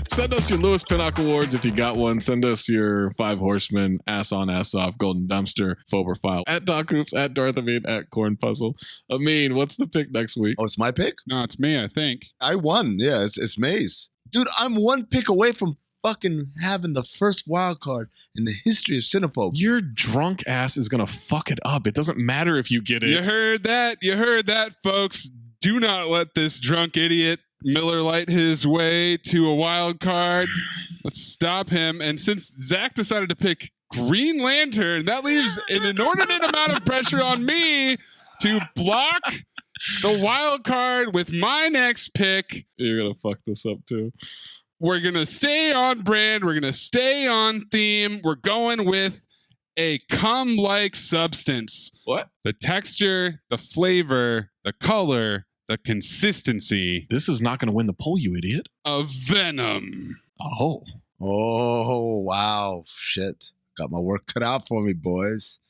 Send us your Lewis Pinnock Awards if you got one. Send us your 5 Horsemen, Ass On, Ass Off, Golden Dumpster, Fober File, at Doc Hoops, at Darth Amin, at Corn Puzzle. Amin, what's the pick next week? Oh, it's my pick? No, it's me, I think. I won. Yeah, it's Mayes. Dude, I'm one pick away from fucking having the first wild card in the history of Cinephobe. Your drunk ass is going to fuck it up. It doesn't matter if you get it. You heard that, folks. Do not let this drunk idiot Miller Lite his way to a wild card. Let's stop him. And since Zach decided to pick Green Lantern, that leaves an inordinate amount of pressure on me to block the wild card with my next pick. You're going to fuck this up too. We're going to stay on brand. We're going to stay on theme. We're going with a cum-like substance. What? The texture, the flavor, the color, the consistency. This is not going to win the poll, you idiot. Of Venom. Oh. Oh, wow. Shit. Got my work cut out for me, boys.